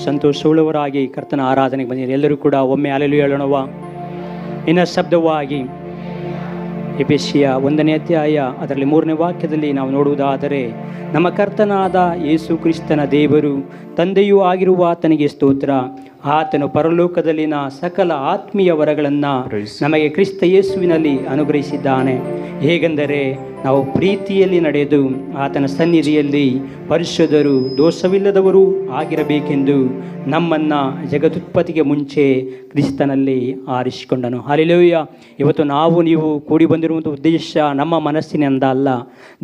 ಸಂತೋಷವುಳ್ಳವರಾಗಿ ಕರ್ತನ ಆರಾಧನೆಗೆ ಬಂದಿದ್ದಾರೆ. ಎಲ್ಲರೂ ಕೂಡ ಒಮ್ಮೆ ಹಲ್ಲೆಲೂಯಾ ಹೇಳೋಣವ. ಇನ್ನು ಶಬ್ದವಾಗಿ ಎಫೆಸಿಯ 1ನೇ ಅಧ್ಯಾಯ ಅದರಲ್ಲಿ 3ನೇ ವಾಕ್ಯದಲ್ಲಿ ನಾವು ನೋಡುವುದಾದರೆ, ನಮ್ಮ ಕರ್ತನಾದ ಯೇಸು ಕ್ರಿಸ್ತನ ದೇವರು ತಂದೆಯೂ ಆಗಿರುವ ಆತನಿಗೆ ಸ್ತೋತ್ರ. ಆತನು ಪರಲೋಕದಲ್ಲಿನ ಸಕಲ ಆತ್ಮೀಯ ವರಗಳನ್ನು ನಮಗೆ ಕ್ರಿಸ್ತ ಯೇಸುವಿನಲ್ಲಿ ಅನುಗ್ರಹಿಸಿದ್ದಾನೆ. ಹೇಗೆಂದರೆ ನಾವು ಪ್ರೀತಿಯಲ್ಲಿ ನಡೆದು ಆತನ ಸನ್ನಿಧಿಯಲ್ಲಿ ಪರಿಶುದ್ಧರು ದೋಷವಿಲ್ಲದವರು ಆಗಿರಬೇಕೆಂದು ನಮ್ಮನ್ನು ಜಗದುತ್ಪತ್ತಿಗೆ ಮುಂಚೆ ಕ್ರಿಸ್ತನಲ್ಲಿ ಆರಿಸಿಕೊಂಡನು. ಹಲ್ಲೆಲೂಯಾ. ಇವತ್ತು ನೀವು ಕೂಡಿ ಬಂದಿರುವಂಥ ಉದ್ದೇಶ ನಮ್ಮ ಮನಸ್ಸಿನಿಂದ ಅಲ್ಲ.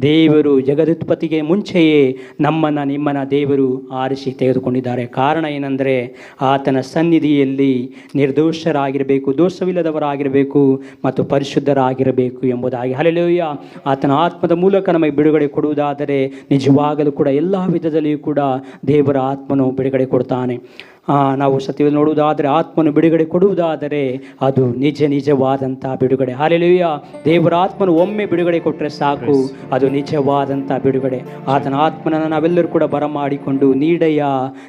ದೇವರು ಜಗದುತ್ಪತ್ತಿಗೆ ಮುಂಚೆಯೇ ನಿಮ್ಮನ್ನು ದೇವರು ಆರಿಸಿ ತೆಗೆದುಕೊಂಡಿದ್ದಾರೆ. ಕಾರಣ ಏನೆಂದರೆ ಆತನ ಸನ್ನಿಧಿಯಲ್ಲಿ ನಿರ್ದೋಷರಾಗಿರಬೇಕು, ದೋಷವಿಲ್ಲದವರಾಗಿರಬೇಕು ಮತ್ತು ಪರಿಶುದ್ಧರಾಗಿರಬೇಕು ಎಂಬುದಾಗಿ. ಹಲ್ಲೆಲೂಯಾ. ಆತನ ಆತ್ಮದ ಮೂಲಕ ನಮಗೆ ಬಿಡುಗಡೆ ಕೊಡುವುದಾದರೆ ನಿಜವಾಗಲೂ ಕೂಡ ಎಲ್ಲ ವಿಧದಲ್ಲಿಯೂ ಕೂಡ ದೇವರ ಆತ್ಮನು ಬಿಡುಗಡೆ ಕೊಡ್ತಾನೆ. ನಾವು ಸತ್ಯದಲ್ಲಿ ನೋಡುವುದಾದರೆ ಆತ್ಮನು ಬಿಡುಗಡೆ ಕೊಡುವುದಾದರೆ ಅದು ನಿಜವಾದಂಥ ಬಿಡುಗಡೆ. ಹಲ್ಲೆಲೂಯಾ. ದೇವರ ಆತ್ಮನು ಒಮ್ಮೆ ಬಿಡುಗಡೆ ಕೊಟ್ಟರೆ ಸಾಕು, ಅದು ನಿಜವಾದಂಥ ಬಿಡುಗಡೆ. ಆತನ ಆತ್ಮನನ್ನು ನಾವೆಲ್ಲರೂ ಕೂಡ ಬರಮಾಡಿಕೊಂಡು ನೀಡಯ್ಯ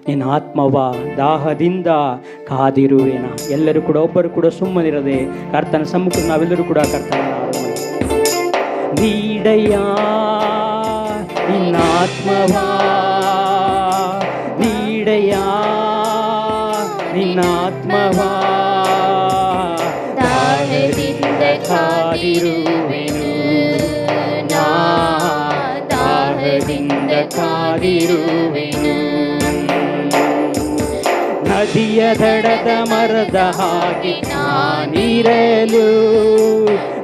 ನಿನ್ನ ಆತ್ಮವ ದಾಹದಿಂದ ಕಾದಿರುವೇನ. ಎಲ್ಲರೂ ಕೂಡ ಒಬ್ಬರು ಕೂಡ ಸುಮ್ಮನಿರದೆ ಕರ್ತನ ಸಮ್ಮುಖದಲ್ಲಿ ನಾವೆಲ್ಲರೂ ಕೂಡ ಕರ್ತನ ನೀಡಯ್ಯ ನಿನ್ನ ಆತ್ಮವ, ನೀಡಯ್ಯ ನಿನ್ನ ಆತ್ಮವ, ದಾಹದಿಂದ ಕಾದಿರುವೆನು ನಾ, ದಾಹದಿಂದ ಕಾದಿರುವೆನು. ನದಿಯ ದಡದ ಮರದ ಹಾಗೆ ನಾನಿರಲು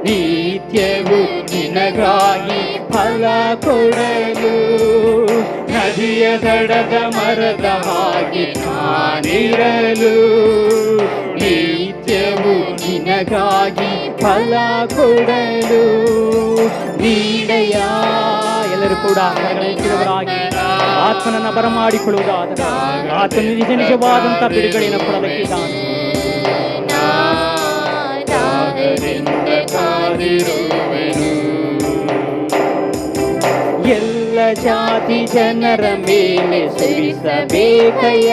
ನಿತ್ಯವೂ ನಿನಗಾಗಿ ಫಲ ಕೊಡಲು. ನದಿಯ ದಡದ ಮರದ ಹಾಗೆ ನಾನಿರಲು ನಿತ್ಯವೂ ನಿನಗಾಗಿ ಫಲ ಕೊಡಲು. ನೀಡಯ್ಯ. ಎಲ್ಲರೂ ಕೂಡ ಕರಗಳಿಸಿದವರಾಗಿ ಆತ್ಮನನ್ನು ಬರಮಾಡಿಕೊಳ್ಳುವುದಾದರೆ ಆತನು ನಿಜವಾದಂಥ ಬಿಡುಗಡೆಯನ್ನು ಕೊಡಲಿಕ್ಕಿದ್ದಾನೆ. ಎಲ್ಲ ಜಾತಿ ಜನರ ಮೇಲೆ ಸುರಿಸಬೇಕಯ್ಯ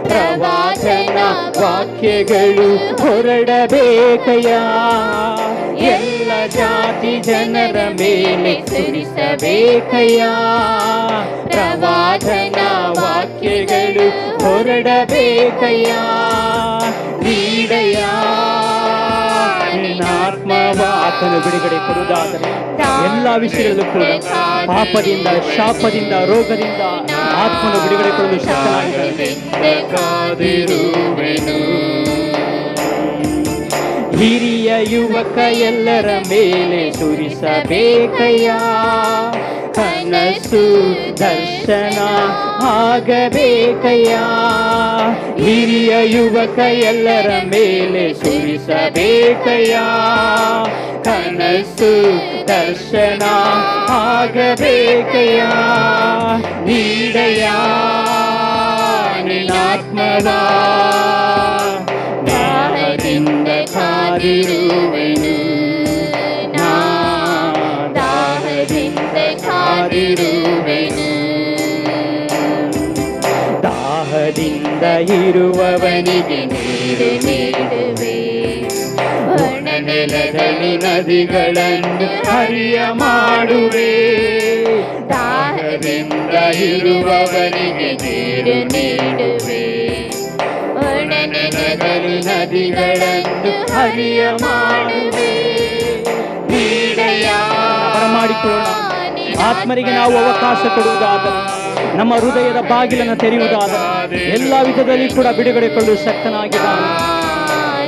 ಪ್ರವಾಚನ ವಾಕ್ಯಗಳು ಹೊರಡಬೇಕಯ್ಯ. ಎಲ್ಲ ಜಾತಿ ಜನರ ಮೇಲೆ ಸುರಿಸಬೇಕಯ್ಯ ಪ್ರವಾಚನ ವಾಕ್ಯಗಳು ಹೊರಡಬೇಕಯ್ಯ. ನೀಡಯ್ಯ ನಿನ್ನ ಆತ್ಮವ. ಆತನು ಬಿಡುಗಡೆ ಕೊಡುವುದಾದರೆ ಎಲ್ಲ ವಿಷಯಗಳಲ್ಲೂ ಕೂಡ ಪಾಪದಿಂದ, ಶಾಪದಿಂದ, ರೋಗದಿಂದ ಆತ್ಮನು ಬಿಡುಗಡೆ ಕೊಡಲು ಶಕ್ತನಾಗಿದ್ದಾನೆ. ಹಿರಿಯ ಯುವಕ ಎಲ್ಲರ ಮೇಲೆ ಸುರಿಸಬೇಕಯ್ಯ ಕನಸು ದರ್ಶನ ಆಗಬೇಕಯ್ಯ. ಹಿರಿಯ ಯುವಕ ಎಲ್ಲರ ಮೇಲೆ ಸುರಿಸಬೇಕಯ್ಯ ಕನಸು ದರ್ಶನ ಆಗಬೇಕಯ್ಯ. ನೀಡಯ್ಯ ನಿನ್ನಾತ್ಮವ, ದಾಹದಿಂದ ಕಾದಿರುವೆನು ನಾ, ದಾಹದಿಂದ ಕಾದಿರುವೆನು. ದಾಹದಿಂದ ಇರುವವನಿಗೆ ನೀರು ನೀಡುವೆ, ಒಣ ನೆಲದಲ್ಲಿ ನದಿಗಳನ್ನು ಹರಿಯ ಮಾಡುವೆ. ದಾಹದಿಂದ ಇರುವವನಿಗೆ ನೀರು ನೀಡುವೆ, ಒಣ ನೆಲದಲ್ಲಿ ನದಿಗಳನ್ನು ಹರಿಯ ಮಾಡುವೆ. ನೀಡಯ್ಯ. ಬರಮಾಡಿಕೊಳ್ಳೋಣ. ಆತ್ಮರಿಗೆ ನಾವು ಅವಕಾಶ ಕೊಡುವುದಾದರೆ, ನಮ್ಮ ಹೃದಯದ ಬಾಗಿಲನ್ನು ತೆರೆಯುವುದಾದರೆ ಎಲ್ಲ ವಿಧದಲ್ಲಿ ಕೂಡ ಬಿಡುಗಡೆ ಕೊಳ್ಳಲು ಶಕ್ತನಾಗಿದ್ದಾನೆ.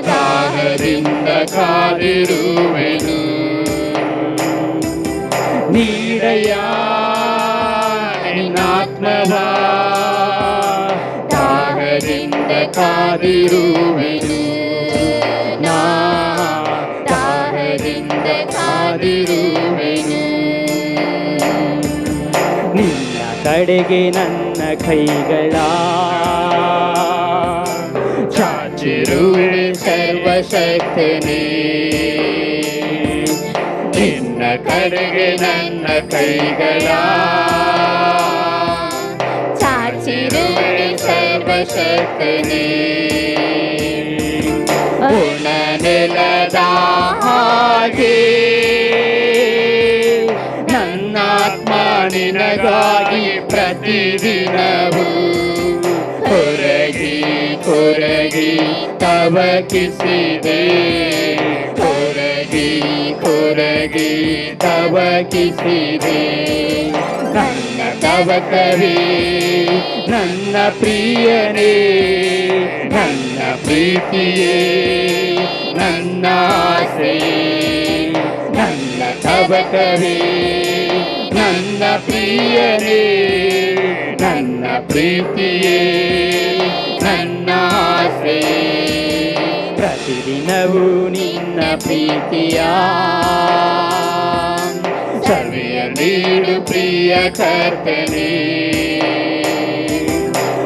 ದಾಹದಿಂದ ಕಾದಿರುವೆನು. ನೀಡಯ್ಯ ನಿನ್ನಾತ್ಮವ, ದಾಹದಿಂದ ಕಾದಿರುವೆನು ನಾ, ದಾಹದಿಂದ ಕಾದಿರುವೆನು. ನಿನ್ನ ಕಡೆಗೆ ನನ್ನ ಕೈಗಳ ಚಾಚಿರುವೆ ಸರ್ವಶಕ್ತನೇ. ನಿನ್ನ ಕಡೆಗೆ ನನ್ನ ಕೈಗಳ ಚಾಚಿರುವೆ ಶಕ್ತನೇ. ಒಣ ನೆಲದ ಹಾಗೆ ನನ್ನಾತ್ಮ ನಿನಗಾಗಿ ಪ್ರತಿದಿನವೂ ಕೊರಗಿ ಕೊರಗಿ ತವಕಿಸಿದೆ. ಕೊರಗಿ ಕೊರಗಿ ತವಕಿಸಿದೆ. ನನ್ನ ತವಕವೇ ನನ್ನ ಪ್ರಿಯನೇ, ನನ್ನ ಪ್ರೀತಿಯೇ ನನ್ನ ಆಸೆಯೇ. ನನ್ನ ತವಕವೇ ನನ್ನ ಪ್ರಿಯನೇ, ನನ್ನ ಪ್ರೀತಿಯೇ ನನ್ನ ಆಸೆಯೇ. ಪ್ರತಿದಿನವೂ ನಿನ್ನ ಪ್ರೀತಿಯ ಸವಿಯ ನೀಡು ಪ್ರಿಯ ಕರ್ತನೇ.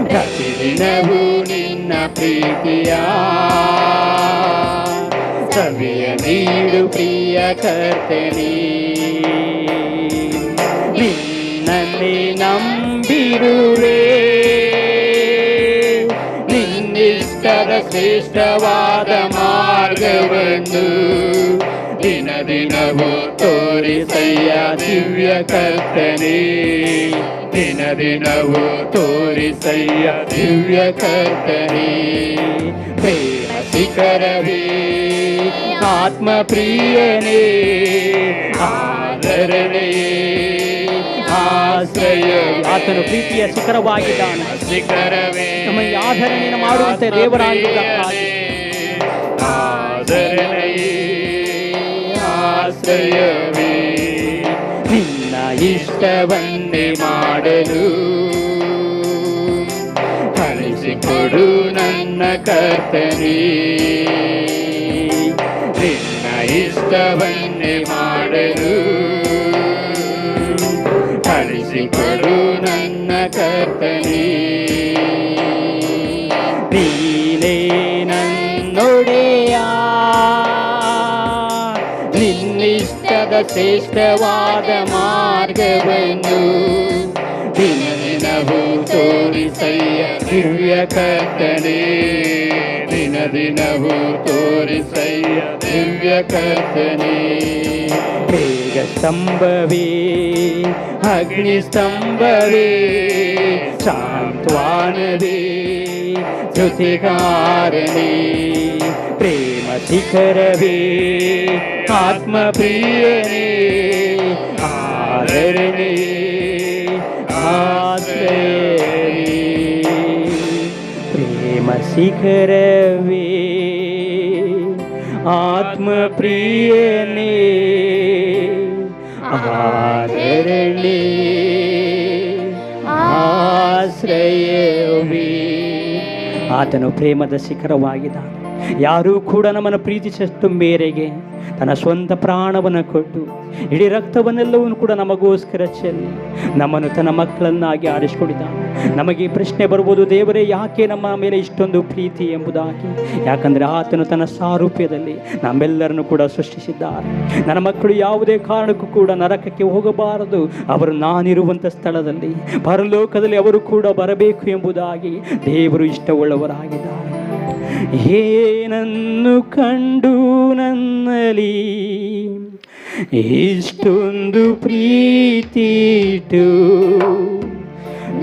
ಪ್ರತಿದಿನವೂ ನಿನ್ನ ಪ್ರೀತಿಯ ಸವಿಯ ನೀಡು ಪ್ರಿಯ ಕರ್ತನೇ. ನಿನ್ನಲ್ಲಿ ನಂಬಿರುವೆ, ನಿನ್ನಿಷ್ಟದ ಶ್ರೇಷ್ಠವಾದ ಮಾರ್ಗವನ್ನು ದಿನ ದಿನವೂ ತೋರಿಸಯ್ಯ ದಿವ್ಯ ಕರ್ತನೇ. ದಿನ ದಿನವೂ ತೋರಿಸಯ್ಯ ದಿವ್ಯ ಕರ್ತನೇ. ಪ್ರೇಮ ಶಿಖರವೇ ಆತ್ಮ ಪ್ರಿಯನೇ, ಆದರಣೆಯೇ ಆಶ್ರಯ. ಆತನು ಪ್ರೀತಿಯ ಶಿಖರವಾಗಿದ್ದಾನೆ. ಶಿಖರವೇ ನಮಗೆ ಆಧರಣೆಯನ್ನು ಮಾಡುವಂತೆ ದೇವರಾಗಿದ್ದಾನೆ. ಆದರಣೆಯೇ ಆಶ್ರಯವೇ. ನಿನ್ನ ಇಷ್ಟವನ್ನೇ ಮಾಡಲು ಕಲಿಸಿಕೊಡು ನನ್ನ ಕರ್ತನೇ. ನಿನ್ನ ಇಷ್ಟವನ್ನೇ ಮಾಡಲು ಕಲಿಸಿಕೊಡು ನನ್ನ ಕರ್ತನೇ. ನೀನೇ ನನ್ನೊಡೆಯ, ನಿನ್ನಿಷ್ಟದ ಶ್ರೇಷ್ಠವಾದ ಮಾರ್ಗವನ್ನು ದಿನ ದಿನವೂ ತೋರಿಸಯ್ಯ ದಿವ್ಯ ಕರ್ತನೇ. ದಿನ ದಿನವೂ ತೋರಿಸಯ್ಯ ದಿವ್ಯ ಕರ್ತನೇ. ಬೇಗ ಸ್ತಂಭವೇ ಅಗ್ನಿ ಸ್ತಂಭವೇ, ಸಾಂತ್ವನವೇ ಜೊತೆಗಾರನೇ. ಪ್ರೇಮ ಶಿಖರವೇ ಆತ್ಮ ಪ್ರಿಯನೇ, ಆದರಣೆ ಆಶ್ರಯವೇ. ಪ್ರೇಮ ಶಿಖರವೇ ಆತ್ಮ ಪ್ರಿಯನೇ, ಆದರಣೆ ಆಶ್ರಯವೇ. ಆತನು ಪ್ರೇಮದ ಶಿಖರವಾಗಿದ್ದಾನೆ. ಯಾರೂ ಕೂಡ ನಮ್ಮನ್ನು ಪ್ರೀತಿಸಷ್ಟು ಮೇರೆಗೆ ತನ್ನ ಸ್ವಂತ ಪ್ರಾಣವನ್ನು ಕೊಟ್ಟು ಇಡೀ ರಕ್ತವನ್ನೆಲ್ಲವೂ ಕೂಡ ನಮಗೋಸ್ಕರ ಚೆಲ್ಲಿ ನಮ್ಮನ್ನು ತನ್ನ ಮಕ್ಕಳನ್ನಾಗಿ ಆರಿಸಿಕೊಂಡಿದ್ದಾನೆ. ನಮಗೆ ಪ್ರಶ್ನೆ ಬರ್ಬೋದು, ದೇವರೇ ಯಾಕೆ ನಮ್ಮ ಮೇಲೆ ಇಷ್ಟೊಂದು ಪ್ರೀತಿ ಎಂಬುದಾಗಿ. ಯಾಕಂದರೆ ಆತನು ತನ್ನ ಸಾರೂಪ್ಯದಲ್ಲಿ ನಮ್ಮೆಲ್ಲರನ್ನು ಕೂಡ ಸೃಷ್ಟಿಸಿದ್ದಾರೆ. ನನ್ನ ಮಕ್ಕಳು ಯಾವುದೇ ಕಾರಣಕ್ಕೂ ಕೂಡ ನರಕಕ್ಕೆ ಹೋಗಬಾರದು, ಅವರು ನಾನಿರುವಂಥ ಸ್ಥಳದಲ್ಲಿ ಪರಲೋಕದಲ್ಲಿ ಅವರು ಕೂಡ ಬರಬೇಕು ಎಂಬುದಾಗಿ ದೇವರು ಇಷ್ಟವುಳ್ಳವರಾಗಿದ್ದಾರೆ. ಏನನ್ನು ಕಂಡು ನನ್ನಲ್ಲಿ ಇಷ್ಟೊಂದು ಪ್ರೀತಿಟು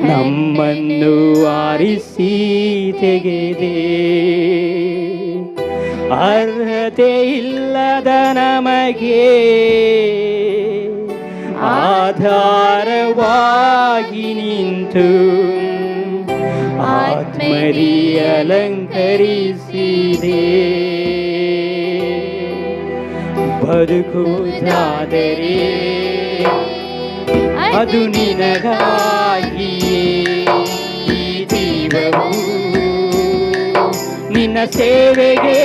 ನಮ್ಮನ್ನು ಆರಿಸಿ ತೆಗೆದೆ. ಅರ್ಹತೆ ಇಲ್ಲದ ನಮಗೆ ಆಧಾರವಾಗಿ ನಿಂತು ಆತ್ಮರಿ ಅಲಂಕರಿಸಿದೆ. ಬದುಕುವುದಾದರೆ ಅದು ನಿನಗಾಗಿಯೇ. ಈ ಜೀವವು ನಿನ್ನ ಸೇವೆಗೆ.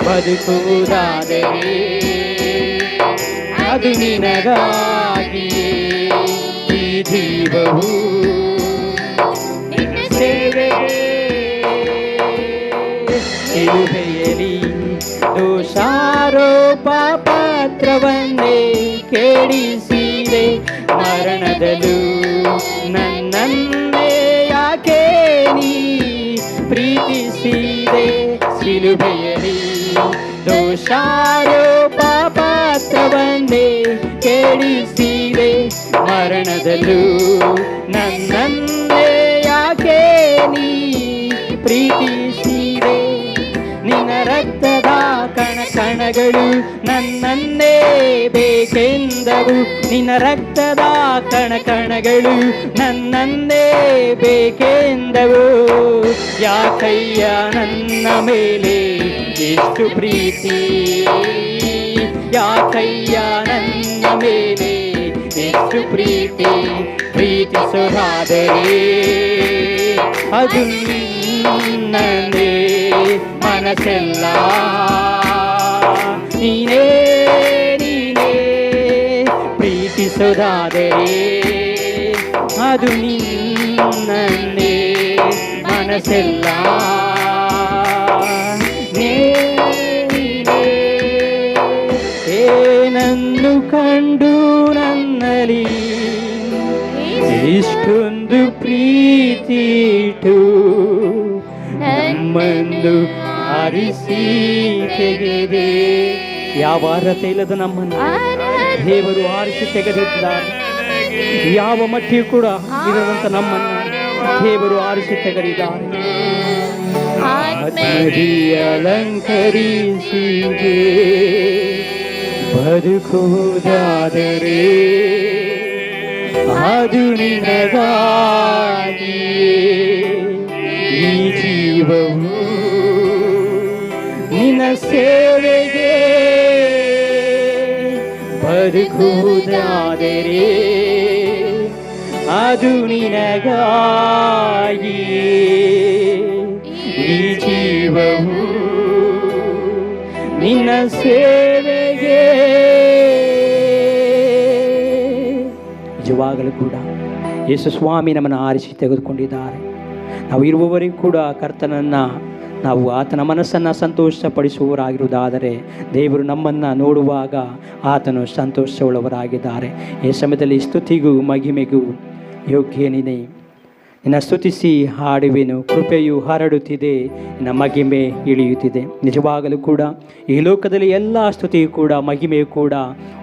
ಬದುಕುವುದಾದರೆ ಅದು ನಿನಗಾಗಿಯೇ. ಈ ಜೀವವು ನಿನ್ನ ಸೇವೆಗೆ. ಶಿಲುಬೆಯಲ್ಲಿ ದೋಷಾರೋಪ ಪತ್ರವನ್ನೇ ಕೇಳಿಸಿದೆ. ಮರಣದಲ್ಲೂ ನನ್ನನ್ನೇ ಯಾಕೆ ನೀ ಪ್ರೀತಿಸಿದೆ ಶಿಲುಬೆಯಲ್ಲಿ ದೋಷಾರೋಪ ಪಾತ್ರವನ್ನೇ ಕೇಳಿಸಿದೆ ಮರಣದಲ್ಲೂ ನನ್ನನ್ನೇ ಯಾಕೆ ನೀ ಪ್ರೀತಿಸಿದೆ ನಿನ್ನ ರಕ್ತದ ಕಣಕಣಗಳು ನನ್ನನ್ನೇ ಬೇಕೆಂದವು ನಿನ್ನ ರಕ್ತದ ಕಣಕಣಗಳು ನನ್ನನ್ನೇ ಬೇಕೆಂದವು ಯಾಕಯ್ಯ ನನ್ನ ಮೇಲೆ ಎಷ್ಟು ಪ್ರೀತಿ ಯಾಕಯ್ಯ ನನ್ನ ಮೇಲೆ ಎಷ್ಟು ಪ್ರೀತಿ ಪ್ರೀತಿಸೋದಾದರೆ ಅದು ನಿನ್ನನ್ನೇ ಮನಸ್ಸೆಲ್ಲ ನೀನೇ ನೀನೇ ಪ್ರೀತಿಸೋದಾದರೆ ಅದು ನಿನ್ನನ್ನೇ ಮನಸ್ಸೆಲ್ಲ ಏನನ್ನು ಕಂಡು ನನ್ನಲ್ಲಿ ಇಷ್ಟೊಂದು ಪ್ರೀತಿಟು ನಮ್ಮನ್ನು ಆರಿಸಿ ತೆಗೆದೆ ಯಾವ ಅರ್ಹತೆ ಇಲ್ಲದ ನಮ್ಮನ್ನು ದೇವರು ಆರಿಸಿ ತೆಗೆದಿದ್ದಾರೆ ಯಾವ ಮಟ್ಟಿಯೂ ಕೂಡ ಇರದಂತ ನಮ್ಮನ್ನು ದೇವರು ಆರಿಸಿ ತೆಗೆದಿದ್ದಾರೆ ಅಲಂಕರಿಸಿದೆ ಬದುಕುವುದಾದರೆ ಅದು ನಿನಗಾಗಿ ಈ ಜೀವವು ನಿನ್ನ ಸೇವೆಗೆ ಬದುಕುವುದಾದರೆ ಅದು ನಿನಗಾಗಿ ಈ ಜೀವವು ನಿನ್ನ ಸೇವೆಗೆ ನಿಜವಾಗಲೂ ಕೂಡ ಯೇಸು ಸ್ವಾಮಿ ನಮ್ಮನ್ನು ಆರಿಸಿ ತೆಗೆದುಕೊಂಡಿದ್ದಾರೆ. ನಾವು ಇರುವವರೆಗೂ ಕೂಡ ಕರ್ತನನ್ನು ನಾವು ಆತನ ಮನಸ್ಸನ್ನು ಸಂತೋಷಪಡಿಸುವವರಾಗಿರುವುದಾದರೆ ದೇವರು ನಮ್ಮನ್ನು ನೋಡುವಾಗ ಆತನು ಸಂತೋಷವುಳ್ಳವರಾಗಿದ್ದಾರೆ. ಈ ಸಮಯದಲ್ಲಿ ಸ್ತುತಿಗೂ ಮಹಿಮೆಗೂ ಯೋಗ್ಯ ನೀನೇ. ನಿನ್ನ ಸ್ತುತಿಸಿ ಹಾಡುವೆನು, ಕೃಪೆಯು ಹರಡುತ್ತಿದೆ, ನಿನ್ನ ಮಹಿಮೆ ಇಳಿಯುತ್ತಿದೆ. ನಿಜವಾಗಲೂ ಕೂಡ ಈ ಲೋಕದಲ್ಲಿ ಎಲ್ಲ ಸ್ತುತಿಯು ಕೂಡ ಮಹಿಮೆಯು ಕೂಡ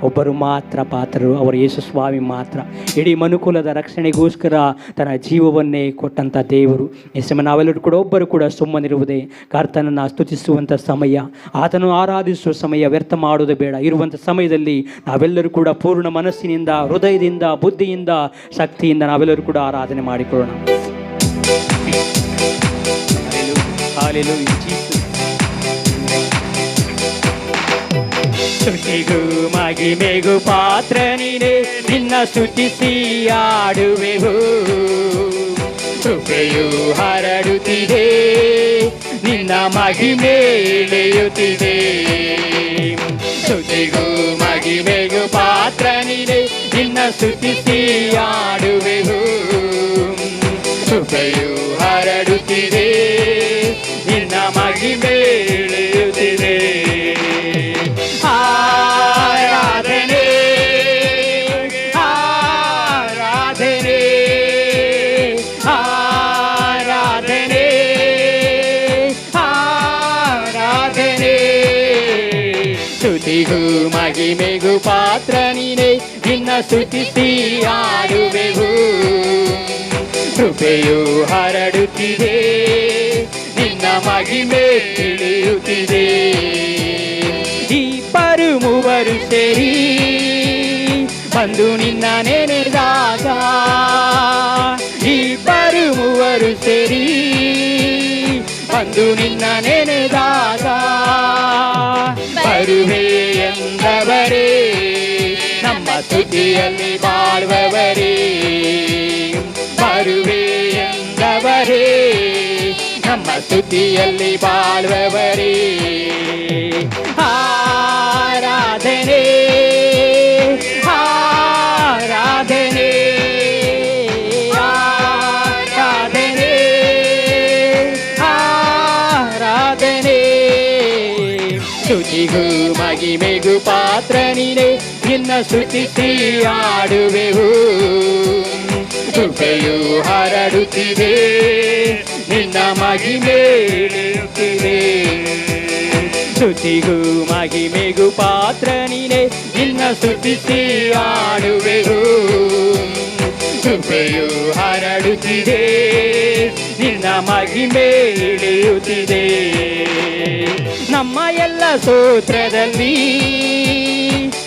ಒಬ್ಬರು ಮಾತ್ರ ಪಾತ್ರರು, ಅವರು ಯೇಸು ಸ್ವಾಮಿ ಮಾತ್ರ. ಇಡೀ ಮನುಕುಲದ ರಕ್ಷಣೆಗೋಸ್ಕರ ತನ್ನ ಜೀವವನ್ನೇ ಕೊಟ್ಟಂಥ ದೇವರು. ಈ ಸಮಯ ನಾವೆಲ್ಲರೂ ಕೂಡ ಒಬ್ಬರು ಕೂಡ ಸುಮ್ಮನಿರುವುದೇ ಕರ್ತನನ್ನು ಸ್ತುತಿಸುವಂಥ ಸಮಯ, ಆತನು ಆರಾಧಿಸುವ ಸಮಯ. ವ್ಯರ್ಥ ಮಾಡೋದು ಬೇಡ. ಇರುವಂಥ ಸಮಯದಲ್ಲಿ ನಾವೆಲ್ಲರೂ ಕೂಡ ಪೂರ್ಣ ಮನಸ್ಸಿನಿಂದ, ಹೃದಯದಿಂದ, ಬುದ್ಧಿಯಿಂದ, ಶಕ್ತಿಯಿಂದ ನಾವೆಲ್ಲರೂ ಕೂಡ ಆರಾಧನೆ ಮಾಡಿಕೊಳ್ಳೋಣ. ಸ್ತುತಿಗೂ ಮಹಿಮೆಗೂ ಪಾತ್ರ ನೀನೇ, ನಿನ್ನ ಸ್ತುತಿಸಿ ಆಡುವೆವು. ಕೃಪೆಯು ಹರಡುತ್ತಿದೆ, ನಿನ್ನ ಮಹಿಮೆ ಇಳಿಯುತ್ತಿದೆ. ಸ್ತುತಿಗೂ ಮಹಿಮೆಗೂ ಪಾತ್ರ ನೀನೇ, ನಿನ್ನ ಸ್ತುತಿಸಿ ಆಡುವೆವು. ಕೃಪೆಯು ಹರಡುತ್ತಿದೆ, ನಿನ್ನ ಮಹಿಮೆ ಇಳಿಯುತ್ತಿದೆ. ಆರಾಧನೆ ಆರಾಧನೆ ಆರಾಧನೆ ಆರಾಧನೆ. ಸ್ತುತಿಗೂ ಮಹಿಮೆಗೂ ಪಾತ್ರ ನೀನೇ, ನಿನ್ನ ಸ್ತುತಿಸಿ ಆಡುವೆವು. ಕೃಪೆಯು ಹರಡುತ್ತಿದೆ, ನಿನ್ನ ಮಹಿಮೆ ತಿಳಿಯುತ್ತಿದೆ. ಇಬ್ಬರು ಮೂವರು ಸೇರಿ ಬಂದು ನಿನ್ನ ನೆನೆದಾಗ, ಇಬ್ಬರು ಮೂವರು ಸೇರಿ ಬಂದು ನಿನ್ನ ನೆನೆದಾಗ, ಬರುವೆ ಎಂದವರೇ ನಮ್ಮ ಸ್ತುತಿಯಲ್ಲಿ ಬಾಳುವವರೇ. ಬರುವೆ ಎಂದವರೇ ನಮ್ಮ ಸ್ತುತಿಯಲ್ಲಿ ಬಾಳುವವರೇ. ಆರಾಧನೆ ಆರಾಧನೆ ಆರಾಧನೆ ಆರಾಧನೆ. ಸ್ತುತಿಗೂ ಮಹಿಮೆಗೂ ಪಾತ್ರ ನೀನೇ, ನಿನ್ನ ಸ್ತುತಿಸಿ ಆಡುವೆವು. ಕೃಪೆಯು ಹರಡುತ್ತಿದೆ, ನಿನ್ನ ಮಹಿಮೆ ಇಳಿಯುತ್ತಿದೆ. ಸ್ತುತಿಗೂ ಮಹಿಮೆಗೂ ಪಾತ್ರ ನೀನೆ, ನಿನ್ನ ಸ್ತುತಿಸಿ ಆಡುವೆವು. ಕೃಪೆಯು ಹರಡುತ್ತಿದೆ, ನಿನ್ನ ಮಹಿಮೆ ಇಳಿಯುತ್ತಿದೆ. ನಮ್ಮ ಎಲ್ಲ ಸ್ತೋತ್ರದಲ್ಲಿ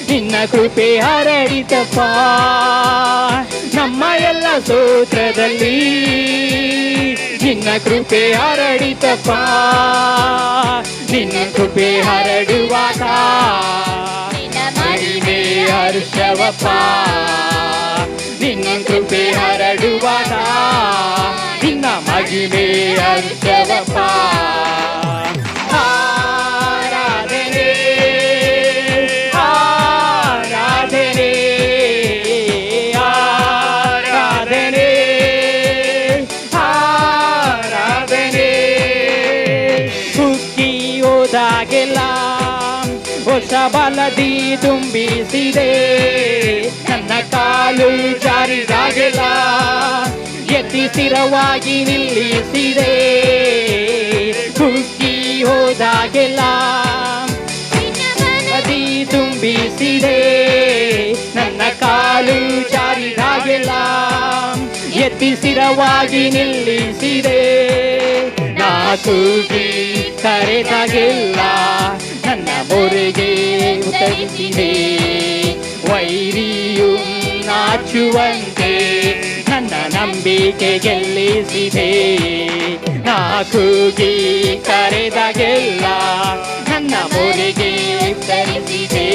ನಿನ್ನ ಕೃಪೆ ಹರಡಿತಪ್ಪ. ನಮ್ಮ ಎಲ್ಲ ಸ್ತೋತ್ರದಲ್ಲಿ ನಿನ್ನ ಕೃಪೆ ಹರಡಿತಪ್ಪ. ನಿನ್ನ ಕೃಪೆ ಹರಡುವಾಗ ಮಹಿಮೆ ಹರ್ಷವಪ್ಪ. ನಿನ್ನ ಕೃಪೆ ಹರಡುವಾಗ ನಿನ್ನ ಮಹಿಮೆ ಹರ್ಷವಪ್ಪ. ಆರಾಧನೆ ಆರಾಧನೆ ಆರಾಧನೆ ಆರಾಧನೆ. ಕುಕ್ಕಿ ಹೋದಾಗೆಲ್ಲ ಹೊಸ ಬಲದಿ ತುಂಬಿಸಿದೆ, ನನ್ನ ಕಾಲು ಜಾರಿದಾಗೆಲ್ಲ ಎತ್ತಿ ಸ್ಥಿರವಾಗಿ ನಿಲ್ಲಿಸಿದೆ. ಕುಕ್ಕಿ ಹೋದಾಗೆಲ್ಲ ನದಿ ತುಂಬಿಸಿದೆ, ನನ್ನ ಕಾಲು ಜಾರಿದಾಗೆಲ್ಲ ಎತ್ತಿ ಸ್ಥಿರವಾಗಿ ನಿಲ್ಲಿಸಿದೆ. ನಾ ಕೂಗಿ ಕರೆದಾಗೆಲ್ಲ ನನ್ನ ಮೊರೆಗೆ ಉತ್ತರಿಸಿದೆ. ವೈರಿಯು ನಾಚುವಂತೆ ನನ್ನ ನಂಬಿಕೆ ಗೆಲ್ಲಿಸಿದೆ. ನಾ ಕೂಗಿ ಕರೆದಾಗೆಲ್ಲ ನನ್ನ ಮೊರೆಗೆ ಉತ್ತರಿಸಿದೆ.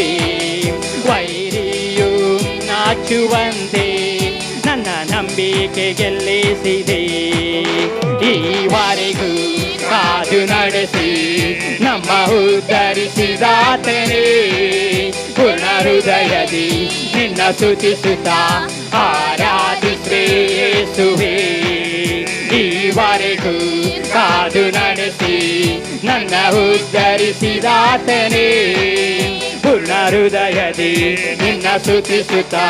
ವೈರಿಯು ನಾಚುವಂತೆ ನನ್ನ ನಂಬಿಕೆ ಗೆಲ್ಲಿಸಿದೆ. ಈವರೆಗೂ ಕಾದು ನಡೆಸಿ ನಮ್ಮ ಉದ್ಧರಿಸಿದಾತನೇ, ಪೂರ್ಣ ಹೃದಯದಿ ನಿನ್ನ ಸ್ತುತಿಸುತ್ತಾ ಆರಾಧಿಸುವೆ ಯೇಸುವೇ. ಈವರೆಗೂ ಕಾದು ನಡೆಸಿ ನನ್ನ ಉದ್ಧರಿಸಿದಾತನೇ, ಪೂರ್ಣ ಹೃದಯದಿ ನಿನ್ನ ಸ್ತುತಿಸುತ್ತಾ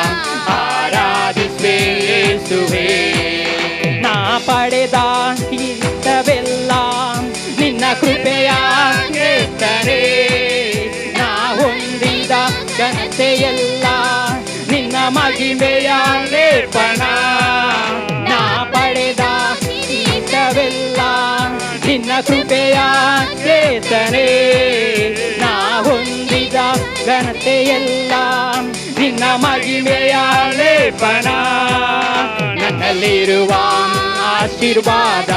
ಆರಾಧಿಸುವೆ ಯೇಸುವೇ. ನಾ ಪಡೆದ ಹಿತವೆಲ್ಲ ನಿನ್ನ ಕೃಪೆಯ ಗೆತ್ತನೆ, ನಾ ಹೊಂದಿದ ಘನತೆಯೆಲ್ಲ ನಿನ್ನ ಮಹಿಮೆಯ ಲೇಪನ. ನಾ ಪಡೆದ ಹಿತವೆಲ್ಲ ನಿನ್ನ ಕೃಪೆಯ ಗೆತ್ತನೆ, ನಾ ಹೊಂದಿದ ಘನತೆಯೆಲ್ಲ ನಿನ್ನ ಮಹಿಮೆಯ ಲೇಪನ. ನನ್ನಲ್ಲಿರುವ ಆಶೀರ್ವಾದ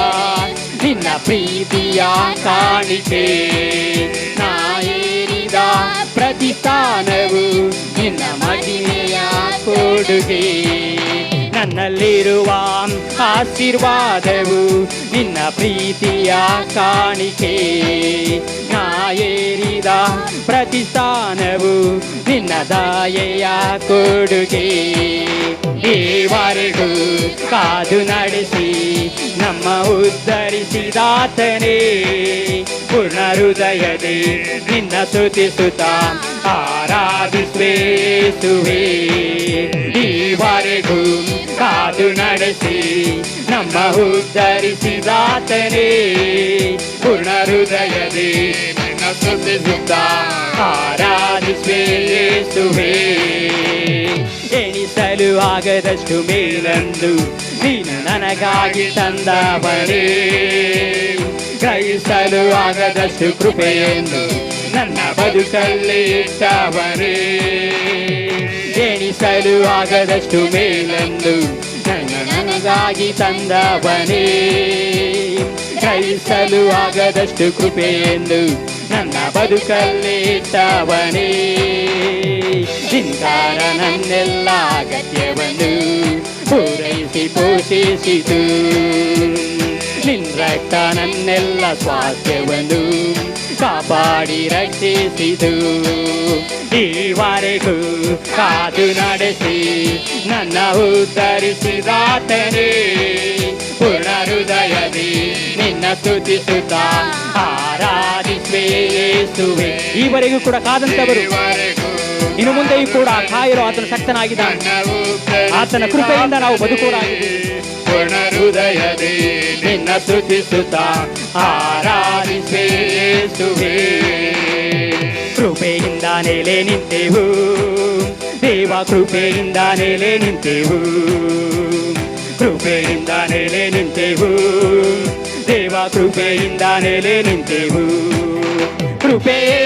ನಿನ್ನ ಪ್ರೀತಿಯ ಕಾಣಿಕೆ, ನಾ ಏರಿದ ಪ್ರತಿಷ್ಠಾನವು ನಿನ್ನ ಮಹಿಮೆಯ ಕೊಡುಗೆ. ನನ್ನಲ್ಲಿರುವ ಆಶೀರ್ವಾದವು ನಿನ್ನ ಪ್ರೀತಿಯ ಕಾಣಿಕೆ, ನಾ ಏರಿದ ಪ್ರತಿಷ್ಠಾನವು ನಿನ್ನ ದಯೆಯ ಕೊಡುಗೆ. ಈವರೆಗೂ ಕಾದು ನಡೆಸಿ ನಮ್ಮ ಉದ್ಧರಿಸಿದಾತನೇ, ಪೂರ್ಣ ಹೃದಯದಿ ನಿನ್ನ ಸ್ತುತಿಸುತ್ತಾ ಆರಾಧಿಸುವೆ ಯೇಸುವೇ. ಈವರೆಗೂ ಕಾದು ನಡೆಸಿ ನಮ್ಮ ಉದ್ಧರಿಸಿದಾತನೇ, ಪೂರ್ಣ ಹೃದಯದಿ ನಿನ್ನ ಸ್ತುತಿಸುತ್ತಾ ಆರಾಧಿಸುವೆ ಯೇಸುವೇ. ಎಣಿಸಲು ಆಗದಷ್ಟು ಮೇಲಂದು ನೀನು ನನಗಾಗಿ ತಂದವನೇ, ಗ್ರಹಿಸಲು ಆಗದಷ್ಟು ಕೃಪೆಯೆಂದು ನನ್ನ ಬದುಕಲ್ಲಿ ಇಟ್ಟವನೇ. ಎಣಿಸಲು ಆಗದಷ್ಟು ಮೇಲಂದು ನನಗಾಗಿ ತಂದವನೇ, ಗ್ರಹಿಸಲು ಆಗದಷ್ಟು ಕೃಪೆಯೆಂದು ನನ್ನ ಬದುಕಲ್ಲಿ ಇಟ್ಟವನೇ. ಚಿಂತಾರ ನನ್ನೆಲ್ಲ ಅಗತ್ಯವನ್ನು ಪೂರೈಸಿ ಪೋಷಿಸಿತು, ನಿನ್ನ ರಕ್ತ ನನ್ನೆಲ್ಲ ಸ್ವಾಸ್ಥ್ಯವನ್ನು ಕಾಪಾಡಿ ರಕ್ಷಿಸಿತು. ಈವರೆಗೂ ಕಾದು ನಡೆಸಿ ನನ್ನ ಉದ್ಧರಿಸಿದಾತನೇ, ಪೂರ್ಣ ಹೃದಯದಿ ನಿನ್ನ ಸ್ತುತಿಸುತ್ತಾ ಆರಾಧಿಸುವೆ ಯೇಸುವೇ. ಈವರೆಗೂ ಕೂಡ ಕಾದಂತವರು ಇನ್ನು ಮುಂದೆಯೂ ಕೂಡ ಕಾಯಲು ಆತನ ಶಕ್ತನಾಗಿದ್ದಾನೆ. ಆತನ ಕೃಪೆಯಿಂದ ನಾವು ಬದುಕುವರಾಗಿದ್ದೇವೆ. ಪೂರ್ಣ ಹೃದಯದಿ ನಿನ್ನ ಸ್ತುತಿಸುತ್ತ ಆರಾಧಿಸುವೆ ಯೇಸುವೇ. ಕೃಪೆಯಿಂದ ನೆಲೆ ನಿಂತೆವು ದೇವ, ಕೃಪೆಯಿಂದ ನೆಲೆ ನಿಂತೆವು, ಕೃಪೆಯಿಂದ ನೆಲೆ ನಿಂತೆವು ದೇವ, ಕೃಪೆಯಿಂದ ನೆಲೆ ನಿಂತೆವು. ಕೃಪೆಯೇ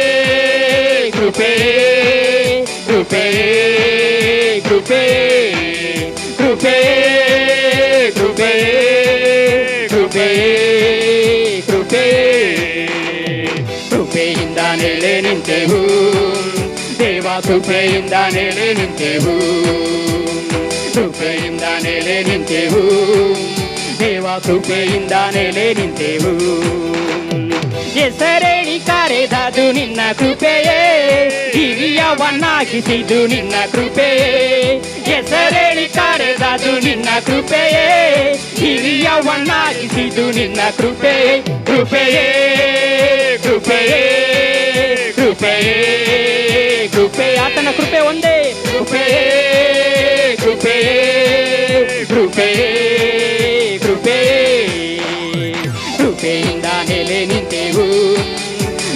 ಕೃಪೆಯೇ ಕೃಪೆಯೇ ಕೃಪೆಯೇ ಕೃಪೆಯೇ ಕೃಪೆಯೇ ಕೃಪೆಯೇ ಕೃಪೆಯೇ ಕೃಪೆಯಿಂದ ನೆಲೆ ನಿಂತೆವು ದೇವ, ಕೃಪೆಯಿಂದ ನೆಲೆ ನಿಂತೆವು, ಕೃಪೆಯಿಂದ ನೆಲೆ ನಿಂತೆವು ದೇವ, ಕೃಪೆಯಿಂದ ನೆಲೆ ನಿಂತೆವು. ಹೆಸರೇಳಿ ಕರೆದದು ನಿನ್ನ ಕೃಪೆಯೇ, ಹಿರಿಯವನ್ನಾಗಿಸಿದು ನಿನ್ನ ಕೃಪೆಯೇ. ಹೆಸರೇಳಿ ಕರೆದದು ನಿನ್ನ ಕೃಪೆಯೇ, ಹಿರಿಯವನ್ನಾಗಿಸಿದು ನಿನ್ನ ಕೃಪೆಯೇ. ಕೃಪೆಯೇ ಕೃಪೆಯೇ ಕೃಪೆಯೇ ಕೃಪೆ, ಆತನ ಕೃಪೆ ಒಂದೇ. ಕೃಪೆಯೇ ಕೃಪೆಯೇ ಕೃಪೆಯೇ ಕೃಪೆಯೇ ಕೃಪೆಯಿಂದ ನೆಲೆ ನಿಂತೆವು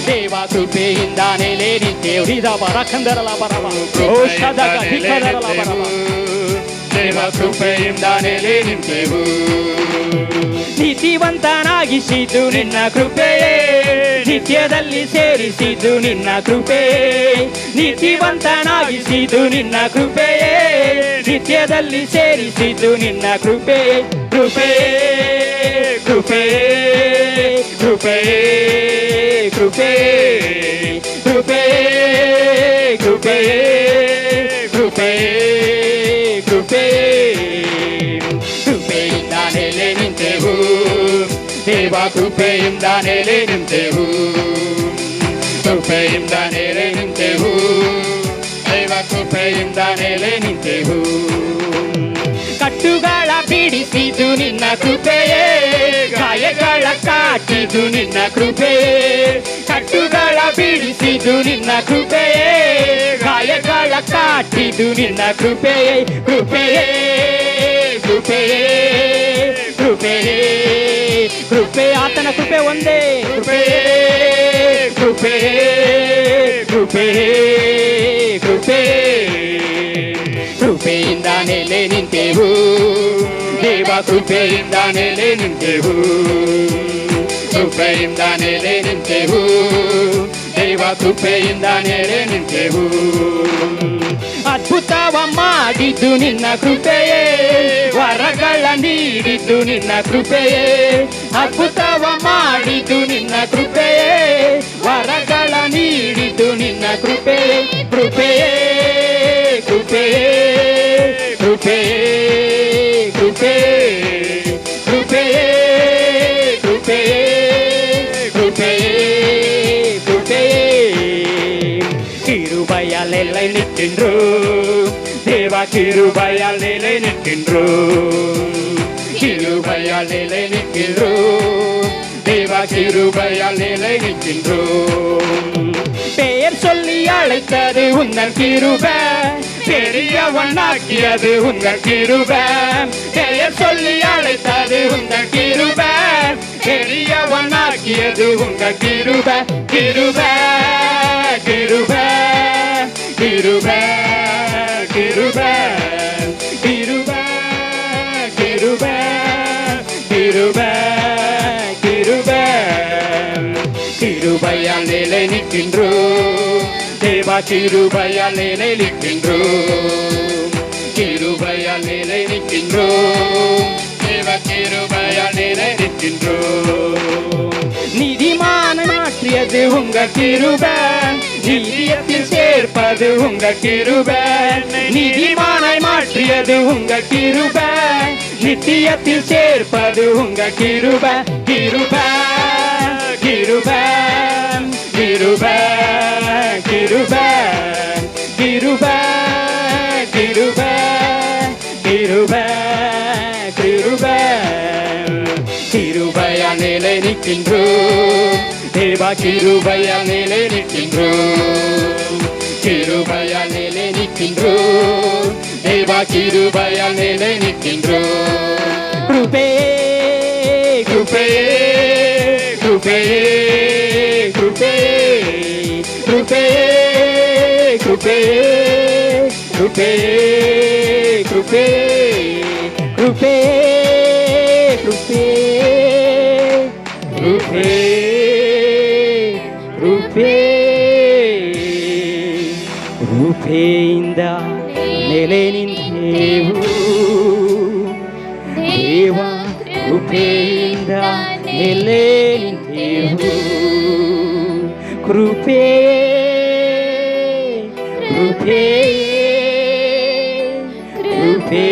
ದೇವ, ಕೃಪೆಯಿಂದ ನೆಲೆ ನಿಂತೆವು. ಹಿದ ಬರ ಕಂದರಲ ಬರವ ಔಷಧಕ ಹಿಕ್ಕರಲ ಬರವ ದೇವ, ಕೃಪೆಯಿಂದ ನೆಲೆ ನಿಂತೆವು. ನೀತಿವಂತನಾಗಿಸಿದ್ದು ನಿನ್ನ ಕೃಪೆಯೇ, ನಿತ್ಯದಲ್ಲಿ ಸೇರಿಸಿದ್ದು ನಿನ್ನ ಕೃಪೆಯೇ. ನೀತಿವಂತನಾಗಿಸಿದ್ದು ನಿನ್ನ ಕೃಪೆಯೇ, ನಿತ್ಯದಲ್ಲಿ ಸೇರಿಸಿದ್ದು ನಿನ್ನ ಕೃಪೆಯೇ. ಕೃಪೆಯೇ ಕೃಪೆಯೇ ಕೃಪೆಯೇ ಕೃಪೆಯೇ ಕೃಪೆಯೇ ಕೃಪೆಯೇ ಕೃಪೆಯೇ ಕೃಪೆಯೇ ಕೃಪೆಯಿಂದ ನೆಲೆ ನಿಂತೆವು ದೇವ, ಕೃಪೆಯಿಂದ ನೆಲೆ ನಿಂತೆವು, ಕೃಪೆಯಿಂದ ನೆಲೆ ನಿಂತೆವು ದೇವ, ಕೃಪೆಯಿಂದ ನೆಲೆ ನಿಂತೆವು. ಕಟ್ಟುಗಳ ಬಿಡಿಸಿದು ನಿನ್ನ ಕೃಪೆಯೇ, ಗಾಯಗಳ ಕಾಟಿದು ನಿನ್ನ ಕೃಪೆಯೇ. ಕಟ್ಟುಗಳ ಬಿಡಿಸಿದು ನಿನ್ನ ಕೃಪೆಯೇ, ಗಾಯಗಳ ಕಾಟಿದು ನಿನ್ನ ಕೃಪೆಯೇ. ಕೃಪೆಯೇ ಕೃಪೆಯೇ ಕೃಪೆಯೇ ಕೃಪೆ, ಆತನ ಕೃಪೆ ಒಂದೇ. ಕೃಪೆಯೇ ಕೃಪೆಯೇ ಕೃಪೆಯೇ ಕೃಪೆಯೇ ಕೃಪೆಯಿಂದ ನೆಲೆ ನಿಂತೆವು ದೇವ, ಕೃಪೆಯಿಂದ ನೆಲೆ ನಿಂತೆವು, ಕೃಪೆಯಿಂದ ನೆಲೆ ನಿಂತೆವು ದೇವ, ಕೃಪೆಯಿಂದ ನೆಲೆ ನಿಂತೆವು. ಅದ್ಭುತವ ಮಾಡಿದ್ದು ನಿನ್ನ ಕೃಪೆಯೇ, ವರಗಳ ನೀಡಿದ್ದು ನಿನ್ನ ಕೃಪೆಯೇ. ಅದ್ಭುತವ ಮಾಡಿದ್ದು ನಿನ್ನ ಕೃಪೆಯೇ, ವರಗಳ ನೀಡಿದ್ದು ನಿನ್ನ ಕೃಪೆಯೇ. ಕೃಪೆಯೇ ಕೃಪೆಯೇ ಕೃಪೆಯೇ ಕೃಪೆಯೇ ಕೃಪೆಯೇ ಕೃಪೆಯೇ ಕೃಪೆಯೇ ಕೃಪೆಯೇ ಕಿರುಬಯಲೆಲ್ಲ ನಿಂತಿಂದ್ರು ದೇವ, ಕಿರುಬಯಲೆಲ್ಲ ನಿಂತಿಂದ್ರು, ಕಿರುಬಯಲೆಲ್ಲ ನಿಂತಿಂದ್ರು தேவ கிருபையாலே நிற்கின்றோ. பெயர் சொல்லி அழைத்தது உங்கள் கிருபை, பெரியவனாக்கியது உங்கள் கிருபை. பெயர் சொல்லி அழைத்தது உங்கள் கிருபை, பெரியவனாக்கியது உங்கள் கிருபை. கிருபை கிருபை கிருபை கிருபை கிருபை கிருபை கிருபை கிருபை கிருபையால் நிலை நிற்கின்றோம் தேவா, கிருபையால் நிலை நிற்கின்றோம், கிருபையால் நிலை நிற்கின்றோம் தேவா, கிருபையால் நிலை நிற்கின்றோம். நீதிமான மாற்றியது உங்கள் கிருபை, நீதியத்தில் சேர்ப்பது உங்கள் கிருபை. நீதிமானை மாற்றியது உங்கள் கிருபை, நித்தியத்தில் சேர்ப்பது உங்கள் கிருபை. கிருபை கிருபை கிருபை கிருபை கிருபை கிருபை கிருபை கிருபை கிருபையால் நிலை நிற்கின்றோம் தேவா, கிருபையால் நிலை நிற்கின்றோம், கிருபையால் நிலை நிற்கின்றோம், தேவ கிருபையால் நிலை நிற்கின்றோம். கிருபையே கிருபையே கிருபையே கிருபையே கிருபையே கிருபையே கிருபையே கிருபையே கிருபையே கிருபையே கிருபையே ಕೃಪೆಯಿಂದ ನೆಲೆ ನಿಂತೆವು ದೇವ, ಕೃಪೆಯಿಂದ ನೆಲೆ ನಿಂತೆವು. ಕೃಪೆ ಕೃಪೆ ಕೃಪೆ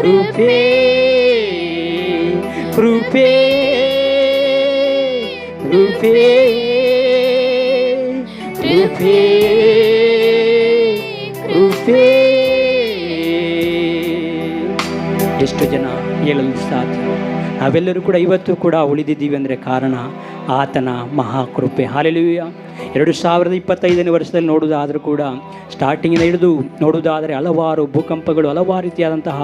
ಕೃಪೆ ಕೃಪೆ ಕೃಪೆ ಕೃಪೆ ಕೃಪೆ. ಎಷ್ಟು ಜನ ಹೇಳಲು ಸಾಧ್ಯ? ನಾವೆಲ್ಲರೂ ಕೂಡ ಇವತ್ತು ಕೂಡ ಉಳಿದಿದ್ದೀವಿ ಅಂದರೆ ಕಾರಣ ಆತನ ಮಹಾಕೃಪೆ. ಹಾಲೆಲೂಯ. 2025ನೇ ವರ್ಷದಲ್ಲಿ ನೋಡುವುದಾದರೂ ಕೂಡ ಸ್ಟಾರ್ಟಿಂಗಿಂದ ಹಿಡಿದು ನೋಡುವುದಾದರೆ ಹಲವಾರು ಭೂಕಂಪಗಳು, ಹಲವಾರು ರೀತಿಯಾದಂತಹ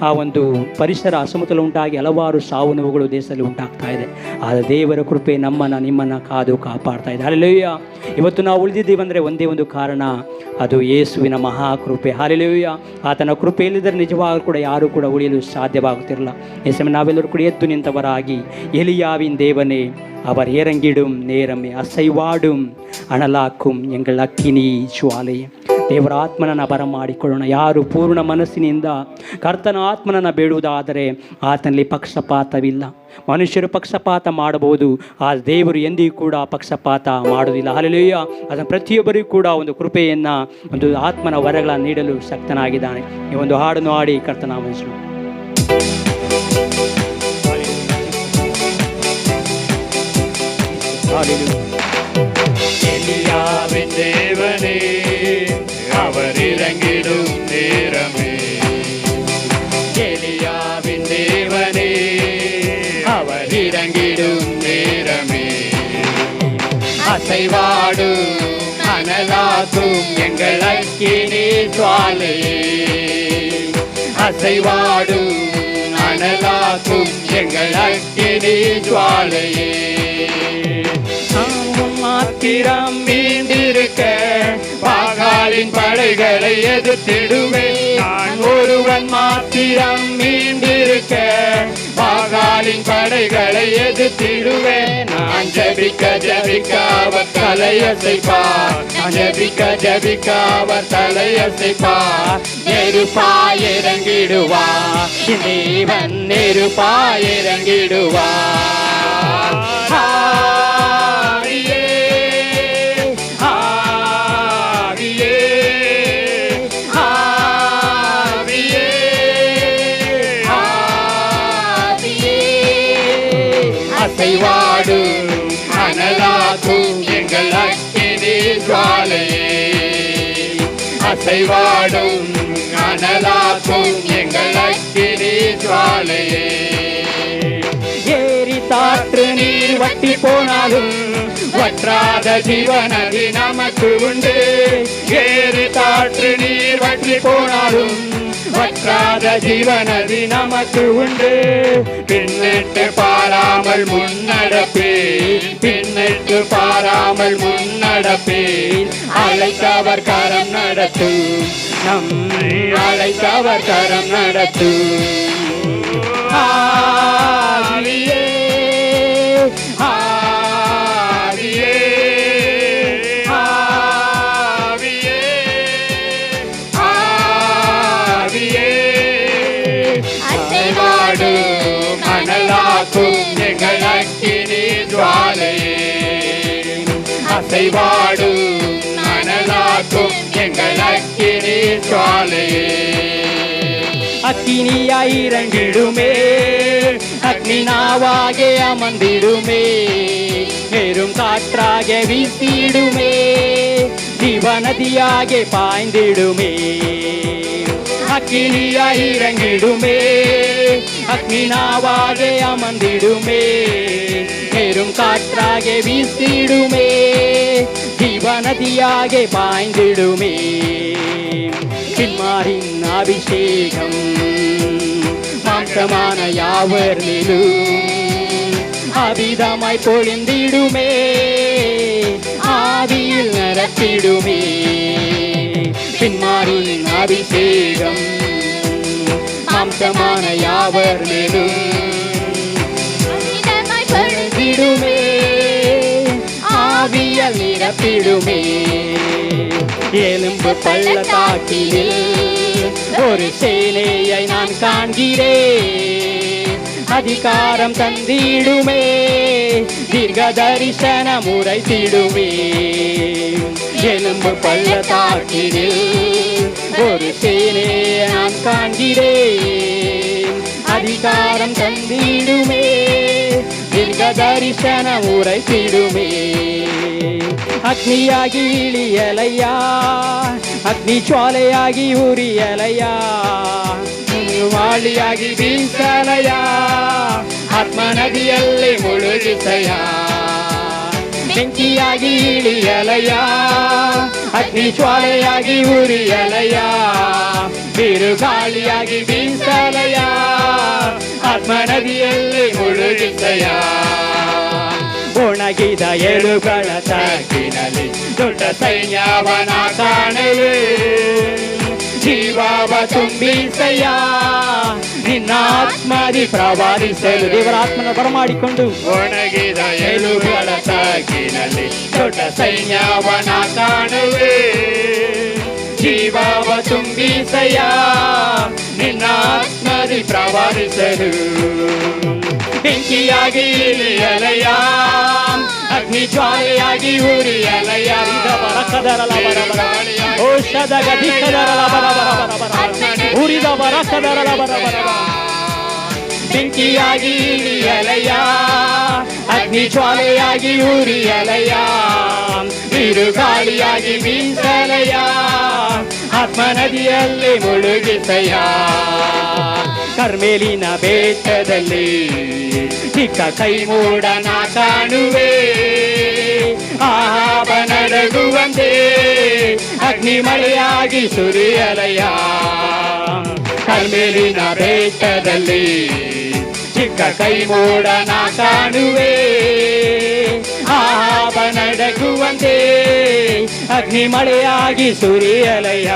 ಆ ಒಂದು ಪರಿಸರ ಅಸಮತೋಲ ಉಂಟಾಗಿ ಹಲವಾರು ಸಾವು ನೋವುಗಳು ದೇಶದಲ್ಲಿ ಉಂಟಾಗ್ತಾ ಇದೆ. ಆದರೆ ದೇವರ ಕೃಪೆ ನಮ್ಮನ್ನು ನಿಮ್ಮನ್ನು ಕಾದು ಕಾಪಾಡ್ತಾ ಇದೆ. ಹಾಲೆಲೂಯ. ಇವತ್ತು ನಾವು ಉಳಿದಿದ್ದೀವಿ ಅಂದರೆ ಒಂದೇ ಒಂದು ಕಾರಣ, ಅದು ಯೇಸುವಿನ ಮಹಾಕೃಪೆ. ಹಾಲೆಲೂಯ. ಆತನ ಕೃಪೆ ಇಲ್ಲದರೆ ನಿಜವಾಗೂ ಕೂಡ ಯಾರೂ ಕೂಡ ಉಳಿಯಲು ಸಾಧ್ಯವಾಗುತ್ತಿರಲಿಲ್ಲ. ಈ ಸಮಯ ನಾವೆಲ್ಲರೂ ಕೂಡ ಎದ್ದು ನಿಂತವರಾಗಿ எலியாவின் தேவனே அவர் இறங்கிடும் நேரமே ಅಸೈವಾಡುಂ ಅಣಲಾಕುಂ ಎಂಗಳ ಅಕ್ಕಿನಿ ಜ್ವಾಲೆಯೇ. ದೇವರ ಆತ್ಮನನ್ನು ಬರಮಾಡಿಕೊಳ್ಳೋಣ. ಯಾರು ಪೂರ್ಣ ಮನಸ್ಸಿನಿಂದ ಕರ್ತನ ಆತ್ಮನನ್ನು ಬೇಡುವುದಾದರೆ ಆತನಲ್ಲಿ ಪಕ್ಷಪಾತವಿಲ್ಲ. ಮನುಷ್ಯರು ಪಕ್ಷಪಾತ ಮಾಡಬಹುದು, ಆ ದೇವರು ಎಂದಿಗೂ ಕೂಡ ಪಕ್ಷಪಾತ ಮಾಡುವುದಿಲ್ಲ. ಹಾಲೆಲೂಯ. ಅದನ್ನು ಪ್ರತಿಯೊಬ್ಬರಿಗೂ ಕೂಡ ಒಂದು ಕೃಪೆಯನ್ನು, ಒಂದು ಆತ್ಮನ ವರಗಳನ್ನು ನೀಡಲು ಶಕ್ತನಾಗಿದ್ದಾನೆ. ಈ ಒಂದು ಹಾಡನ್ನು ಹಾಡಿ ಕರ್ತನಾಮಸ್ಸು. எலியாவின் தேவனே அவர் இறங்கிடும் நேரமே, எலியாவின் தேவனே அவர் இறங்கிடும் நேரமே. அசைவாடும் அனலாக்கும் எங்கள் அக்கினி ஜுவாலையே, அசைவாடும் அனலாக்கும் எங்கள் அக்கினி ஜுவாலையே. மாத்திரம் மீண்டிருக்க பாகாலின் படைகளை எதிர்த்திடுவேன். நான் ஒருவன் மாத்திரம் மீண்டிருக்க பாகாலின் படைகளை எதிர்த்திடுவேன். நான் ஜபிக்க ஜபிக்க அவர் தலையசைப்பார், நான் ஜபிக்க ஜபிக்க அவர் தலையசைப்பார். நெருப்பாய் இறங்கிடுவார் தேவன், நெருப்பாய் இறங்கிடுவார். அசைவாடும் அனலாக்கும் எங்கள் அக்கினி ஜுவாலையே, அசைவாடும் அனலாக்கும் எங்கள் அக்கினி ஜுவாலையே. ஏறி தாற்று நீர் வட்டி போனாலும் வற்றாத ஜீவனதி நமக்கு உண்டு. ஏறி தாற்று நீர் வட்டி போனாலும் வற்றாத ஜீவனதி நமக்கு உண்டு. பின்னிட்டு பாராமல் முன்னடப்பே, பின்னிட்டு பாராமல் முன்னடப்பே. அழைத்தவர் கரம் நடத்தும், நம்மை அழைத்தவர் கரம் நடத்தும். ஆவியே ஆவியே ஆவியே ஆவியே. அசைவாடும் அனலாக்கும் எங்கள் அக்கினி ஜுவாலையே, அசைவாடும் அனலாக்கும் எங்கள் அக்கினி ஜுவாலையே. அக்கினியாய் இறங்கிடுமே, அக்னி நாவாகே அமர்ந்திடுமே, பெரும் காற்றாக வீசிடுமே, ஜீவநதியாகே பாய்ந்திடுமே. அக்கினியாய் இறங்கிடுமே, அக்னி நாவாகே அமர்ந்திடுமே, பெரும் காற்றாக வீசிடுமே, ஜீவ നദിയാകെ പായ്ந்திടുമേ. പിന്മാറിൻ അഭിഷേകം മാംസமான யாவரிலும் அபிதமாய் பொழிந்திடுமே. ஆவியில் நிரப்பிடுமே. பின்மாறின் அபிஷேகம் மாம்சமான யாவரிலும் பொழிந்திடுமே. ஆவியில் நிரப்பிடுமே. எலும்பு பள்ளத்தாக்கில் ஒரு சேனையை நான் காண்கிறேன். அதிகாரம் தந்திடுமே. தீர்க்க தரிசனம் உரைத்திடுமே. எலும்பு பள்ளத்தாக்கில் ஒரு சேனையை நான் காண்கிறேன். அதிகாரம் தந்திடுமே. தீர்க்க தரிசனம் உரைத்திடுமே. ಅಗ್ನಿಯಾಗಿ ಇಳಿಯಲಯ್ಯ, ಅಗ್ನಿ ಜ್ವಾಲೆಯಾಗಿ ಉರಿಯಲಯ್ಯ, ಮಾಳಿಯಾಗಿ ಬೀಸಲಯ್ಯ, ಆತ್ಮ ನದಿಯಲ್ಲಿ ಮುಳುಗಿಸಯ್ಯ. ಬೆಂಕಿಯಾಗಿ ಇಳಿಯಲಯ್ಯ, ಅಗ್ನಿ ಜ್ವಾಲೆಯಾಗಿ ಉರಿಯಲಯ್ಯ, ಬಿರುಗಾಳಿಯಾಗಿ ಬೀಸಲಯ್ಯ, ಆತ್ಮ ನದಿಯಲ್ಲಿ ಮುಳುಗಿಸಯ್ಯ. ಒಣಗಿದ ಎಲುಗಳ ತಗ್ಗಿನಲ್ಲಿ ದೊಡ್ಡ ಸೈನ್ಯವನ ಕಾಣಲು ಜೀವವ ತುಂಬಿಸಯ್ಯ. ನಿನ್ನ ಆತ್ಮದಿ ಪ್ರವಾದಿಸಲು ದೇವರ ಆತ್ಮನ ಬರಮಾಡಿಕೊಂಡು ಒಣಗಿದ ಎಲುಗಳ ತಗ್ಗಿನಲ್ಲಿ ದೊಡ್ಡ ಸೈನ್ಯವನ ಕಾಣಲು ಜೀವವ ತುಂಬಿಸಯ್ಯ. ನಿನ್ನ ಆತ್ಮದಿ ಪ್ರವಾದಿಸಲು ಬೆಂಕಿಯಾಗಿ ಇಳಿಯಲಯ್ಯ, ಅಗ್ನಿ ಜ್ವಾಲೆಯಾಗಿ ಉರಿಯಲಯ್ಯ. ಔಷಧ ಗದಿಕದರಲ ಉರಿದ ಬರಕದರಲ ಬೆಂಕಿಯಾಗಿ ಇಳಿಯಲಯ್ಯ, ಅಗ್ನಿ ಜ್ವಾಲೆಯಾಗಿ ಉರಿಯಲಯ್ಯ, ಬಿರುಗಾಳಿಯಾಗಿ ಬೀಸಲಯ್ಯ, ಆತ್ಮ ನದಿಯಲ್ಲಿ ಮುಳುಗಿಸಯ್ಯ. ಕರ್ಮೇಲಿನ ಬೆಟ್ಟದಲ್ಲಿ ಚಿಕ್ಕ ಕೈ ಮೂಡನ ಕಾಣುವೆ. ಆಹಾಬ ನಡಗುವಂತೆ ಅಗ್ನಿ ಮಳೆಯಾಗಿ ಸುರಿಯಲಯ್ಯ. ಕರ್ಮೇಲಿನ ಬೆಟ್ಟದಲ್ಲಿ ಚಿಕ್ಕ ಕೈ ಮೂಡನ ಕಾಣುವೆ. ಆಹಾಬ ನಡಗುವಂತೆ ಅಗ್ನಿ ಮಳೆಯಾಗಿ ಸುರಿಯಲಯ್ಯ.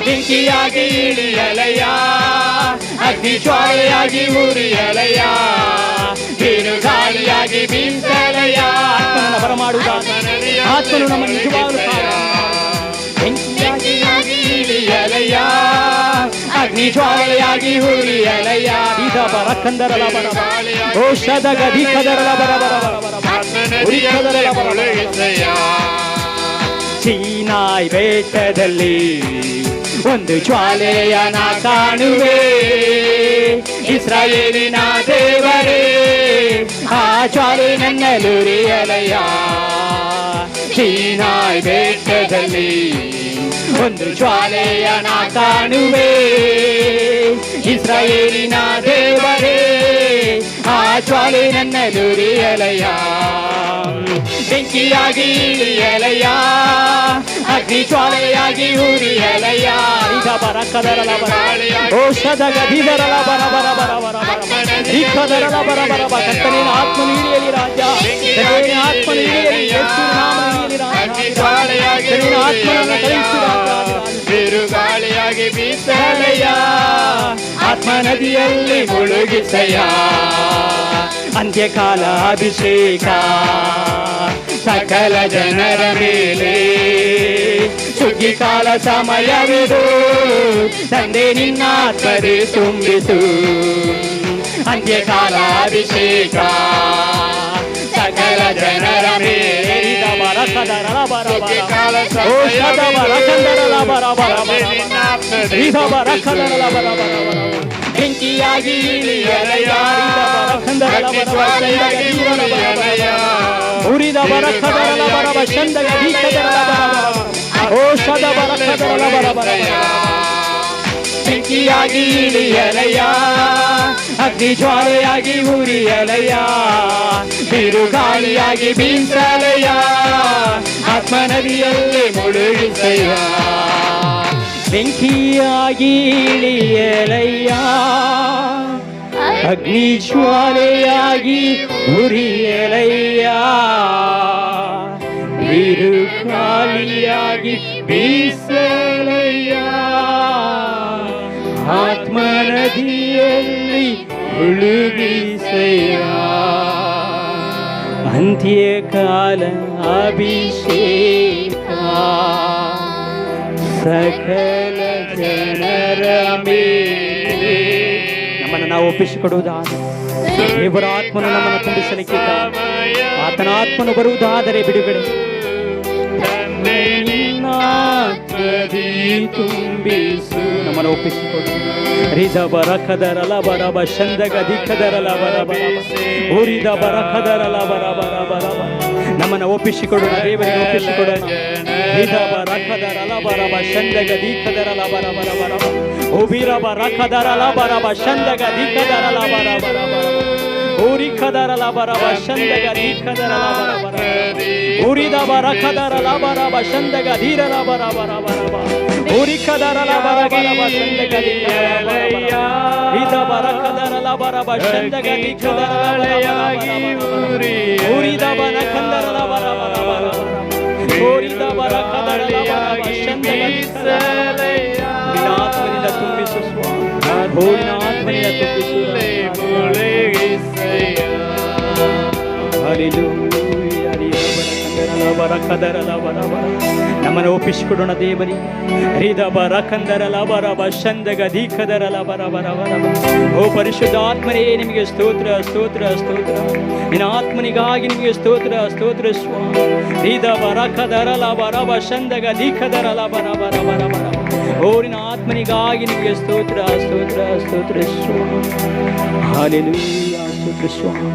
ಬೆಂಕಿಯಾಗಿ ಇಳಿಯಲಯ್ಯ, ಅಗ್ನಿ ಜ್ವಾಲೆಯಾಗಿ ಉರಿಯಲಯ್ಯ, ಬಿರುಗಾಳಿಯಾಗಿ ಬೀಸಲಯ್ಯ. ಆತ್ಮನ ಬರಮಾಡುವುದಾದ ಆತ್ಮನು ನಮ್ಮ ನಿಜವಾದ ಬೆಂಕಿಯಾಗಿ ಇಳಿಯಲಯ್ಯ, ಅಗ್ನಿ ಜ್ವಾಲೆಯಾಗಿ ಉರಿಯಲಯ್ಯ. ಇದ ಬರಕಂದರಲ ಬರ ಔಷಧ ಗದಿಕದರಲ ಬರ ಬರ ಸೀನಾಯ್ ಬೆಟ್ಟದಲ್ಲಿ ಒಂದು ಜ್ವಾಲೆಯನ ಕಾಣುವೆ. ಇಸ್ರಾಯೇಲಿನ ದೇವರೇ, ಆ ಜ್ವಾಲೆ ನನ್ನಲುರಿಯಲಯ್ಯ. ಸೀನಾಯ್ ಬೆಟ್ಟದಲ್ಲಿ ಒಂದು ಜ್ವಾಲೆಯನ ಕಾಣುವೆ. ಇಸ್ರಾಯೇಲಿನ ದೇವರೇ, ಆ ಜ್ವಾಲೆ ನನ್ನಲುರಿಯಲಯ್ಯ. ಬೆಂಕಿಯಾಗಿ ಇಳಿಯಲಯ್ಯ, ಅಗ್ನಿ ಜ್ವಾಲೆಯಾಗಿ ಉರಿಯಲಯ್ಯ. ಇದ ಬರಕದರಲ ಬರ ಔಷಧ ಗದಿದರಲ ಬರ ಬರ ಬರ ಬರ ದೀಪದರಲ ಬರ ಬರ ಬರ. ಕರ್ತನಿನ ಆತ್ಮ ನೀಡಿಯಲಿ ರಾಜ, ಕರ್ತನಿನ ಆತ್ಮ ನೀಡಿಯಲಿ, ಯೇಸುವಿನ ನಾಮ ನೀಡಿಯಲಿ ರಾಜ. ಕರ್ತನಿನ ಆತ್ಮನನ್ನು ಕಳುಹಿಸು ರಾಜ. ಬಿರುಗಾಳಿಯಾಗಿ ಬೀಸಲಯ್ಯ, ಆತ್ಮ ನದಿಯಲ್ಲಿ ಮುಳುಗಿಸಯ್ಯ. ಅಂತ್ಯಕಾಲ ಅಭಿಷೇಕ ಸಕಲ ಜನರ ಮೇಲೆ, ಸುಗ್ಗಿ ಕಾಲ ಸಮಯವಿದು, ತಂದೆ ನಿನ್ನ ಆತ್ಮದಿ ತುಂಬಿಸು. ಅಂತ್ಯಕಾಲ ಅಭಿಷೇಕ ಸಕಲ ಜನರ ಮೇಲೆ, ಬರಕದರಲ ಬರ ಬರ ಔಷಧ ಬರಕಂದರಲ ಬರ ಬರ ಬರ ಬರಕದರಲ ಬರ ಬರ ಬರ. ಬೆಂಕಿಯಾಗಿ ಇಳಿಯಲಯ್ಯ, ಉರಿದ ಬರಕದರಲ ಬರ ಬರ ಚಂದಗ ದೀಕದರಲ ಬರ ಬರ ಔಷಧ ಬರಕದರಲ ಬರ ಬರ. ಬೆಂಕಿಯಾಗಿ ಇಳಿಯಲಯ್ಯ, ಅಗ್ನಿ ಜ್ವಾಲೆಯಾಗಿ ಉರಿಯಲಯ್ಯ, ಬಿರುಗಾಳಿಯಾಗಿ ಬೀಸಲಯ್ಯ, ಆತ್ಮನದಿಯಲ್ಲಿ ಮುಳುಗಿಸಯ್ಯ. ಬೆಂಕಿಯಾಗಿ ಇಳಿಯಲಯ್ಯ, ಅಗ್ನಿ ಜ್ವಾಲೆಯಾಗಿ ಉರಿಯಲಯ್ಯ, ಬಿರುಗಾಳಿಯಾಗಿ ಬೀಸಲಯ್ಯ, ಆತ್ಮನದಿಯಲ್ಲಿ ಮುಳುಗಿಸಯ್ಯ. ಅಂತ್ಯಕಾಲ ಅಭಿಷೇಕ ಸಕಲ ಜನರ ಮೇಲೆ ನಮ್ಮನ್ನು ನಾವು ಒಪ್ಪಿಸಿಕೊಡುವುದಾದರೆ, ದೇವರ ಆತ್ಮನು ನಮ್ಮನ್ನು ತುಂಬಿಸಲಿಕ್ಕೆ ಆತನ ಆತ್ಮನು ಬರುವುದಾದರೆ ಬಿಡುಗಡೆ, ತುಂಬಿಸು ನಮ್ಮನ್ನು ಒಪ್ಪಿಸಿಕೊಡು. ರಿದ ಬರಕದರಲ ಬರಬ ಶಂದಗ ದಿಕ್ಕದರಲ ಬರಬ ಊರಿದ ಬರಕದರಲ ಬರಬರ ಬರಬ ನಮ್ಮನ್ನು ಒಪ್ಪಿಸಿಕೊಡೋಣ, ದೇವರಿಗೆ ಒಪ್ಪಿಸಿಕೊಡೋಣ. ರಿದ ಬರಕದರಲ ಬರಬ ಶಂದಗ ದಿಕ್ಕದರಲ ಬರಬರ ಬರಬ ಉಬಿರ ಬರಕದರಲ ಬರಬ ಶಂದಗ ದಿಕ್ಕದರಲ ಬರಬರ ಊರಿಕದರಲ ಬರಬ ಶಂದಗ ದಿಕ್ಕದರಲ ಬರಬರ ಉರಿದ ಬರಕದರಲ ಬರಬ ಶಂದಗ ಧೀರಲ ಬರಬರ ಬರಬ ಊರಿಕದರಲ ಬರಬರಬ ಶಂದಗ ದಿಕ್ಕದರಲ ಇದ ಬರಕದರಲ ಬರಬ ಶಂದಗ ದಿಕ್ಕದರಲ ಊರಿದ ಬರಕದರಲ ಬರಬರ ಬರಬ ಊರಿದ ಬರಕದರಲ ಬರಬ ಶಂದಗ ದಿಕ್ಕದರಲ ಆತ್ಮನಿಂದ ತುಂಬಿಸು ಸ್ವಾಮಿ, ಹೂವಿನ ಆತ್ಮನಿಂದ ತುಂಬಿಸು. ನಮ್ಮನ್ನು ಒಪ್ಪಿಸಿಕೊಡೋಣ ದೇವರಿಗೆ. ಹೃದ ಬರ ಕಂದರಲ ಬರಬ ಶಂದಗ ದೀಖದರಲ ಬರ ಬರ ಬರಬ. ಓ ಪರಿಶುದ್ಧ ಆತ್ಮನೇ, ನಿಮಗೆ ಸ್ತೋತ್ರ ಸ್ತೋತ್ರ ಸ್ತೋತ್ರ. ನಿನ್ನ ಆತ್ಮನಿಗಾಗಿ ನಿಮಗೆ ಸ್ತೋತ್ರ ಸ್ತೋತ್ರ ಸ್ವಾಮಿ. ಹೃದ ಬರ ಕದರಲ ಬರಬ ಶಂದಗ ದೀಖದರಲ ಬರ ಬರ ಬರ ಬರ. ಓ ನಿನ್ನ ಆತ್ಮನಿಗಾಗಿ ನಿಮಗೆ ಸ್ತೋತ್ರ ಸ್ತೋತ್ರ ಸ್ತೋತ್ರ ಸ್ವಾಮಿ. ಹಲ್ಲೆಲೂಯಾ, ಸ್ತೋತ್ರ ಸ್ವಾಮಿ.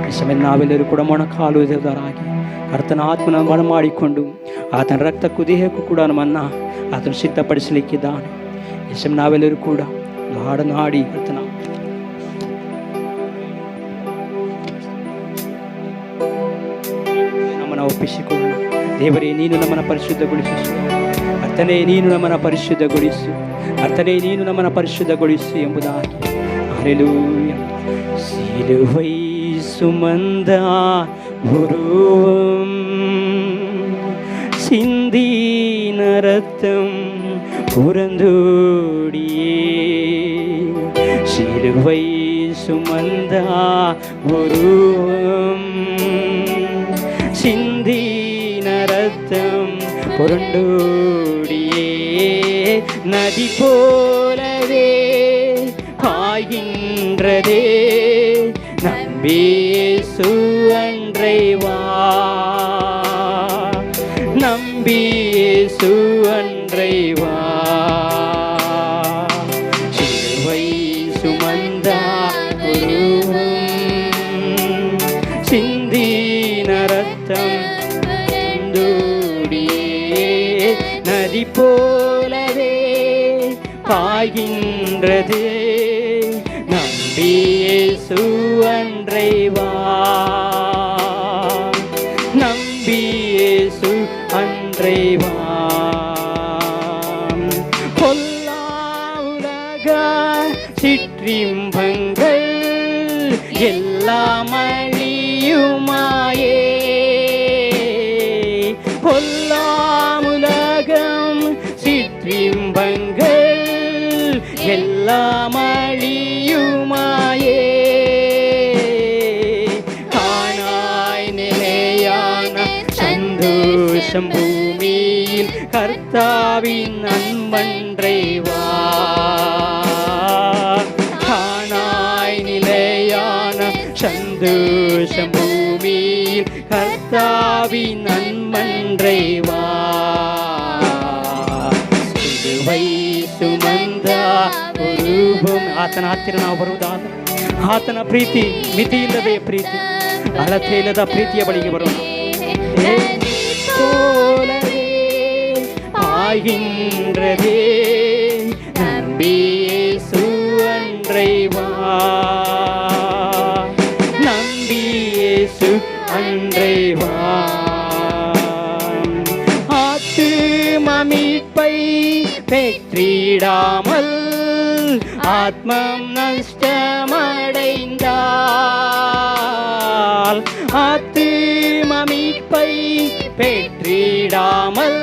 ಈ ಸಮಯ ನಾವೆಲ್ಲರೂ ಕೂಡ ಮೊಣಕಾಲುವುದರಾಗಿ ಕರ್ತನ ಆತ್ಮನ ಮನ ಮಾಡಿಕೊಂಡು ಆತನ ರಕ್ತ ಕುದಿಯಕ್ಕೂ ಕೂಡ ನಮ್ಮನ್ನು ಆತನ ಸಿದ್ಧಪಡಿಸಲಿಕ್ಕಿದ್ದಾನೆ. ಈ ಸಮಯ ನಾವೆಲ್ಲರೂ ಕೂಡ ಹಾಡನ್ನು ಹಾಡಿ ಕರ್ತನ ನಮ್ಮನ್ನು ಒಪ್ಪಿಸಿಕೊಳ್ಳು. ದೇವರೇ, ನೀನು ನಮ್ಮನ್ನು ಪರಿಶುದ್ಧಗೊಳಿಸು. ಕರ್ತನೇ, ನೀನು ನಮ್ಮನ್ನು ಪರಿಶುದ್ಧಗೊಳಿಸು. ಕರ್ತನೇ, ನೀನು ನಮ್ಮನ್ನು ಪರಿಶುದ್ಧಗೊಳಿಸು ಎಂಬುದಾಗಿ. ಹಲ್ಲೆಲೂಯಾ. ಸಿಲುವೈ சுமந்த உருவம் சிந்தின ரத்தம் புறந்தோடியே, சிலுவை சுமந்த உருவம் சிந்தின ரத்தம் புரண்டோடியே, நதி போலவே பாய்கின்றதே, நம்பியேசு அன்றை வா, நம்பியேசு அன்றை வா. சிலுவை சுமந்த உருவம் சிந்தின ரத்தம் தூடியே, நதி போலவே பாய்கின்றது, நம்பியேசு அன்றை வா, நம்பியேசு அன்றை வா. பொல்லா உலக சிற்றின்பங்கள் எல்லாம் அழியுமாயே, பொல்லாம் உலகம் சிற்றின்பங்கள் எல்லாம் அழியுமாயே, காணாய் நிலையான சந்தோஷம் பூமியில் கர்த்தாவின் அன்பன்றை வா, காணாய் நிலையான சந்தோஷம் பூமியில் கர்த்தாவின் அன்பன்றை வா. ಸಿಲುವೈ ಸುಮಂದ ರೂಪಂ. ಆತನ ಹತ್ತಿರ ನಾವು ಬರುವುದಾದರೆ ಆತನ ಪ್ರೀತಿ ಮಿತಿ ಇಲ್ಲದೆ ಪ್ರೀತಿ, ಅಳತೆ ಇಲ್ಲದ ಪ್ರೀತಿಯ ಬಳಿಗೆ ಬರೋಣ. ஆகின்றதே, நம்பியேசு அன்றை வா. பெற்றிடாமல் ஆத்மம் நஷ்டமடைந்தால், ஆத்தும மீட்பை பெற்றிடாமல்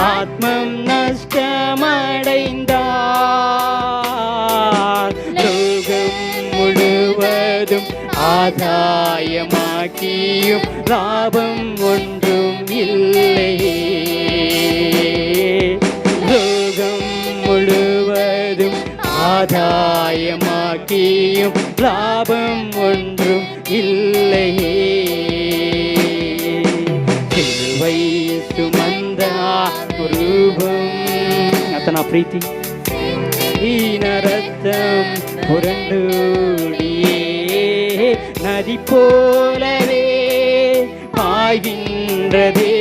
ஆத்மம் நஷ்டமடைந்தால், லோகம் முழுவதும் ஆதாயமாக்கியும் லாபம் ஒன்றும் இல்லையே. லோகம் முழுவதும் ஆதாயமாக்கியும் லாபம் ஒன்றும் இல்லையே. சிலுவை சுமந்த ரூபம் அத்தனா பிரீತಿ ஈன ரத்தம் புரண்டோடியே நதி போலவே பாய்கின்றதே.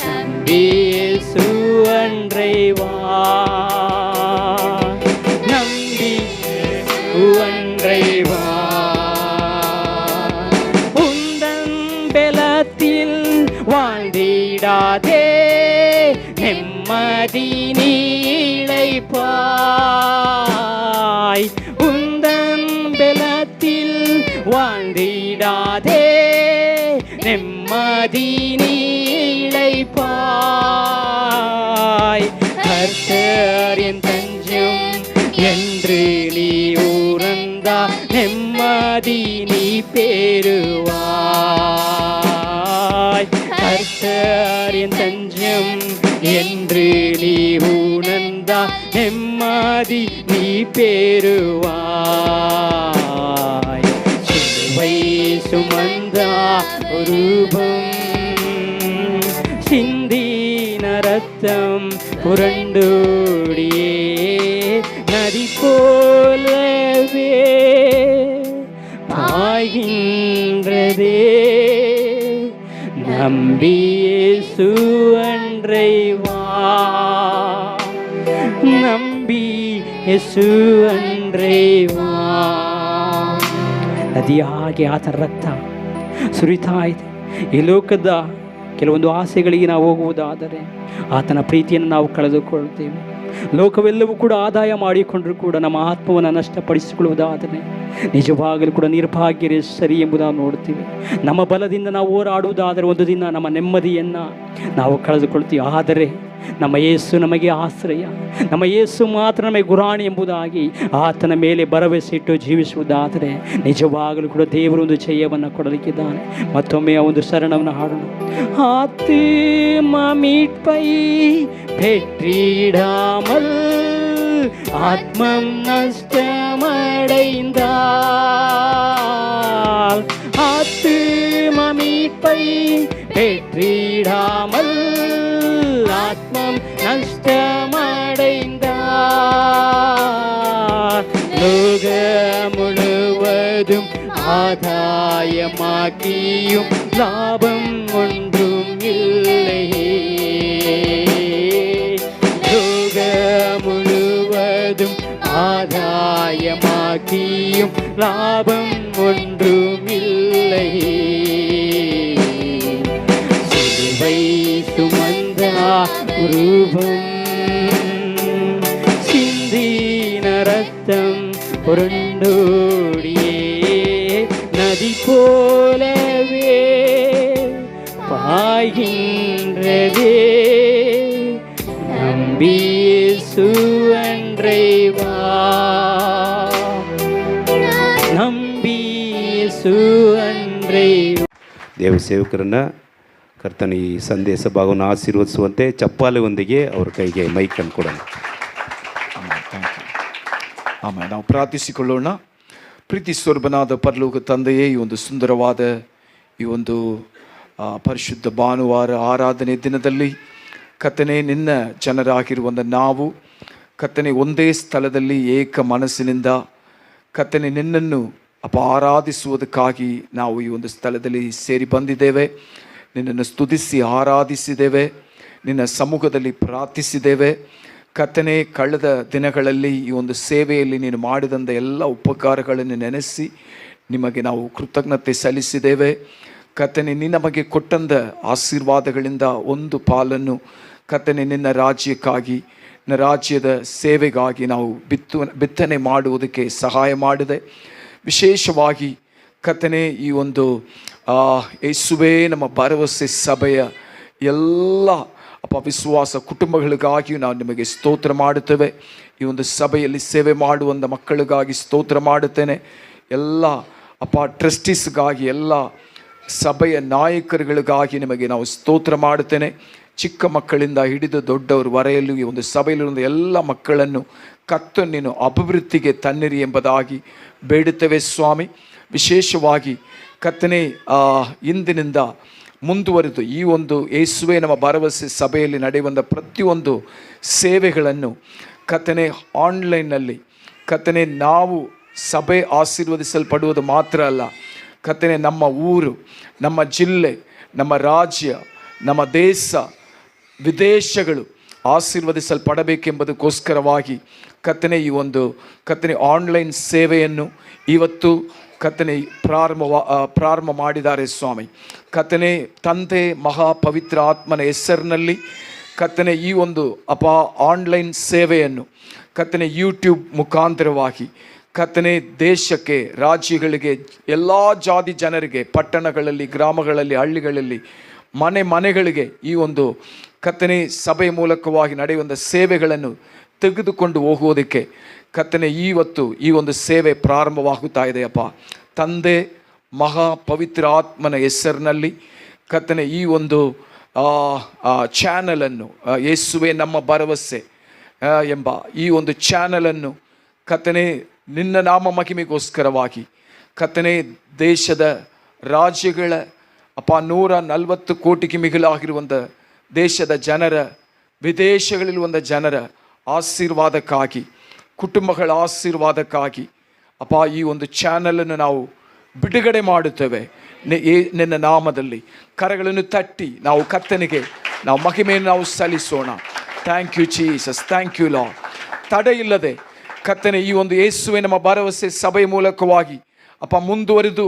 நம்பி இயேசு அன்றை வா, நம்பி அன்றை வா. உந்தன் பெலத்தில் வாழ்ந்திடாதே, நிம்மதி நீளைப்பாய். உந்தன் பெலத்தில் வாழ்ந்திடாதே, நிம்மதி நீளைப்பாய். கர்த்தர் என் தஞ்சம் என்று நீ உணர்ந்தா நிம்மதி நீ பெறுவாய். கர்த்தர் என் தஞ்சம் என்று நீ உணர்ந்தா நிம்மதி நீ பெறுவாய். சிலுவை சுமந்த ரூபம் சிந்தின ரத்தம் புரண்டோடியே நதி போலவே பாய்கின்றதே. நம்பி இயேசு அன்றை வா, ನಂಬಿ ಯೇಸು ಅಂದ್ರೆ ವಾ. ನದಿಯಾಗಿ ಆತನ ರಕ್ತ ಸುರಿತಾ ಇದೆ. ಈ ಲೋಕದ ಕೆಲವೊಂದು ಆಸೆಗಳಿಗೆ ನಾವು ಹೋಗುವುದಾದರೆ ಆತನ ಪ್ರೀತಿಯನ್ನು ನಾವು ಕಳೆದುಕೊಳ್ತೇವೆ. ಲೋಕವೆಲ್ಲವೂ ಕೂಡ ಆದಾಯ ಮಾಡಿಕೊಂಡರೂ ಕೂಡ ನಮ್ಮ ಆತ್ಮವನ್ನು ನಷ್ಟಪಡಿಸಿಕೊಳ್ಳುವುದಾದರೆ ನಿಜವಾಗಲೂ ಕೂಡ ನಿರ್ಭಾಗ್ಯರೇ ಸರಿ ಎಂಬುದನ್ನು ನೋಡ್ತೀವಿ. ನಮ್ಮ ಬಲದಿಂದ ನಾವು ಹೋರಾಡುವುದಾದರೆ ಒಂದು ದಿನ ನಮ್ಮ ನೆಮ್ಮದಿಯನ್ನು ನಾವು ಕಳೆದುಕೊಳ್ತೀವಿ. ಆದರೆ ನಮ್ಮ ಯೇಸು ನಮಗೆ ಆಶ್ರಯ, ನಮ್ಮ ಯೇಸು ಮಾತ್ರ ನಮಗೆ ಗುರಾಣಿ ಎಂಬುದಾಗಿ ಆತನ ಮೇಲೆ ಭರವಸೆ ಇಟ್ಟು ಜೀವಿಸುವುದಾದರೆ ನಿಜವಾಗಲೂ ಕೂಡ ದೇವರು ಒಂದು ಜಯವನ್ನು ಕೊಡಲಿಕ್ಕಿದ್ದಾನೆ. ಮತ್ತೊಮ್ಮೆ ಆ ಒಂದು ಶರಣವನ್ನು ಹಾಡೋಣ. ஆத்தும மீட்பை பெற்றிடாமல் ஆத்மம் நஷ்டமடைந்தால், ஆத்தும மீட்பை பெற்றிடாமல் ஆத்மம் நஷ்டமடைந்தால், லோக முழுவதும் ஆதாயமாக்கியும் லாபம் ஒன்றும் இல்லையே. லோக முழுவதும் ஆதாயமாக்கியும் லாபம் ஒன்றும் இல்லையே. சிலுவை சுமந்த ரூபம் சிந்தின ரத்தம் புரண்டோடியே நதி போலவே பாய்கின்றதே. நம்பி இயேசு அன்றை வா, ನಂಬಿ ಯೇಸು ಅನ್ರೆ. ದೇವ ಸೇವಕರನ್ನ ಕರ್ತನ ಈ ಸಂದೇಶ ಭಾಗವನ್ನು ಆಶೀರ್ವದಿಸುವಂತೆ ಚಪ್ಪಾಳೆಯೊಂದಿಗೆ ಅವರ ಕೈಗೆ ಮೈಕ್ ಅನ್ನು ಕೊಡೋಣ. ಆಮೇಲೆ ನಾವು ಪ್ರಾರ್ಥಿಸಿಕೊಳ್ಳೋಣ. ಪ್ರೀತಿ ಸ್ವರ್ಬನಾದ ಪರಲೋಕ ತಂದೆಯೇ, ಈ ಒಂದು ಸುಂದರವಾದ ಈ ಒಂದು ಪರಿಶುದ್ಧ ಭಾನುವಾರ ಆರಾಧನೆ ದಿನದಲ್ಲಿ ಕರ್ತನೇ, ನಿನ್ನ ಜನರಾಗಿರುವಂಥ ನಾವು ಕರ್ತನೇ ಒಂದೇ ಸ್ಥಳದಲ್ಲಿ ಏಕ ಮನಸ್ಸಿನಿಂದ ಕರ್ತನೇ ನಿನ್ನನ್ನು ಆರಾಧಿಸುವುದಕ್ಕಾಗಿ ನಾವು ಈ ಒಂದು ಸ್ಥಳದಲ್ಲಿ ಸೇರಿ ಬಂದಿದ್ದೇವೆ. ನಿನ್ನನ್ನು ಸ್ತುತಿಸಿ ಆರಾಧಿಸಿದ್ದೇವೆ, ನಿನ್ನ ಸಮ್ಮುಖದಲ್ಲಿ ಪ್ರಾರ್ಥಿಸಿದ್ದೇವೆ. ಕರ್ತನೇ, ಕಳೆದ ದಿನಗಳಲ್ಲಿ ಈ ಒಂದು ಸೇವೆಯಲ್ಲಿ ನೀನು ಮಾಡಿದಂಥ ಎಲ್ಲ ಉಪಕಾರಗಳನ್ನು ನೆನೆಸಿ ನಿಮಗೆ ನಾವು ಕೃತಜ್ಞತೆ ಸಲ್ಲಿಸಿದ್ದೇವೆ. ಕರ್ತನೇ, ನೀನು ನಮಗೆ ಕೊಟ್ಟಂಥ ಆಶೀರ್ವಾದಗಳಿಂದ ಒಂದು ಪಾಲನ್ನು ಕರ್ತನೇ ನಿನ್ನ ರಾಜ್ಯಕ್ಕಾಗಿ, ರಾಜ್ಯದ ಸೇವೆಗಾಗಿ ನಾವು ಬಿತ್ತನೆ ಮಾಡುವುದಕ್ಕೆ ಸಹಾಯ ಮಾಡಿದೆ. ವಿಶೇಷವಾಗಿ ಕರ್ತನೇ, ಈ ಒಂದು ಯೇಸುವೇ ನಮ್ಮ ಭರವಸೆ ಸಭೆಯ ಎಲ್ಲ ವಿಶ್ವಾಸ ಕುಟುಂಬಗಳಿಗಾಗಿಯೂ ನಾವು ನಿಮಗೆ ಸ್ತೋತ್ರ ಮಾಡುತ್ತೇವೆ. ಈ ಒಂದು ಸಭೆಯಲ್ಲಿ ಸೇವೆ ಮಾಡುವಂಥ ಮಕ್ಕಳಿಗಾಗಿ ಸ್ತೋತ್ರ ಮಾಡುತ್ತೇನೆ. ಎಲ್ಲ ಟ್ರಸ್ಟೀಸ್ಗಾಗಿ, ಎಲ್ಲ ಸಭೆಯ ನಾಯಕರುಗಳಿಗಾಗಿ ನಿಮಗೆ ನಾವು ಸ್ತೋತ್ರ ಮಾಡುತ್ತೇನೆ. ಚಿಕ್ಕ ಮಕ್ಕಳಿಂದ ಹಿಡಿದು ದೊಡ್ಡವರವರೆಯಲ್ಲೂ ಈ ಒಂದು ಸಭೆಯಲ್ಲಿರುವ ಎಲ್ಲ ಮಕ್ಕಳನ್ನು ಕರ್ತನು ನೀನು ಅಭಿವೃದ್ಧಿಗೆ ತನ್ನಿರಿ ಎಂಬುದಾಗಿ ಬೇಡುತ್ತೇವೆ ಸ್ವಾಮಿ. ವಿಶೇಷವಾಗಿ ಕರ್ತನೇ, ಇಂದಿನಿಂದ ಮುಂದುವರೆದು ಈ ಒಂದು ಯೇಸುವೇ ನಮ್ಮ ಭರವಸೆ ಸಭೆಯಲ್ಲಿ ನಡೆಯುವಂಥ ಪ್ರತಿಯೊಂದು ಸೇವೆಗಳನ್ನು ಕರ್ತನೇ ಆನ್ಲೈನ್ನಲ್ಲಿ ಕರ್ತನೇ ನಾವು ಸಭೆ ಆಶೀರ್ವದಿಸಲ್ಪಡುವುದು ಮಾತ್ರ ಅಲ್ಲ ಕರ್ತನೇ, ನಮ್ಮ ಊರು, ನಮ್ಮ ಜಿಲ್ಲೆ, ನಮ್ಮ ರಾಜ್ಯ, ನಮ್ಮ ದೇಶ, ವಿದೇಶಗಳು ಆಶೀರ್ವದಿಸಲ್ಪಡಬೇಕೆಂಬುದಕ್ಕೋಸ್ಕರವಾಗಿ ಕರ್ತನೇ ಈ ಒಂದು ಕರ್ತನೇ ಆನ್ಲೈನ್ ಸೇವೆಯನ್ನು ಇವತ್ತು ಕರ್ತನೇ ಪ್ರಾರಂಭ ಮಾಡಿದ್ದಾರೆ ಸ್ವಾಮಿ. ಕರ್ತನೇ, ತಂದೆ ಮಹಾಪವಿತ್ರ ಆತ್ಮನ ಹೆಸರಿನಲ್ಲಿ ಕರ್ತನೇ ಈ ಒಂದು ಆನ್ಲೈನ್ ಸೇವೆಯನ್ನು ಕರ್ತನೇ ಯೂಟ್ಯೂಬ್ ಮುಖಾಂತರವಾಗಿ ಕರ್ತನೇ ದೇಶಕ್ಕೆ, ರಾಜ್ಯಗಳಿಗೆ, ಎಲ್ಲ ಜಾತಿ ಜನರಿಗೆ, ಪಟ್ಟಣಗಳಲ್ಲಿ, ಗ್ರಾಮಗಳಲ್ಲಿ, ಹಳ್ಳಿಗಳಲ್ಲಿ, ಮನೆಗಳಿಗೆ ಈ ಒಂದು ಕರ್ತನೇ ಸಭೆ ಮೂಲಕವಾಗಿ ನಡೆಯುವಂಥ ಸೇವೆಗಳನ್ನು ತೆಗೆದುಕೊಂಡು ಹೋಗುವುದಕ್ಕೆ ಕರ್ತನೇ ಇವತ್ತು ಈ ಒಂದು ಸೇವೆ ಪ್ರಾರಂಭವಾಗುತ್ತಾ ಇದೆಯಪ್ಪ. ತಂದೆ ಮಹಾಪವಿತ್ರ ಆತ್ಮನ ಹೆಸರಿನಲ್ಲಿ ಕರ್ತನೇ ಈ ಒಂದು ಚಾನಲನ್ನು, ಯೇಸುವೇ ನಮ್ಮ ಭರವಸೆ ಎಂಬ ಈ ಒಂದು ಚಾನಲನ್ನು ಕರ್ತನೇ ನಿನ್ನ ನಾಮ ಮಹಿಮೆಗೋಸ್ಕರವಾಗಿ ಕರ್ತನೇ ದೇಶದ, ರಾಜ್ಯಗಳ 140 ಕೋಟಿಗೆ ಮಿಗಿಲಾಗಿರುವಂಥ ದೇಶದ ಜನರ, ವಿದೇಶಗಳಲ್ಲಿರುವಂಥ ಜನರ ಆಶೀರ್ವಾದಕ್ಕಾಗಿ, ಕುಟುಂಬಗಳ ಆಶೀರ್ವಾದಕ್ಕಾಗಿ ಈ ಒಂದು ಚಾನಲನ್ನು ನಾವು ಬಿಡುಗಡೆ ಮಾಡುತ್ತೇವೆ ನಿನ್ನ ನಾಮದಲ್ಲಿ. ಕರಗಳನ್ನು ತಟ್ಟಿ ನಾವು ಕರ್ತನಿಗೆ ನಾವು ಮಹಿಮೆಯನ್ನು ನಾವು ಸಲ್ಲಿಸೋಣ. Thank you Jesus, thank you Lord. ತಡೆ ಇಲ್ಲದೆ ಕರ್ತನೆ ಈ ಒಂದು ಯೇಸುವೆ ನಮ್ಮ ಭರವಸೆ ಸಭೆ ಮೂಲಕವಾಗಿ ಮುಂದುವರಿದು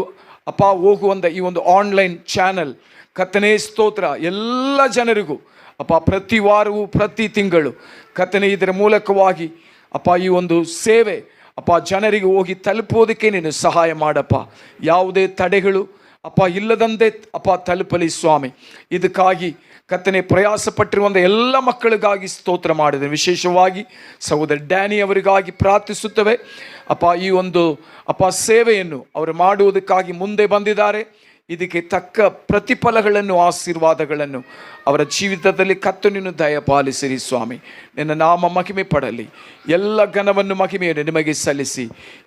ಹೋಗುವಂಥ ಈ ಒಂದು ಆನ್ಲೈನ್ ಚಾನಲ್ ಕರ್ತನೇ ಸ್ತೋತ್ರ ಎಲ್ಲ ಜನರಿಗೂ ಪ್ರತಿ ವಾರವೂ, ಪ್ರತಿ ತಿಂಗಳು ಕರ್ತನೇ ಇದರ ಮೂಲಕವಾಗಿ ಈ ಒಂದು ಸೇವೆ ಜನರಿಗೆ ಹೋಗಿ ತಲುಪೋದಕ್ಕೆ ನೀನು ಸಹಾಯ ಮಾಡಪ್ಪ. ಯಾವುದೇ ತಡೆಗಳು ಇಲ್ಲದಂತೆ ತಲುಪಲಿ ಸ್ವಾಮಿ. ಇದಕ್ಕಾಗಿ ಕರ್ತನೆ ಪ್ರಯಾಸ ಪಟ್ಟಿರುವಂಥ ಎಲ್ಲ ಮಕ್ಕಳಿಗಾಗಿ ಸ್ತೋತ್ರ ಮಾಡಿದೆ. ವಿಶೇಷವಾಗಿ ಸಹೋದರ ಡ್ಯಾನಿ ಅವರಿಗಾಗಿ ಪ್ರಾರ್ಥಿಸುತ್ತವೆ. ಈ ಒಂದು ಸೇವೆಯನ್ನು ಅವರು ಮಾಡುವುದಕ್ಕಾಗಿ ಮುಂದೆ ಬಂದಿದ್ದಾರೆ. ಇದಕ್ಕೆ ತಕ್ಕ ಪ್ರತಿಫಲಗಳನ್ನು, ಆಶೀರ್ವಾದಗಳನ್ನು ಅವರ ಜೀವಿತದಲ್ಲಿ ಕರ್ತನು ದಯಪಾಲಿಸಿರಿ ಸ್ವಾಮಿ. ನಿನ್ನ ನಾಮ ಮಹಿಮೆ ಪಡಲಿ. ಎಲ್ಲ ಘನವನ್ನು, ಮಹಿಮೆಯನ್ನು ನಿಮಗೆ ಸಲ್ಲಿಸಿ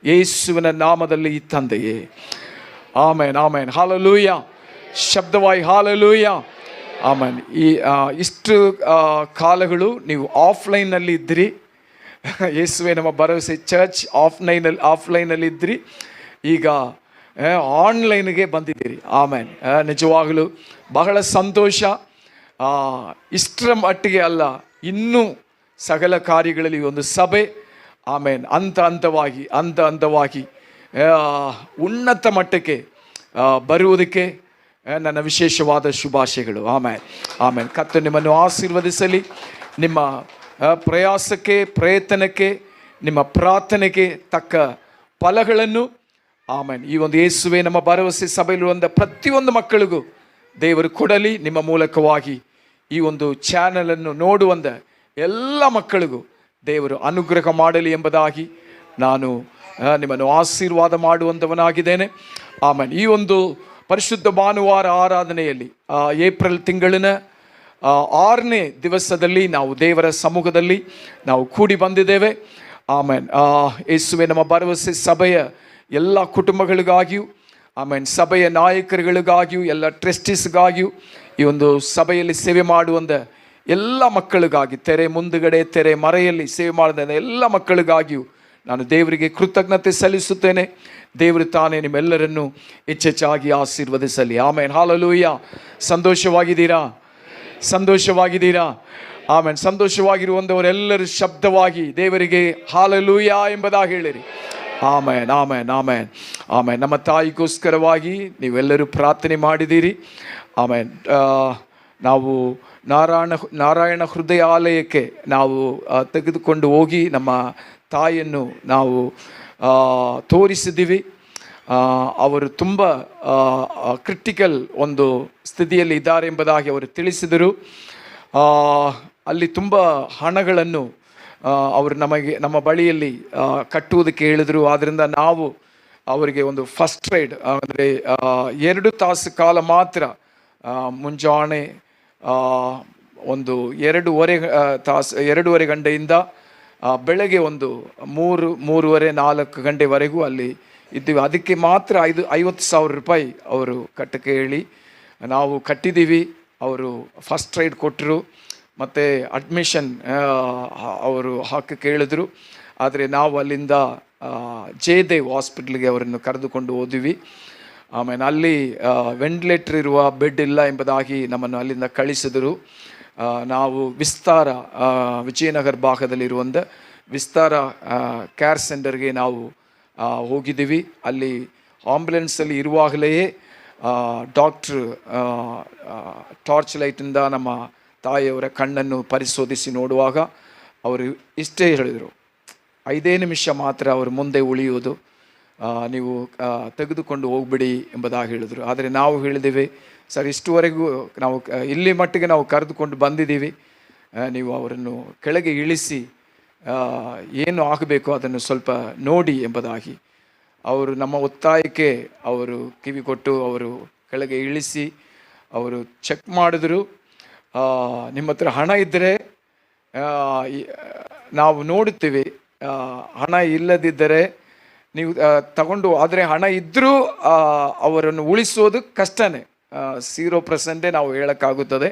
ಯೇಸುವಿನ ನಾಮದಲ್ಲಿ ಈ ತಂದೆಯೇ, ಆಮೇನ್, ಆಮೇನ್, ಹಾಲೆಲೂಯಾ. ಶಬ್ದವಾಯಿ ಹಾಲೆಲೂಯಾ, ಆಮೇನ್. ಇಷ್ಟು ಕಾಲಗಳು ನೀವು ಆಫ್ಲೈನಲ್ಲಿ ಇದ್ದಿರಿ. ಯೇಸುವೆ ನಮ್ಮ ಭರವಸೆ ಚರ್ಚ್ ಆಫ್ಲೈನಲ್ಲಿ ಇದ್ದಿರಿ. ಈಗ ಆನ್ಲೈನ್ಗೆ ಬಂದಿದ್ದೀರಿ. ಆಮೇನ್. ನಿಜವಾಗಲೂ ಬಹಳ ಸಂತೋಷ. ಇಷ್ಟರ ಮಟ್ಟಿಗೆ ಅಲ್ಲ, ಇನ್ನೂ ಸಕಲ ಕಾರ್ಯಗಳಲ್ಲಿ ಒಂದು ಸಭೆ ಆಮೇನ್ ಹಂತವಾಗಿ ಉನ್ನತ ಮಟ್ಟಕ್ಕೆ ಬರುವುದಕ್ಕೆ ನನ್ನ ವಿಶೇಷವಾದ ಶುಭಾಶಯಗಳು. ಆಮೇನ್, ಆಮೇನ್. ಕರ್ತನು ನಿಮ್ಮನ್ನು ಆಶೀರ್ವದಿಸಲಿ. ನಿಮ್ಮ ಪ್ರಯಾಸಕ್ಕೆ, ಪ್ರಯತ್ನಕ್ಕೆ, ನಿಮ್ಮ ಪ್ರಾರ್ಥನೆಗೆ ತಕ್ಕ ಫಲಗಳನ್ನು ಆಮೇನ್ ಈ ಒಂದು ಯೇಸುವೆ ನಮ್ಮ ಭರವಸೆ ಸಭೆಯಲ್ಲಿರುವಂಥ ಪ್ರತಿಯೊಂದು ಮಕ್ಕಳಿಗೂ ದೇವರು ಕೊಡಲಿ. ನಿಮ್ಮ ಮೂಲಕವಾಗಿ ಈ ಒಂದು ಚಾನಲನ್ನು ನೋಡುವಂಥ ಎಲ್ಲ ಮಕ್ಕಳಿಗೂ ದೇವರು ಅನುಗ್ರಹ ಮಾಡಲಿ ಎಂಬುದಾಗಿ ನಾನು ನಿಮ್ಮನ್ನು ಆಶೀರ್ವಾದ ಮಾಡುವಂಥವನಾಗಿದ್ದೇನೆ. ಆಮೇನ್. ಈ ಒಂದು ಪರಿಶುದ್ಧ ಭಾನುವಾರ ಆರಾಧನೆಯಲ್ಲಿ ಏಪ್ರಿಲ್ ತಿಂಗಳಿನ 6ನೇ ದಿವಸದಲ್ಲಿ ನಾವು ದೇವರ ಸಮ್ಮುಖದಲ್ಲಿ ನಾವು ಕೂಡಿ ಬಂದಿದ್ದೇವೆ. ಆಮೇನ್. ಯೇಸುವೆ ನಮ್ಮ ಭರವಸೆ ಸಭೆಯ ಎಲ್ಲ ಕುಟುಂಬಗಳಿಗಾಗಿಯೂ, ಆಮೇನ್, ಸಭೆಯ ನಾಯಕರುಗಳಿಗಾಗಿಯೂ, ಎಲ್ಲ ಟ್ರಸ್ಟೀಸ್ಗಾಗಿಯೂ, ಈ ಒಂದು ಸಭೆಯಲ್ಲಿ ಸೇವೆ ಮಾಡುವಂಥ ಎಲ್ಲ ಮಕ್ಕಳಿಗಾಗಿ, ತೆರೆ ಮುಂದುಗಡೆ ತೆರೆ ಮರೆಯಲ್ಲಿ ಸೇವೆ ಮಾಡಿದ ಎಲ್ಲ ಮಕ್ಕಳಿಗಾಗಿಯೂ ನಾನು ದೇವರಿಗೆ ಕೃತಜ್ಞತೆ ಸಲ್ಲಿಸುತ್ತೇನೆ. ದೇವರು ತಾನೇ ನಿಮ್ಮೆಲ್ಲರನ್ನು ಹೆಚ್ಚೆಚ್ಚಾಗಿ ಆಶೀರ್ವದಿಸಲಿ. ಆಮೇನ್, ಹಾಲೆಲೂಯಾ. ಸಂತೋಷವಾಗಿದ್ದೀರಾ? ಆಮೇನ್. ಸಂತೋಷವಾಗಿರುವಂಥವರೆಲ್ಲರೂ ಶಬ್ದವಾಗಿ ದೇವರಿಗೆ ಹಾಲೆಲೂಯಾ ಎಂಬುದಾಗಿ ಹೇಳಿರಿ. ಆಮೇನ್, ಆಮೇನ್, ಆಮೇನ್, ಆಮೇನ್. ನಮ್ಮ ತಾಯಿಗೋಸ್ಕರವಾಗಿ ನೀವೆಲ್ಲರೂ ಪ್ರಾರ್ಥನೆ ಮಾಡಿದ್ದೀರಿ. ಆಮೇನ್. ನಾವು ನಾರಾಯಣ ಹೃದಯಾಲಯಕ್ಕೆ ನಾವು ತೆಗೆದುಕೊಂಡು ಹೋಗಿ ನಮ್ಮ ತಾಯಿಯನ್ನು ನಾವು ತೋರಿಸಿದ್ದೀವಿ. ಅವರು ತುಂಬ ಕ್ರಿಟಿಕಲ್ ಒಂದು ಸ್ಥಿತಿಯಲ್ಲಿ ಇದ್ದಾರೆ ಎಂಬುದಾಗಿ ಅವರು ತಿಳಿಸಿದರು. ಅಲ್ಲಿ ತುಂಬ ಹಣಗಳನ್ನು ಅವರು ನಮ್ಮ ಬಳಿಯಲ್ಲಿ ಕಟ್ಟುವುದಕ್ಕೆ ಹೇಳಿದರು. ಆದ್ದರಿಂದ ನಾವು ಅವರಿಗೆ ಒಂದು ಫಸ್ಟ್ ಏಡ್ ಅಂದರೆ 2 ತಾಸು ಕಾಲ ಮಾತ್ರ ಮುಂಜಾನೆ ಒಂದು 2:30 ಗಂಟೆಯಿಂದ ಬೆಳಗ್ಗೆ ಒಂದು 3:30, 4 ಗಂಟೆವರೆಗೂ ಅಲ್ಲಿ ಇದ್ದೀವಿ. ಅದಕ್ಕೆ ಮಾತ್ರ 50,000 ರೂಪಾಯಿ ಅವರು ಕಟ್ಟಕ್ಕೆ ಹೇಳಿ ನಾವು ಕಟ್ಟಿದ್ದೀವಿ. ಅವರು ಫಸ್ಟ್ ಏಡ್ ಕೊಟ್ಟರು ಮತ್ತು ಅಡ್ಮಿಷನ್ ಅವರು ಹಾಕಕ್ಕೆ ಹೇಳಿದ್ರು. ಆದರೆ ನಾವು ಅಲ್ಲಿಂದ ಜಯದೇವ್ ಹಾಸ್ಪಿಟ್ಲಿಗೆ ಅವರನ್ನು ಕರೆದುಕೊಂಡು ಹೋದ್ವಿ. ಆಮೇಲೆ ಅಲ್ಲಿ ವೆಂಟಿಲೇಟರ್ ಇರುವ ಬೆಡ್ ಇಲ್ಲ ಎಂಬುದಾಗಿ ನಮ್ಮನ್ನು ಅಲ್ಲಿಂದ ಕಳಿಸಿದರು. ನಾವು ವಿಸ್ತಾರ ವಿಜಯನಗರ ಭಾಗದಲ್ಲಿರುವಂಥ ವಿಸ್ತಾರ ಕೇರ್ ಸೆಂಟರ್ಗೆ ನಾವು ಹೋಗಿದ್ದೀವಿ. ಅಲ್ಲಿ ಆಂಬ್ಯುಲೆನ್ಸಲ್ಲಿ ಇರುವಾಗಲೇ ಡಾಕ್ಟ್ರು ಟಾರ್ಚ್ ಲೈಟಿಂದ ನಮ್ಮ ತಾಯಿಯವರ ಕಣ್ಣನ್ನು ಪರಿಶೋಧಿಸಿ ನೋಡುವಾಗ ಅವರು ಇಷ್ಟೇ ಹೇಳಿದರು, 5 ನಿಮಿಷ ಮಾತ್ರ ಅವರು ಮುಂದೆ ಉಳಿಯುವುದು, ನೀವು ತೆಗೆದುಕೊಂಡು ಹೋಗ್ಬಿಡಿ ಎಂಬುದಾಗಿ ಹೇಳಿದರು. ಆದರೆ ನಾವು ಹೇಳಿದ್ದೀವಿ, ಸರ್ ಇಷ್ಟುವರೆಗೂ ನಾವು ಇಲ್ಲಿ ಮಟ್ಟಿಗೆ ನಾವು ಕರೆದುಕೊಂಡು ಬಂದಿದ್ದೀವಿ, ನೀವು ಅವರನ್ನು ಕೆಳಗೆ ಇಳಿಸಿ ಏನು ಆಗಬೇಕು ಅದನ್ನು ಸ್ವಲ್ಪ ನೋಡಿ ಎಂಬುದಾಗಿ ಅವರು ನಮ್ಮ ಒತ್ತಾಯಕ್ಕೆ ಅವರು ಕಿವಿ ಕೊಟ್ಟು ಅವರು ಕೆಳಗೆ ಇಳಿಸಿ ಅವರು ಚೆಕ್ ಮಾಡಿದ್ರು. ನಿಮ್ಮ ಹತ್ರ ಹಣ ಇದ್ದರೆ ನಾವು ನೋಡುತ್ತೀವಿ, ಹಣ ಇಲ್ಲದಿದ್ದರೆ ನೀವು ತಗೊಂಡು, ಆದರೆ ಹಣ ಇದ್ದರೂ ಅವರನ್ನು ಉಳಿಸೋದು ಕಷ್ಟನೇ, 0% ನಾವು ಹೇಳೋಕ್ಕಾಗುತ್ತದೆ,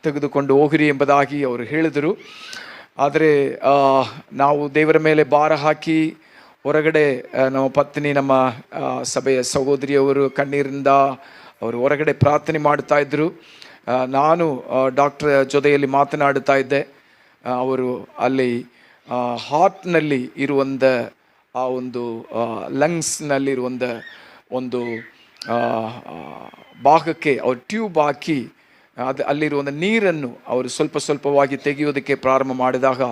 ತೆಗೆದುಕೊಂಡು ಹೋಗಿರಿ ಎಂಬುದಾಗಿ ಅವರು ಹೇಳಿದರು. ಆದರೆ ನಾವು ದೇವರ ಮೇಲೆ ಭಾರ ಹಾಕಿ ಹೊರಗಡೆ ನಮ್ಮ ಪತ್ನಿ, ನಮ್ಮ ಸಭೆಯ ಸಹೋದರಿಯವರು ಕಣ್ಣೀರಿಂದ ಅವರು ಹೊರಗಡೆ ಪ್ರಾರ್ಥನೆ ಮಾಡ್ತಾ ಇದ್ದರು. ನಾನು ಡಾಕ್ಟರ್ ಜೊತೆಯಲ್ಲಿ ಮಾತನಾಡುತ್ತಾ ಇದ್ದೆ. ಅವರು ಅಲ್ಲಿ ಹಾರ್ಟ್ನಲ್ಲಿ ಇರುವಂಥ ಆ ಒಂದು ಲಂಗ್ಸ್ನಲ್ಲಿರುವಂಥ ಒಂದು ಭಾಗಕ್ಕೆ ಅವರು ಟ್ಯೂಬ್ ಹಾಕಿ ಅಲ್ಲಿರುವಂಥ ನೀರನ್ನು ಅವರು ಸ್ವಲ್ಪವಾಗಿ ತೆಗೆಯೋದಕ್ಕೆ ಪ್ರಾರಂಭ ಮಾಡಿದಾಗ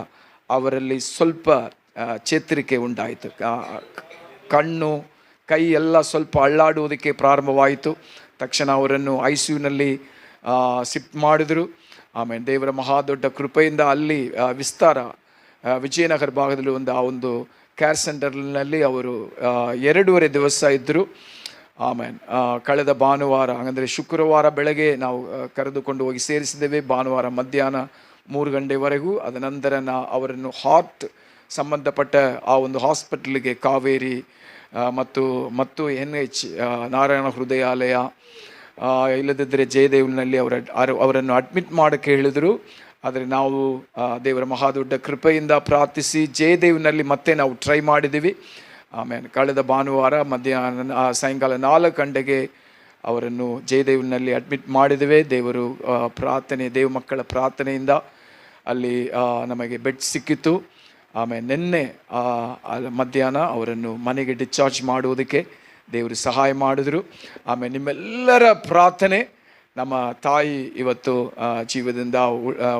ಅವರಲ್ಲಿ ಸ್ವಲ್ಪ ಚೇತರಿಕೆ ಉಂಟಾಯಿತು. ಕಣ್ಣು ಕೈ ಎಲ್ಲ ಸ್ವಲ್ಪ ಅಳ್ಳಾಡುವುದಕ್ಕೆ ಪ್ರಾರಂಭವಾಯಿತು. ತಕ್ಷಣ ಅವರನ್ನು ICUನಲ್ಲಿ ಶಿಫ್ಟ್ ಮಾಡಿದರು. ಆಮೇಲೆ ದೇವರ ಮಹಾದೊಡ್ಡ ಕೃಪೆಯಿಂದ ಅಲ್ಲಿ ವಿಸ್ತಾರ ವಿಜಯನಗರ ಭಾಗದಲ್ಲಿ ಒಂದು ಕೇರ್ ಸೆಂಟರ್ನಲ್ಲಿ ಅವರು 2.5 ದಿವಸ ಇದ್ದರು. ಆಮೇಲೆ ಕಳೆದ ಭಾನುವಾರ, ಹಾಗಂದರೆ ಶುಕ್ರವಾರ ಬೆಳಗ್ಗೆ ನಾವು ಕರೆದುಕೊಂಡು ಹೋಗಿ ಸೇರಿಸಿದ್ದೇವೆ. ಭಾನುವಾರ ಮಧ್ಯಾಹ್ನ 3 ಗಂಟೆವರೆಗೂ. ಅದ ನಂತರ ಅವರನ್ನು ಹಾರ್ಟ್ ಸಂಬಂಧಪಟ್ಟ ಆ ಒಂದು ಹಾಸ್ಪಿಟಲ್ಗೆ ಕಾವೇರಿ ಮತ್ತು NH ನಾರಾಯಣ ಹೃದಯಾಲಯ, ಇಲ್ಲದಿದ್ದರೆ ಜಯದೇವ್ನಲ್ಲಿ ಅವರನ್ನು ಅಡ್ಮಿಟ್ ಮಾಡೋಕ್ಕೆ ಹೇಳಿದರು. ಆದರೆ ನಾವು ದೇವರ ಮಹಾದೊಡ್ಡ ಕೃಪೆಯಿಂದ ಪ್ರಾರ್ಥಿಸಿ ಜಯದೇವ್ನಲ್ಲಿ ಮತ್ತೆ ನಾವು ಟ್ರೈ ಮಾಡಿದ್ದೀವಿ. ಆಮೇಲೆ ಕಳೆದ ಭಾನುವಾರ ಸಾಯಂಕಾಲ 4 ಗಂಟೆಗೆ ಅವರನ್ನು ಜಯದೇವ್ನಲ್ಲಿ ಅಡ್ಮಿಟ್ ಮಾಡಿದ್ದೇವೆ. ದೇವ ಮಕ್ಕಳ ಪ್ರಾರ್ಥನೆಯಿಂದ ಅಲ್ಲಿ ನಮಗೆ ಬೆಡ್ ಸಿಕ್ಕಿತು. ಆಮೇಲೆ ನಿನ್ನೆ ಮಧ್ಯಾಹ್ನ ಅವರನ್ನು ಮನೆಗೆ ಡಿಸ್ಚಾರ್ಜ್ ಮಾಡುವುದಕ್ಕೆ ದೇವರು ಸಹಾಯ ಮಾಡಿದರು. ಆಮೇಲೆ ನಿಮ್ಮೆಲ್ಲರ ಪ್ರಾರ್ಥನೆ, ನಮ್ಮ ತಾಯಿ ಇವತ್ತು ಜೀವದಿಂದ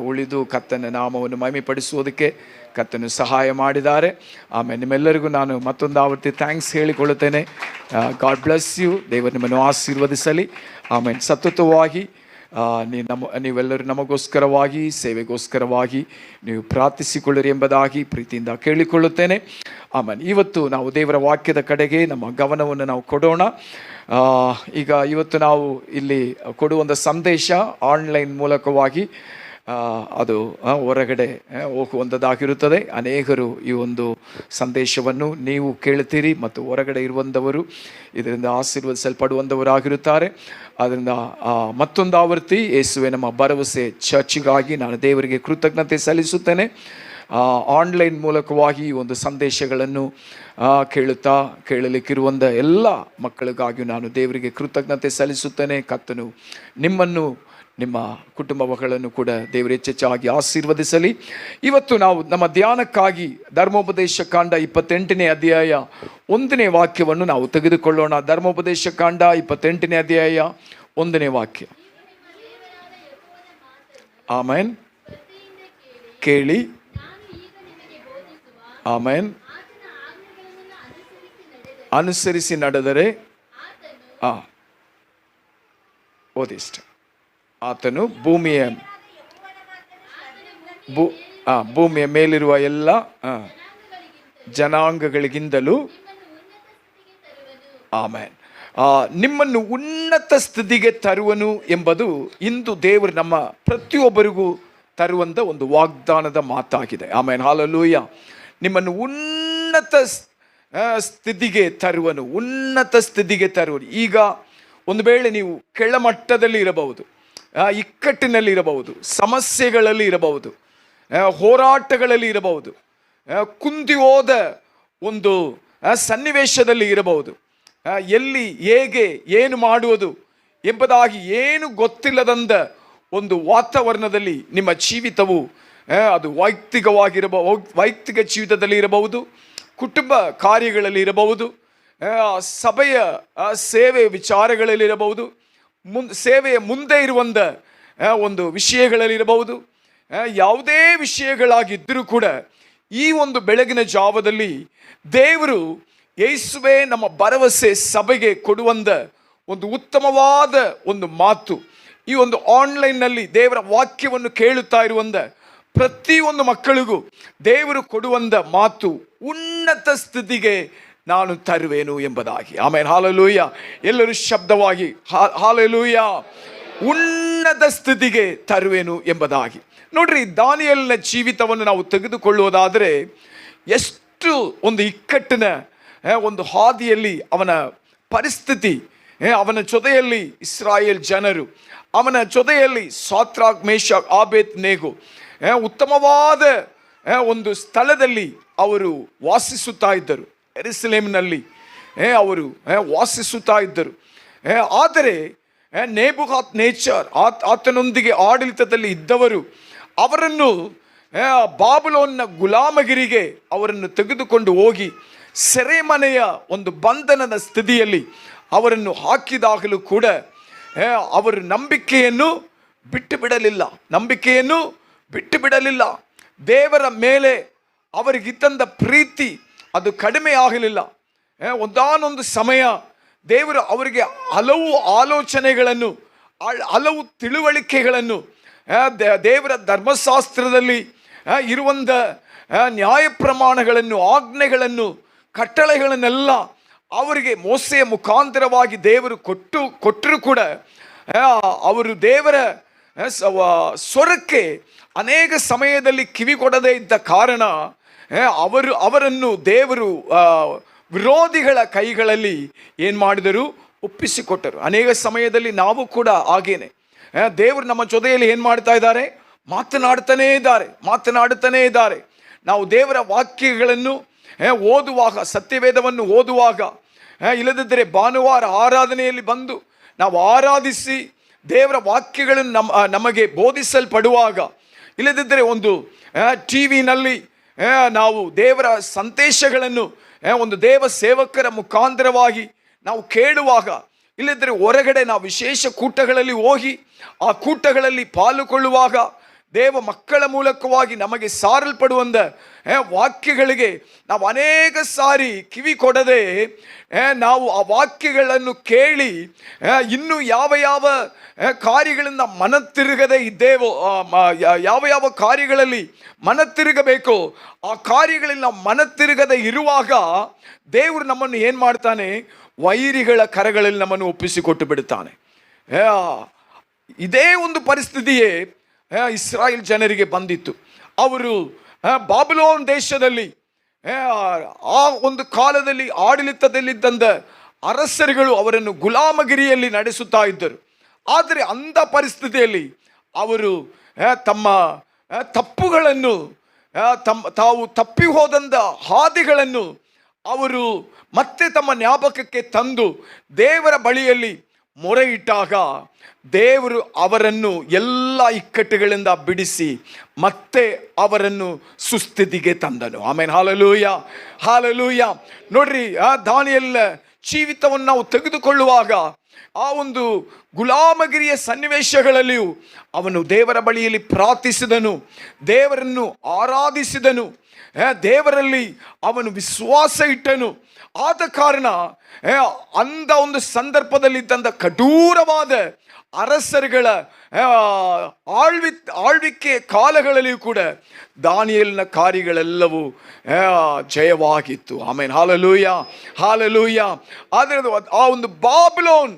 ಉಳಿದು ಕರ್ತನ ನಾಮವನ್ನು ಮಹಿಮೆಪಡಿಸುವುದಕ್ಕೆ ಕರ್ತನು ಸಹಾಯ ಮಾಡಿದ್ದಾರೆ. ಆಮೇಲೆ ನಿಮ್ಮೆಲ್ಲರಿಗೂ ನಾನು ಮತ್ತೊಂದು ಆವರ್ತಿ ಥ್ಯಾಂಕ್ಸ್ ಹೇಳಿಕೊಳ್ಳುತ್ತೇನೆ. God bless you. ದೇವರು ನಿಮ್ಮನ್ನು ಆಶೀರ್ವದಿಸಲಿ. ಆಮೇಲೆ ಸತತವಾಗಿ ನೀವೆಲ್ಲರೂ ನಮಗೋಸ್ಕರವಾಗಿ, ಸೇವೆಗೋಸ್ಕರವಾಗಿ ನೀವು ಪ್ರಾರ್ಥಿಸಿಕೊಳ್ಳಿರಿ ಎಂಬುದಾಗಿ ಪ್ರೀತಿಯಿಂದ ಕೇಳಿಕೊಳ್ಳುತ್ತೇನೆ. ಆಮೇಲೆ ಇವತ್ತು ನಾವು ದೇವರ ವಾಕ್ಯದ ಕಡೆಗೆ ನಮ್ಮ ಗಮನವನ್ನು ನಾವು ಕೊಡೋಣ. ಇವತ್ತು ನಾವು ಇಲ್ಲಿ ಕೊಡುವಂಥ ಸಂದೇಶ ಆನ್ಲೈನ್ ಮೂಲಕವಾಗಿ ಅದು ಹೊರಗಡೆ ಹೋಗುವಂಥದ್ದಾಗಿರುತ್ತದೆ. ಅನೇಕರು ಈ ಒಂದು ಸಂದೇಶವನ್ನು ನೀವು ಕೇಳುತ್ತೀರಿ ಮತ್ತು ಹೊರಗಡೆ ಇರುವಂಥವರು ಇದರಿಂದ ಆಶೀರ್ವದಿಸಲ್ಪಡುವಂಥವರಾಗಿರುತ್ತಾರೆ. ಅದರಿಂದ ಮತ್ತೊಂದು ಆವರ್ತಿ ಯೇಸುವೆ ನಮ್ಮ ಭರವಸೆ ಚರ್ಚಿಗಾಗಿ ನಾನು ದೇವರಿಗೆ ಕೃತಜ್ಞತೆ ಸಲ್ಲಿಸುತ್ತೇನೆ. ಆನ್ಲೈನ್ ಮೂಲಕವಾಗಿ ಈ ಒಂದು ಸಂದೇಶಗಳನ್ನು ಕೇಳಲಿಕ್ಕಿರುವಂಥ ಎಲ್ಲ ಮಕ್ಕಳಿಗಾಗಿಯೂ ನಾನು ದೇವರಿಗೆ ಕೃತಜ್ಞತೆ ಸಲ್ಲಿಸುತ್ತೇನೆ. ಕರ್ತನು ನಿಮ್ಮನ್ನು, ನಿಮ್ಮ ಕುಟುಂಬಗಳನ್ನು ಕೂಡ ದೇವರು ಹೆಚ್ಚೆಚ್ಚಾಗಿ ಆಶೀರ್ವದಿಸಲಿ. ಇವತ್ತು ನಾವು ನಮ್ಮ ಧ್ಯಾನಕ್ಕಾಗಿ ಧರ್ಮೋಪದೇಶ ಕಾಂಡ 28ನೇ ಅಧ್ಯಾಯ 1ನೇ ವಾಕ್ಯವನ್ನು ನಾವು ತೆಗೆದುಕೊಳ್ಳೋಣ. ಧರ್ಮೋಪದೇಶ ಕಾಂಡ 28ನೇ ಅಧ್ಯಾಯ 1ನೇ ವಾಕ್ಯ. ಆಮೇನ್. ಕೇಳಿ. ಆಮೇನ್. ಅನುಸರಿಸಿ ನಡೆದರೆ ಓದಿಷ್ಟ. ಆತನು ಭೂಮಿಯ ಮೇಲಿರುವ ಎಲ್ಲ ಜನಾಂಗಗಳಿಗಿಂತಲೂ ಆಮೇನ್ ನಿಮ್ಮನ್ನು ಉನ್ನತ ಸ್ಥಿತಿಗೆ ತರುವನು ಎಂಬುದು ಇಂದು ದೇವರು ನಮ್ಮ ಪ್ರತಿಯೊಬ್ಬರಿಗೂ ತರುವಂಥ ಒಂದು ವಾಗ್ದಾನದ ಮಾತಾಗಿದೆ. ಆಮೇನ್. ಹಲ್ಲೆಲೂಯಾ. ನಿಮ್ಮನ್ನು ಉನ್ನತ ಸ್ಥಿತಿಗೆ ತರುವನು, ಉನ್ನತ ಸ್ಥಿತಿಗೆ ತರುವನು. ಈಗ ಒಂದು ವೇಳೆ ನೀವು ಕೆಳಮಟ್ಟದಲ್ಲಿ ಇರಬಹುದು, ಇಕ್ಕಟ್ಟಿನಲ್ಲಿ ಇರಬಹುದು, ಸಮಸ್ಯೆಗಳಲ್ಲಿ ಇರಬಹುದು, ಹೋರಾಟಗಳಲ್ಲಿ ಇರಬಹುದು, ಕುಂದಿ ಹೋದ ಒಂದು ಸನ್ನಿವೇಶದಲ್ಲಿ ಇರಬಹುದು, ಎಲ್ಲಿ ಹೇಗೆ ಏನು ಮಾಡುವುದು ಎಂಬುದಾಗಿ ಏನು ಗೊತ್ತಿಲ್ಲದಂದ ಒಂದು ವಾತಾವರಣದಲ್ಲಿ ನಿಮ್ಮ ಜೀವಿತವು ಅದು ವೈಯಕ್ತಿಕ ಜೀವಿತದಲ್ಲಿ ಇರಬಹುದು, ಕುಟುಂಬ ಕಾರ್ಯಗಳಲ್ಲಿ ಇರಬಹುದು, ಸಭೆಯ ಸೇವೆ ವಿಚಾರಗಳಲ್ಲಿ ಇರಬಹುದು, ಸೇವೆಯ ಮುಂದೆ ಇರುವಂಥ ಒಂದು ವಿಷಯಗಳಲ್ಲಿ ಇರಬಹುದು. ಯಾವುದೇ ವಿಷಯಗಳಾಗಿದ್ದರೂ ಕೂಡ ಈ ಒಂದು ಬೆಳಗಿನ ಜಾವದಲ್ಲಿ ದೇವರು ಯೇಸುವೇ ನಮ್ಮ ಭರವಸೆ ಸಭೆಗೆ ಕೊಡುವಂಥ ಒಂದು ಉತ್ತಮವಾದ ಒಂದು ಮಾತು. ಈ ಒಂದು ಆನ್ಲೈನ್ನಲ್ಲಿ ದೇವರ ವಾಕ್ಯವನ್ನು ಕೇಳುತ್ತಾ ಇರುವಂಥ ಪ್ರತಿಯೊಂದು ಮಕ್ಕಳಿಗೂ ದೇವರು ಕೊಡುವಂಥ ಮಾತು, ಉನ್ನತ ಸ್ಥಿತಿಗೆ ನಾನು ತರುವೆನು ಎಂಬುದಾಗಿ. ಆಮೇಲೆ ಹಲ್ಲೆಲೂಯಾ. ಎಲ್ಲರೂ ಶಬ್ದವಾಗಿ ಹಲ್ಲೆಲೂಯಾ. ಉನ್ನತ ಸ್ಥಿತಿಗೆ ತರುವೆನು ಎಂಬುದಾಗಿ. ನೋಡ್ರಿ, ದಾನಿಯೇಲನ ಜೀವಿತವನ್ನು ನಾವು ತೆಗೆದುಕೊಳ್ಳುವುದಾದರೆ ಎಷ್ಟು ಒಂದು ಇಕ್ಕಟ್ಟಿನ ಒಂದು ಹಾದಿಯಲ್ಲಿ ಅವನ ಪರಿಸ್ಥಿತಿ, ಅವನ ಜೊತೆಯಲ್ಲಿ ಇಸ್ರಾಯೇಲ್ ಜನರು, ಅವನ ಜೊತೆಯಲ್ಲಿ ಸಾತ್ರಾಕ್, ಮೇಷಕ್, ಆಬೇದ್ನೆಗೋ ಉತ್ತಮವಾದ ಒಂದು ಸ್ಥಳದಲ್ಲಿ ಅವರು ವಾಸಿಸುತ್ತಾ ಇದ್ದರು. ಯೆರೂಸಲೇಮಿನಲ್ಲಿ ಅವರು ವಾಸಿಸುತ್ತಾ ಇದ್ದರು. ಆದರೆ ನೆಬೂಕದ್ನೆಚ್ಚರ್ ಆತನೊಂದಿಗೆ ಆಡಳಿತದಲ್ಲಿ ಇದ್ದವರು ಅವರನ್ನು ಬಾಬಿಲೋನ್ನ ಗುಲಾಮಗಿರಿಗೆ ಅವರನ್ನು ತೆಗೆದುಕೊಂಡು ಹೋಗಿ ಸೆರೆಮನೆಯ ಒಂದು ಬಂಧನದ ಸ್ಥಿತಿಯಲ್ಲಿ ಅವರನ್ನು ಹಾಕಿದಾಗಲೂ ಕೂಡ ಅವರು ನಂಬಿಕೆಯನ್ನು ಬಿಟ್ಟು ಬಿಡಲಿಲ್ಲ. ದೇವರ ಮೇಲೆ ಅವರಿಗಿದ್ದಂಥ ಪ್ರೀತಿ ಅದು ಕಡಿಮೆ ಆಗಲಿಲ್ಲ. ಒಂದಾನೊಂದು ಸಮಯ ದೇವರು ಅವರಿಗೆ ಹಲವು ಆಲೋಚನೆಗಳನ್ನು, ಹಲವು ತಿಳುವಳಿಕೆಗಳನ್ನು, ದೇವರ ಧರ್ಮಶಾಸ್ತ್ರದಲ್ಲಿ ಇರುವಂಥ ನ್ಯಾಯ ಪ್ರಮಾಣಗಳನ್ನು, ಆಜ್ಞೆಗಳನ್ನು, ಕಟ್ಟಳೆಗಳನ್ನೆಲ್ಲ ಅವರಿಗೆ ಮೋಸೆಯ ಮುಖಾಂತರವಾಗಿ ದೇವರು ಕೊಟ್ಟರೂ ಕೂಡ ಅವರು ದೇವರ ಸ್ವರಕ್ಕೆ ಅನೇಕ ಸಮಯದಲ್ಲಿ ಕಿವಿ ಕೊಡದೇ ಇದ್ದ ಕಾರಣ ಅವರನ್ನು ದೇವರು ವಿರೋಧಿಗಳ ಕೈಗಳಲ್ಲಿ ಏನು ಮಾಡಿದರು? ಒಪ್ಪಿಸಿಕೊಟ್ಟರು. ಅನೇಕ ಸಮಯದಲ್ಲಿ ನಾವು ಕೂಡ ಹಾಗೇನೆ ದೇವರು ನಮ್ಮ ಜೊತೆಯಲ್ಲಿ ಏನು ಮಾಡ್ತಾ ಇದ್ದಾರೆ? ಮಾತನಾಡುತ್ತಾನೇ ಇದ್ದಾರೆ. ನಾವು ದೇವರ ವಾಕ್ಯಗಳನ್ನು ಓದುವಾಗ, ಸತ್ಯವೇದವನ್ನು ಓದುವಾಗ, ಇಲ್ಲದಿದ್ದರೆ ಭಾನುವಾರ ಆರಾಧನೆಯಲ್ಲಿ ಬಂದು ನಾವು ಆರಾಧಿಸಿ ದೇವರ ವಾಕ್ಯಗಳನ್ನು ನಮಗೆ ಬೋಧಿಸಲ್ಪಡುವಾಗ, ಇಲ್ಲದಿದ್ದರೆ ಒಂದು ಟಿ ವಿನಲ್ಲಿ ನಾವು ದೇವರ ಸಂದೇಶಗಳನ್ನು ಒಂದು ದೇವ ಸೇವಕರ ಮುಖಾಂತರವಾಗಿ ನಾವು ಕೇಳುವಾಗ, ಇಲ್ಲದಿದ್ದರೆ ಹೊರಗಡೆ ನಾವು ವಿಶೇಷ ಕೂಟಗಳಲ್ಲಿ ಹೋಗಿ ಆ ಕೂಟಗಳಲ್ಲಿ ಪಾಲುಕೊಳ್ಳುವಾಗ ದೇವ ಮಕ್ಕಳ ಮೂಲಕವಾಗಿ ನಮಗೆ ಸಾರಲ್ಪಡುವಂಥ ವಾಕ್ಯಗಳಿಗೆ ನಾವು ಅನೇಕ ಸಾರಿ ಕಿವಿ ಕೊಡದೆ ನಾವು ಆ ವಾಕ್ಯಗಳನ್ನು ಕೇಳಿ ಇನ್ನೂ ಯಾವ ಕಾರ್ಯಗಳಿಂದ ಮನತಿರುಗದೆ ಇದ್ದೇವೋ, ಯಾವ ಕಾರ್ಯಗಳಲ್ಲಿ ಮನತಿರುಗಬೇಕೋ ಆ ಕಾರ್ಯಗಳಲ್ಲಿ ನಾವು ಮನತಿರುಗದೆ ಇರುವಾಗ ದೇವರು ನಮ್ಮನ್ನು ಏನು ಮಾಡ್ತಾನೆ? ವೈರಿಗಳ ಕರಗಳಲ್ಲಿ ನಮ್ಮನ್ನು ಒಪ್ಪಿಸಿಕೊಟ್ಟು ಬಿಡುತ್ತಾನೆ. ಇದೇ ಒಂದು ಪರಿಸ್ಥಿತಿಯೇ ಇಸ್ರಾಯೇಲ್ ಜನರಿಗೆ ಬಂದಿತ್ತು. ಅವರು ಬಾಬಿಲೋನ್ ದೇಶದಲ್ಲಿ ಆ ಒಂದು ಕಾಲದಲ್ಲಿ ಆಡಳಿತದಲ್ಲಿದ್ದಂಥ ಅರಸರುಗಳು ಅವರನ್ನು ಗುಲಾಮಗಿರಿಯಲ್ಲಿ ನಡೆಸುತ್ತಾ ಇದ್ದರು. ಆದರೆ ಅಂಥ ಪರಿಸ್ಥಿತಿಯಲ್ಲಿ ಅವರು ತಮ್ಮ ತಪ್ಪುಗಳನ್ನು, ತಾವು ತಪ್ಪಿ ಹೋದಂಥ ಹಾದಿಗಳನ್ನು ಅವರು ಮತ್ತೆ ತಮ್ಮ ಜ್ಞಾಪಕಕ್ಕೆ ತಂದು ದೇವರ ಬಳಿಯಲ್ಲಿ ಮೊರೆ ಇಟ್ಟಾಗ ದೇವರು ಅವರನ್ನು ಎಲ್ಲ ಇಕ್ಕಟ್ಟುಗಳಿಂದ ಬಿಡಿಸಿ ಮತ್ತೆ ಅವರನ್ನು ಸುಸ್ಥಿತಿಗೆ ತಂದನು. ಆಮೇಲೆ ಹಲ್ಲೆಲೂಯಾ. ನೋಡ್ರಿ, ದಾನಿಯೇಲನ ಜೀವಿತವನ್ನು ನಾವು ತೆಗೆದುಕೊಳ್ಳುವಾಗ ಆ ಒಂದು ಗುಲಾಮಗಿರಿಯ ಸನ್ನಿವೇಶಗಳಲ್ಲಿಯೂ ಅವನು ದೇವರ ಬಳಿಯಲ್ಲಿ ಪ್ರಾರ್ಥಿಸಿದನು, ದೇವರನ್ನು ಆರಾಧಿಸಿದನು, ದೇವರಲ್ಲಿ ಅವನು ವಿಶ್ವಾಸ ಇಟ್ಟನು. ಆದ ಕಾರಣ ಅಂದ ಒಂದು ಸಂದರ್ಭದಲ್ಲಿದ್ದಂಥ ಕಠೋರವಾದ ಅರಸರುಗಳ ಆಳ್ವಿಕೆ ಕಾಲಗಳಲ್ಲಿಯೂ ಕೂಡ ದಾನಿಯೇಲನ ಕಾರ್ಯಗಳೆಲ್ಲವೂ ಜಯವಾಗಿತ್ತು. ಆಮೇಲೆ ಹಾಲೆಲೂಯ, ಹಾಲೆಲೂಯ. ಆದರೆ ಆ ಒಂದು ಬಾಬಿಲೋನ್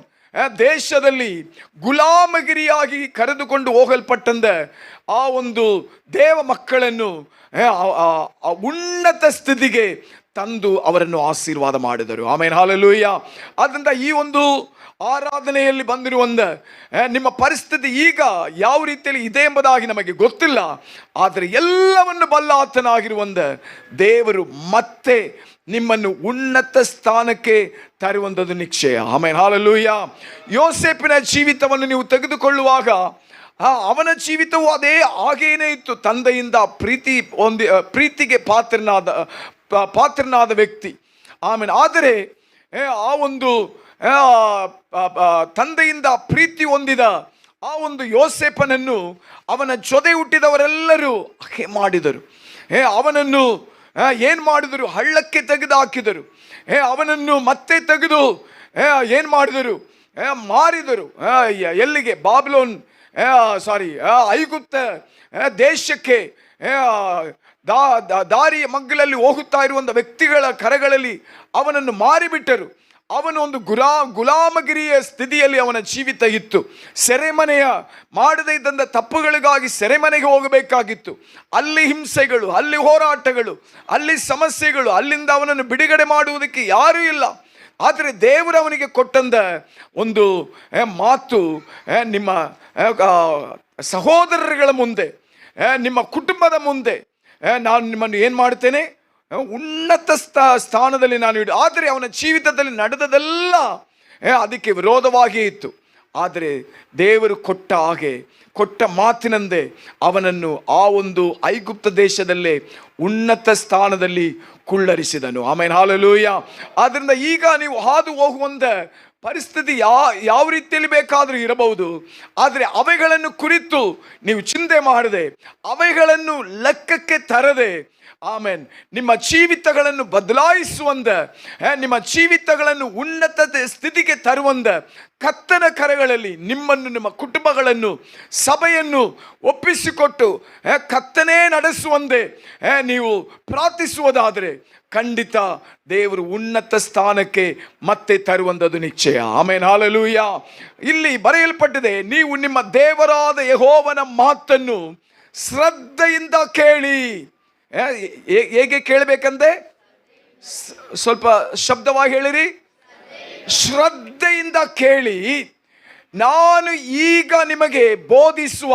ದೇಶದಲ್ಲಿ ಗುಲಾಮಗಿರಿಯಾಗಿ ಕರೆದುಕೊಂಡು ಹೋಗಲ್ಪಟ್ಟಂದ ಆ ಒಂದು ದೇವ ಮಕ್ಕಳನ್ನು ಉನ್ನತ ಸ್ಥಿತಿಗೆ ತಂದು ಅವರನ್ನು ಆಶೀರ್ವಾದ ಮಾಡಿದರು. ಆಮೇಲೆ ಹಾಲೆಲೂಯ. ಆದ್ದರಿಂದ ಈ ಒಂದು ಆರಾಧನೆಯಲ್ಲಿ ಬಂದಿರುವಂಥ ನಿಮ್ಮ ಪರಿಸ್ಥಿತಿ ಈಗ ಯಾವ ರೀತಿಯಲ್ಲಿ ಇದೆ ಎಂಬುದಾಗಿ ನಮಗೆ ಗೊತ್ತಿಲ್ಲ. ಆದರೆ ಎಲ್ಲವನ್ನು ಬಲ್ಲಾತನಾಗಿರುವಂಥ ದೇವರು ಮತ್ತೆ ನಿಮ್ಮನ್ನು ಉನ್ನತ ಸ್ಥಾನಕ್ಕೆ ತರುವಂಥದ್ದು ನಿಶ್ಚಯ. ಆಮೇಲೆ ಹಾಲೆಲೂಯ. ಯೋಸೇಫಿನ ಜೀವಿತವನ್ನು ನೀವು ತೆಗೆದುಕೊಳ್ಳುವಾಗ ಅವನ ಜೀವಿತವು ಅದೇ ಹಾಗೇನೇ ಇತ್ತು. ತಂದೆಯಿಂದ ಪ್ರೀತಿಗೆ ಪಾತ್ರನಾದ ವ್ಯಕ್ತಿ. ಆಮೇಲೆ ಆದರೆ ಆ ಒಂದು ತಂದೆಯಿಂದ ಪ್ರೀತಿ ಹೊಂದಿದ ಆ ಒಂದು ಯೋಸೇಫನನ್ನು ಅವನ ಜೊತೆ ಹುಟ್ಟಿದವರೆಲ್ಲರೂ ಮಾಡಿದರು. ಅವನನ್ನು ಏನು ಮಾಡಿದರು? ಹಳ್ಳಕ್ಕೆ ತೆಗೆದು ಹಾಕಿದರು. ಅವನನ್ನು ಮತ್ತೆ ತೆಗೆದು ಏನು ಮಾಡಿದರು? ಮಾರಿದರು. ಎಲ್ಲಿಗೆ? ಬಾಬಿಲೋನ್ ಐಗುಪ್ತ ದೇಶಕ್ಕೆ ದಾರಿಯ ಮಗ್ಗಲಲ್ಲಿ ಹೋಗುತ್ತಾ ಇರುವಂಥ ವ್ಯಕ್ತಿಗಳ ಕರಗಳಲ್ಲಿ ಅವನನ್ನು ಮಾರಿಬಿಟ್ಟರು. ಅವನು ಒಂದು ಗುಲಾಮಗಿರಿಯ ಸ್ಥಿತಿಯಲ್ಲಿ ಅವನ ಜೀವಿತ ಇತ್ತು. ಸೆರೆಮನೆಯ ಮಾಡದೇ ಇದ್ದಂಥ ತಪ್ಪುಗಳಿಗಾಗಿ ಸೆರೆಮನೆಗೆ ಹೋಗಬೇಕಾಗಿತ್ತು. ಅಲ್ಲಿ ಹಿಂಸೆಗಳು, ಅಲ್ಲಿ ಹೋರಾಟಗಳು, ಅಲ್ಲಿ ಸಮಸ್ಯೆಗಳು, ಅಲ್ಲಿಂದ ಅವನನ್ನು ಬಿಡುಗಡೆ ಮಾಡುವುದಕ್ಕೆ ಯಾರೂ ಇಲ್ಲ. ಆದರೆ ದೇವರು ಅವನಿಗೆ ಕೊಟ್ಟಂದ ಒಂದು ಮಾತು, ನಿಮ್ಮ ಸಹೋದರಗಳ ಮುಂದೆ, ನಿಮ್ಮ ಕುಟುಂಬದ ಮುಂದೆ ನಾನು ನಿಮ್ಮನ್ನು ಏನು ಮಾಡ್ತೇನೆ? ಉನ್ನತ ಸ್ಥಾನದಲ್ಲಿ ನಾನು ಇಡು. ಆದರೆ ಅವನ ಜೀವಿತದಲ್ಲಿ ನಡೆದದೆಲ್ಲ ಅದಕ್ಕೆ ವಿರೋಧವಾಗಿಯೇ ಇತ್ತು. ಆದರೆ ದೇವರು ಕೊಟ್ಟ ಮಾತಿನಂತೆ ಅವನನ್ನು ಆ ಒಂದು ಐಗುಪ್ತ ದೇಶದಲ್ಲೇ ಉನ್ನತ ಸ್ಥಾನದಲ್ಲಿ ಕುಳ್ಳರಿಸಿದನು. ಆಮೇಲೆ ಹಾಲೆಲೂಯ. ಆದ್ದರಿಂದ ಈಗ ನೀವು ಹಾದು ಹೋಗುವಂಥ ಪರಿಸ್ಥಿತಿ ಯಾವ ರೀತಿಯಲ್ಲಿ ಬೇಕಾದರೂ ಇರಬಹುದು. ಆದರೆ ಅವೆಗಳನ್ನು ಕುರಿತು ನೀವು ಚಿಂತೆ ಮಾಡದೆ, ಅವೆಗಳನ್ನು ಲೆಕ್ಕಕ್ಕೆ ತರದೆ, ಆಮೇನ್, ನಿಮ್ಮ ಜೀವಿತಗಳನ್ನು ಬದಲಾಯಿಸುವಂದ, ನಿಮ್ಮ ಜೀವಿತಗಳನ್ನು ಉನ್ನತ ಸ್ಥಿತಿಗೆ ತರುವಂದ ಕರ್ತನ ಕರಗಳಲ್ಲಿ ನಿಮ್ಮನ್ನು, ನಿಮ್ಮ ಕುಟುಂಬಗಳನ್ನು, ಸಭೆಯನ್ನು ಒಪ್ಪಿಸಿಕೊಟ್ಟು ಕರ್ತನೇ ನಡೆಸುವಂತೆ ನೀವು ಪ್ರಾರ್ಥಿಸುವುದಾದರೆ ಖಂಡಿತ ದೇವರು ಉನ್ನತ ಸ್ಥಾನಕ್ಕೆ ಮತ್ತೆ ತರುವಂಥದ್ದು ನಿಶ್ಚಯ. ಆಮೇಲೆ ಹಾಲೆಲೂಯ. ಇಲ್ಲಿ ಬರೆಯಲ್ಪಟ್ಟಿದೆ, ನೀವು ನಿಮ್ಮ ದೇವರಾದ ಯೆಹೋವನ ಮಾತನ್ನು ಶ್ರದ್ಧೆಯಿಂದ ಕೇಳಿ. ಹೇಗೆ ಕೇಳಬೇಕಂತೆ? ಸ್ವಲ್ಪ ಶಬ್ದವಾಗಿ ಹೇಳಿರಿ. ಶ್ರದ್ಧೆಯಿಂದ ಕೇಳಿ, ನಾನು ಈಗ ನಿಮಗೆ ಬೋಧಿಸುವ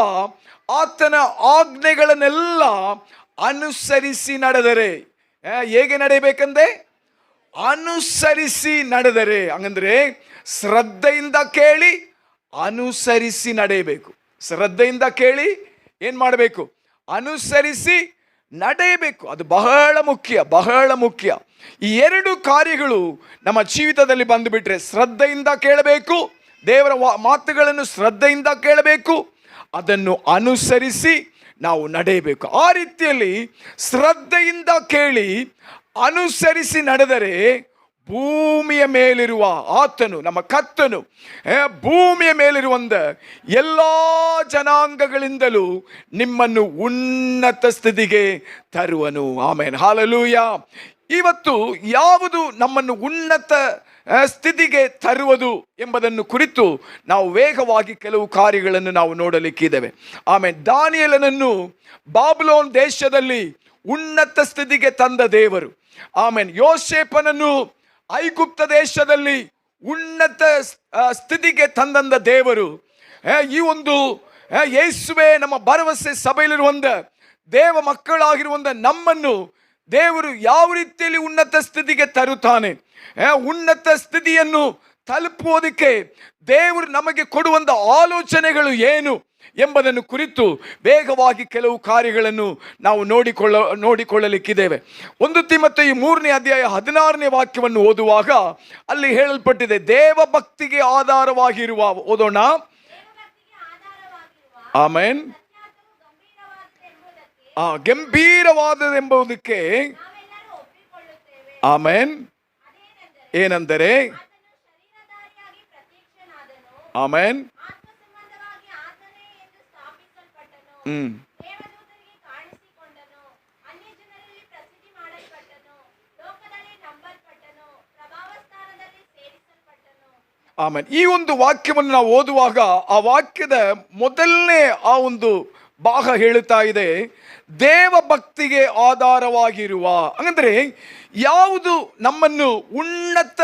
ಆತನ ಆಜ್ಞೆಗಳನ್ನೆಲ್ಲ ಅನುಸರಿಸಿ ನಡೆದರೆ. ಹೇಗೆ ನಡೆಯಬೇಕಂದ್ರೆ? ಅನುಸರಿಸಿ ನಡೆದರೆ. ಹಂಗಂದ್ರೆ ಶ್ರದ್ಧೆಯಿಂದ ಕೇಳಿ ಅನುಸರಿಸಿ ನಡೆಯಬೇಕು. ಶ್ರದ್ಧೆಯಿಂದ ಕೇಳಿ ಏನು ಮಾಡಬೇಕು? ಅನುಸರಿಸಿ ನಡೆಯಬೇಕು. ಅದು ಬಹಳ ಮುಖ್ಯ, ಬಹಳ ಮುಖ್ಯ. ಈ ಎರಡು ಕಾರ್ಯಗಳು ನಮ್ಮ ಜೀವಿತದಲ್ಲಿ ಬಂದುಬಿಟ್ರೆ, ಶ್ರದ್ಧೆಯಿಂದ ಕೇಳಬೇಕು, ದೇವರ ಮಾತುಗಳನ್ನು ಶ್ರದ್ಧೆಯಿಂದ ಕೇಳಬೇಕು, ಅದನ್ನು ಅನುಸರಿಸಿ ನಾವು ನಡೆಯಬೇಕು. ಆ ರೀತಿಯಲ್ಲಿ ಶ್ರದ್ಧೆಯಿಂದ ಕೇಳಿ ಅನುಸರಿಸಿ ನಡೆದರೆ ಭೂಮಿಯ ಮೇಲಿರುವ ಆತನು, ನಮ್ಮ ಕರ್ತನು, ಭೂಮಿಯ ಮೇಲಿರುವಂಥ ಎಲ್ಲ ಜನಾಂಗಗಳಿಂದಲೂ ನಿಮ್ಮನ್ನು ಉನ್ನತ ಸ್ಥಿತಿಗೆ ತರುವನು. ಆಮೇನ್, ಹಾಲೆಲೂಯ. ಇವತ್ತು ಯಾವುದು ನಮ್ಮನ್ನು ಉನ್ನತ ಸ್ಥಿತಿಗೆ ತರುವುದು ಎಂಬುದನ್ನು ಕುರಿತು ನಾವು ವೇಗವಾಗಿ ಕೆಲವು ಕಾರ್ಯಗಳನ್ನು ನಾವು ನೋಡಲಿಕ್ಕಿದ್ದೇವೆ. ಆಮೇಲೆ ದಾನಿಯೇಲನನ್ನು ಬಾಬಿಲೋನ್ ದೇಶದಲ್ಲಿ ಉನ್ನತ ಸ್ಥಿತಿಗೆ ತಂದ ದೇವರು. ಆಮೇಲೆ ಯೋಸೇಫನನ್ನು ಐಗುಪ್ತ ದೇಶದಲ್ಲಿ ಉನ್ನತ ಸ್ಥಿತಿಗೆ ತಂದಂದ ದೇವರು. ಈ ಒಂದು ಯೇಸುವೆ ನಮ್ಮ ಭರವಸೆ ಸಭೆಯಲ್ಲಿರುವಂಥ ದೇವ ಮಕ್ಕಳಾಗಿರುವಂಥ ನಮ್ಮನ್ನು ದೇವರು ಯಾವ ರೀತಿಯಲ್ಲಿ ಉನ್ನತ ಸ್ಥಿತಿಗೆ ತರುತ್ತಾನೆ, ಉನ್ನತ ಸ್ಥಿತಿಯನ್ನು ತಲುಪುವುದಕ್ಕೆ ದೇವರು ನಮಗೆ ಕೊಡುವಂಥ ಆಲೋಚನೆಗಳು ಏನು ಎಂಬುದನ್ನು ಕುರಿತು ವೇಗವಾಗಿ ಕೆಲವು ಕಾರ್ಯಗಳನ್ನು ನಾವು ನೋಡಿಕೊಳ್ಳಲಿಕ್ಕಿದ್ದೇವೆ. 1 ತಿಮೊಥೆಯು 3ನೇ ಅಧ್ಯಾಯ 16ನೇ ವಾಕ್ಯವನ್ನು ಓದುವಾಗ ಅಲ್ಲಿ ಹೇಳಲ್ಪಟ್ಟಿದೆ, ದೇವ ಭಕ್ತಿಗೆ ಆಧಾರವಾಗಿರುವ, ಓದೋಣ. ಆಮೇನ್. ಗಂಭೀರವಾದದೆಂಬುದಕ್ಕೆ ಆಮೇನ್. ಏನೆಂದರೆ ಆಮೇನ್. ಆಮೇನ್. ಈ ಒಂದು ವಾಕ್ಯವನ್ನು ನಾವು ಓದುವಾಗ ಆ ವಾಕ್ಯದ ಮೊದಲನೇ ಆ ಒಂದು ಭಾಗ ಹೇಳುತ್ತಾ ಇದೆ, ದೇವ ಭಕ್ತಿಗೆ ಆಧಾರವಾಗಿರುವ. ಹಾಗಂದ್ರೆ ಯಾವುದು ನಮ್ಮನ್ನು ಉನ್ನತ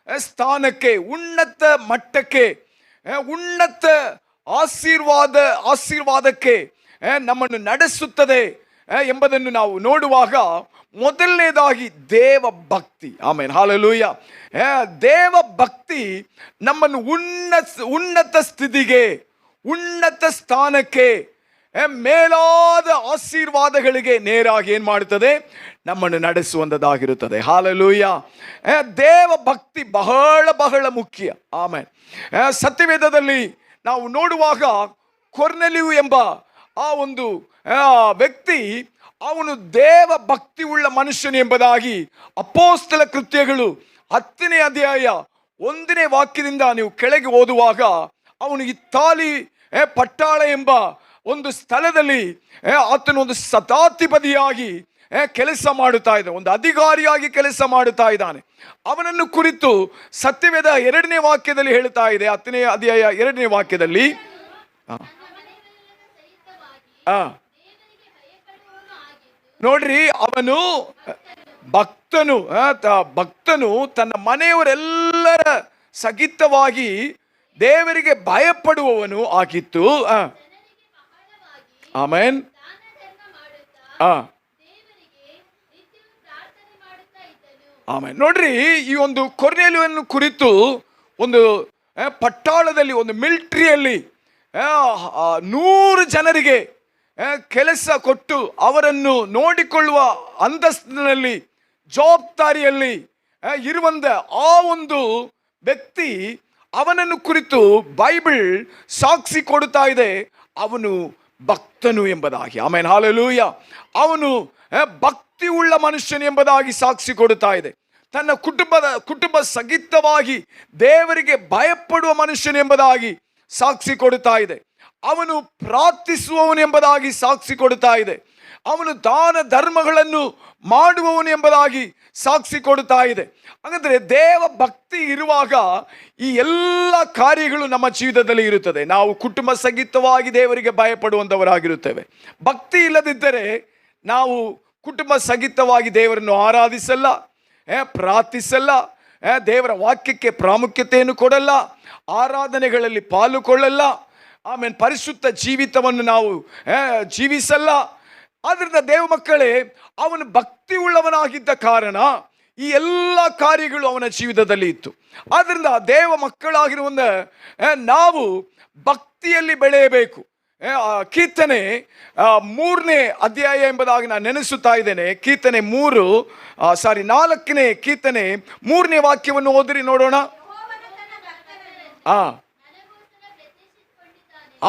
ಸ್ಥಾನಕ್ಕೆ, ಉನ್ನತ ಮಟ್ಟಕ್ಕೆ, ಉನ್ನತ ಆಶೀರ್ವಾದಕ್ಕೆ ನಮ್ಮನ್ನು ನಡೆಸುತ್ತದೆ ಎಂಬುದನ್ನು ನಾವು ನೋಡುವಾಗ ಮೊದಲನೇದಾಗಿ ದೇವ ಭಕ್ತಿ. ಆಮೇನ್, ಹಲ್ಲೆಲೂಯ. ದೇವ ಭಕ್ತಿ ನಮ್ಮನ್ನು ಉನ್ನತ ಸ್ಥಿತಿಗೆ, ಉನ್ನತ ಸ್ಥಾನಕ್ಕೆ, ಮೇಲಾದ ಆಶೀರ್ವಾದಗಳಿಗೆ ನೇರಾಗಿ ಏನ್ ಮಾಡುತ್ತದೆ, ನಮ್ಮನ್ನು ನಡೆಸುವಂಥದ್ದಾಗಿರುತ್ತದೆ. ಹಲ್ಲೆಲೂಯ. ದೇವ ಭಕ್ತಿ ಬಹಳ ಬಹಳ ಮುಖ್ಯ. ಆಮೇನ್. ಸತ್ಯವೇದದಲ್ಲಿ ನಾವು ನೋಡುವಾಗ ಕೊರ್ನೆಲಿಯು ಎಂಬ ಆ ಒಂದು ವ್ಯಕ್ತಿ, ಅವನು ದೇವ ಭಕ್ತಿ ಉಳ್ಳ ಮನುಷ್ಯನು ಎಂಬುದಾಗಿ ಅಪೊಸ್ತಲ ಕೃತ್ಯಗಳು 10ನೇ ಅಧ್ಯಾಯ 1ನೇ ವಾಕ್ಯದಿಂದ ನೀವು ಕೆಳಗೆ ಓದುವಾಗ, ಅವನು ಇತ್ತಾಲಿ ಪಟ್ಟಾಳ ಎಂಬ ಒಂದು ಸ್ಥಳದಲ್ಲಿ ಆತನು ಒಂದು ಶತಾಧಿಪತಿಯಾಗಿ ಕೆಲಸ ಮಾಡುತ್ತಾ ಇದ್ದಾನೆ, ಒಂದು ಅಧಿಕಾರಿಯಾಗಿ ಕೆಲಸ ಮಾಡುತ್ತಾ ಇದ್ದಾನೆ. ಅವನನ್ನು ಕುರಿತು ಸತ್ಯವೇದ 2ನೇ ವಾಕ್ಯದಲ್ಲಿ ಹೇಳ್ತಾ ಇದೆ, 10ನೇ ಅಧ್ಯಾಯ 2ನೇ ವಾಕ್ಯದಲ್ಲಿ. ನೋಡ್ರಿ, ಅವನು ಭಕ್ತನು ತನ್ನ ಮನೆಯವರೆಲ್ಲರ ಸಹಿತವಾಗಿ ದೇವರಿಗೆ ಭಯಪಡುವವನು ಆಗಿತ್ತು. ಆಮೇನ್. ಆಮೇನ್. ನೋಡ್ರಿ, ಈ ಒಂದು ಕೊರ್ನೆಲಿಯನನ್ನು ಕುರಿತು ಒಂದು ಪಟ್ಟಾಳದಲ್ಲಿ, ಒಂದು ಮಿಲಿಟರಿಯಲ್ಲಿ 100 ಜನರಿಗೆ ಕೆಲಸ ಕೊಟ್ಟು ಅವರನ್ನು ನೋಡಿಕೊಳ್ಳುವ ಅಂತಸ್ತಿನಲ್ಲಿ, ಜವಾಬ್ದಾರಿಯಲ್ಲಿ ಇರುವಂತ ಆ ಒಂದು ವ್ಯಕ್ತಿ, ಅವನನ್ನು ಕುರಿತು ಬೈಬಲ್ ಸಾಕ್ಷಿ ಕೊಡುತ್ತಾ ಇದೆ, ಅವನು ಭಕ್ತನು ಎಂಬುದಾಗಿ. ಆಮೇನ್, ಹಲ್ಲೆಲೂಯ. ಅವನು ಭಕ್ತಿ ಉಳ್ಳ ಮನುಷ್ಯನು ಎಂಬುದಾಗಿ ಸಾಕ್ಷಿ ಕೊಡುತ್ತಾ ಇದೆ. ತನ್ನ ಕುಟುಂಬ ಸಹಿತವಾಗಿ ದೇವರಿಗೆ ಭಯಪಡುವ ಮನುಷ್ಯನು ಎಂಬುದಾಗಿ ಸಾಕ್ಷಿ ಕೊಡುತ್ತಾ ಇದೆ. ಅವನು ಪ್ರಾರ್ಥಿಸುವವನು ಎಂಬುದಾಗಿ ಸಾಕ್ಷಿ ಕೊಡುತ್ತಾ ಇದೆ. ಅವನು ದಾನ ಧರ್ಮಗಳನ್ನು ಮಾಡುವವನು ಎಂಬುದಾಗಿ ಸಾಕ್ಷಿ ಕೊಡುತ್ತಾ ಇದೆ. ಹಾಗಾದ್ರೆ ದೇವ ಭಕ್ತಿ ಇರುವಾಗ ಈ ಎಲ್ಲ ಕಾರ್ಯಗಳು ನಮ್ಮ ಜೀವಿತದಲ್ಲಿ ಇರುತ್ತದೆ. ನಾವು ಕುಟುಂಬ ಸಹಿತವಾಗಿ ದೇವರಿಗೆ ಭಯಪಡುವಂಥವರಾಗಿರುತ್ತೇವೆ. ಭಕ್ತಿ ಇಲ್ಲದಿದ್ದರೆ ನಾವು ಕುಟುಂಬ ಸಹಿತವಾಗಿ ದೇವರನ್ನು ಆರಾಧಿಸಲ್ಲ, ಪ್ರಾರ್ಥಿಸಲ್ಲ, ದೇವರ ವಾಕ್ಯಕ್ಕೆ ಪ್ರಾಮುಖ್ಯತೆಯನ್ನು ಕೊಡಲ್ಲ, ಆರಾಧನೆಗಳಲ್ಲಿ ಪಾಲುಕೊಳ್ಳಲ್ಲ, ಆಮೇಲೆ ಪರಿಶುದ್ಧ ಜೀವಿತವನ್ನು ನಾವು ಜೀವಿಸಲ್ಲ. ಆದ್ರಿಂದ ದೇವ ಮಕ್ಕಳೇ, ಅವನು ಭಕ್ತಿ ಉಳ್ಳವನಾಗಿದ್ದ ಕಾರಣ ಈ ಎಲ್ಲ ಕಾರ್ಯಗಳು ಅವನ ಜೀವಿತದಲ್ಲಿ ಇತ್ತು. ಆದ್ರಿಂದ ದೇವ ಮಕ್ಕಳಾಗಿರುವ ನಾವು ಭಕ್ತಿಯಲ್ಲಿ ಬೆಳೆಯಬೇಕು. ಕೀರ್ತನೆ 3ನೇ ಅಧ್ಯಾಯ ಎಂಬುದಾಗಿ ನಾನು ನೆನೆಸುತ್ತಾ ಇದ್ದೇನೆ. ಕೀರ್ತನೆ 4ನೇ ಕೀರ್ತನೆ 3ನೇ ವಾಕ್ಯವನ್ನು ಓದಿರಿ ನೋಡೋಣ.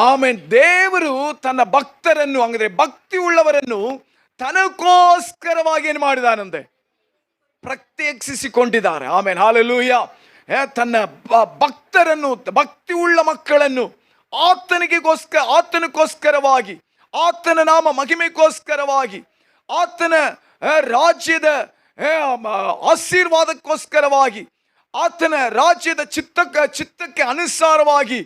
ಆಮೇನ್. ದೇವರು ತನ್ನ ಭಕ್ತರನ್ನು, ಅಂದ್ರೆ ಭಕ್ತಿ ಉಳ್ಳವರನ್ನು ತನಗೋಸ್ಕರವಾಗಿ ಏನು ಮಾಡಿದಾನಂತೆ, ಪ್ರತ್ಯೇಕಿಸಿಕೊಂಡಿದ್ದಾರೆ. ಆಮೇನ್, ಹಲ್ಲೆಲೂಯ. ತನ್ನ ಭಕ್ತರನ್ನು, ಭಕ್ತಿ ಉಳ್ಳ ಮಕ್ಕಳನ್ನು ಆತನಿಗೋಸ್ಕರವಾಗಿ, ಆತನ ನಾಮ ಮಹಿಮೆಗೋಸ್ಕರವಾಗಿ, ಆತನ ರಾಜ್ಯದ ಆಶೀರ್ವಾದಕ್ಕೋಸ್ಕರವಾಗಿ, ಆತನ ರಾಜ್ಯದ ಚಿತ್ತಕ್ಕೆ ಅನುಸಾರವಾಗಿ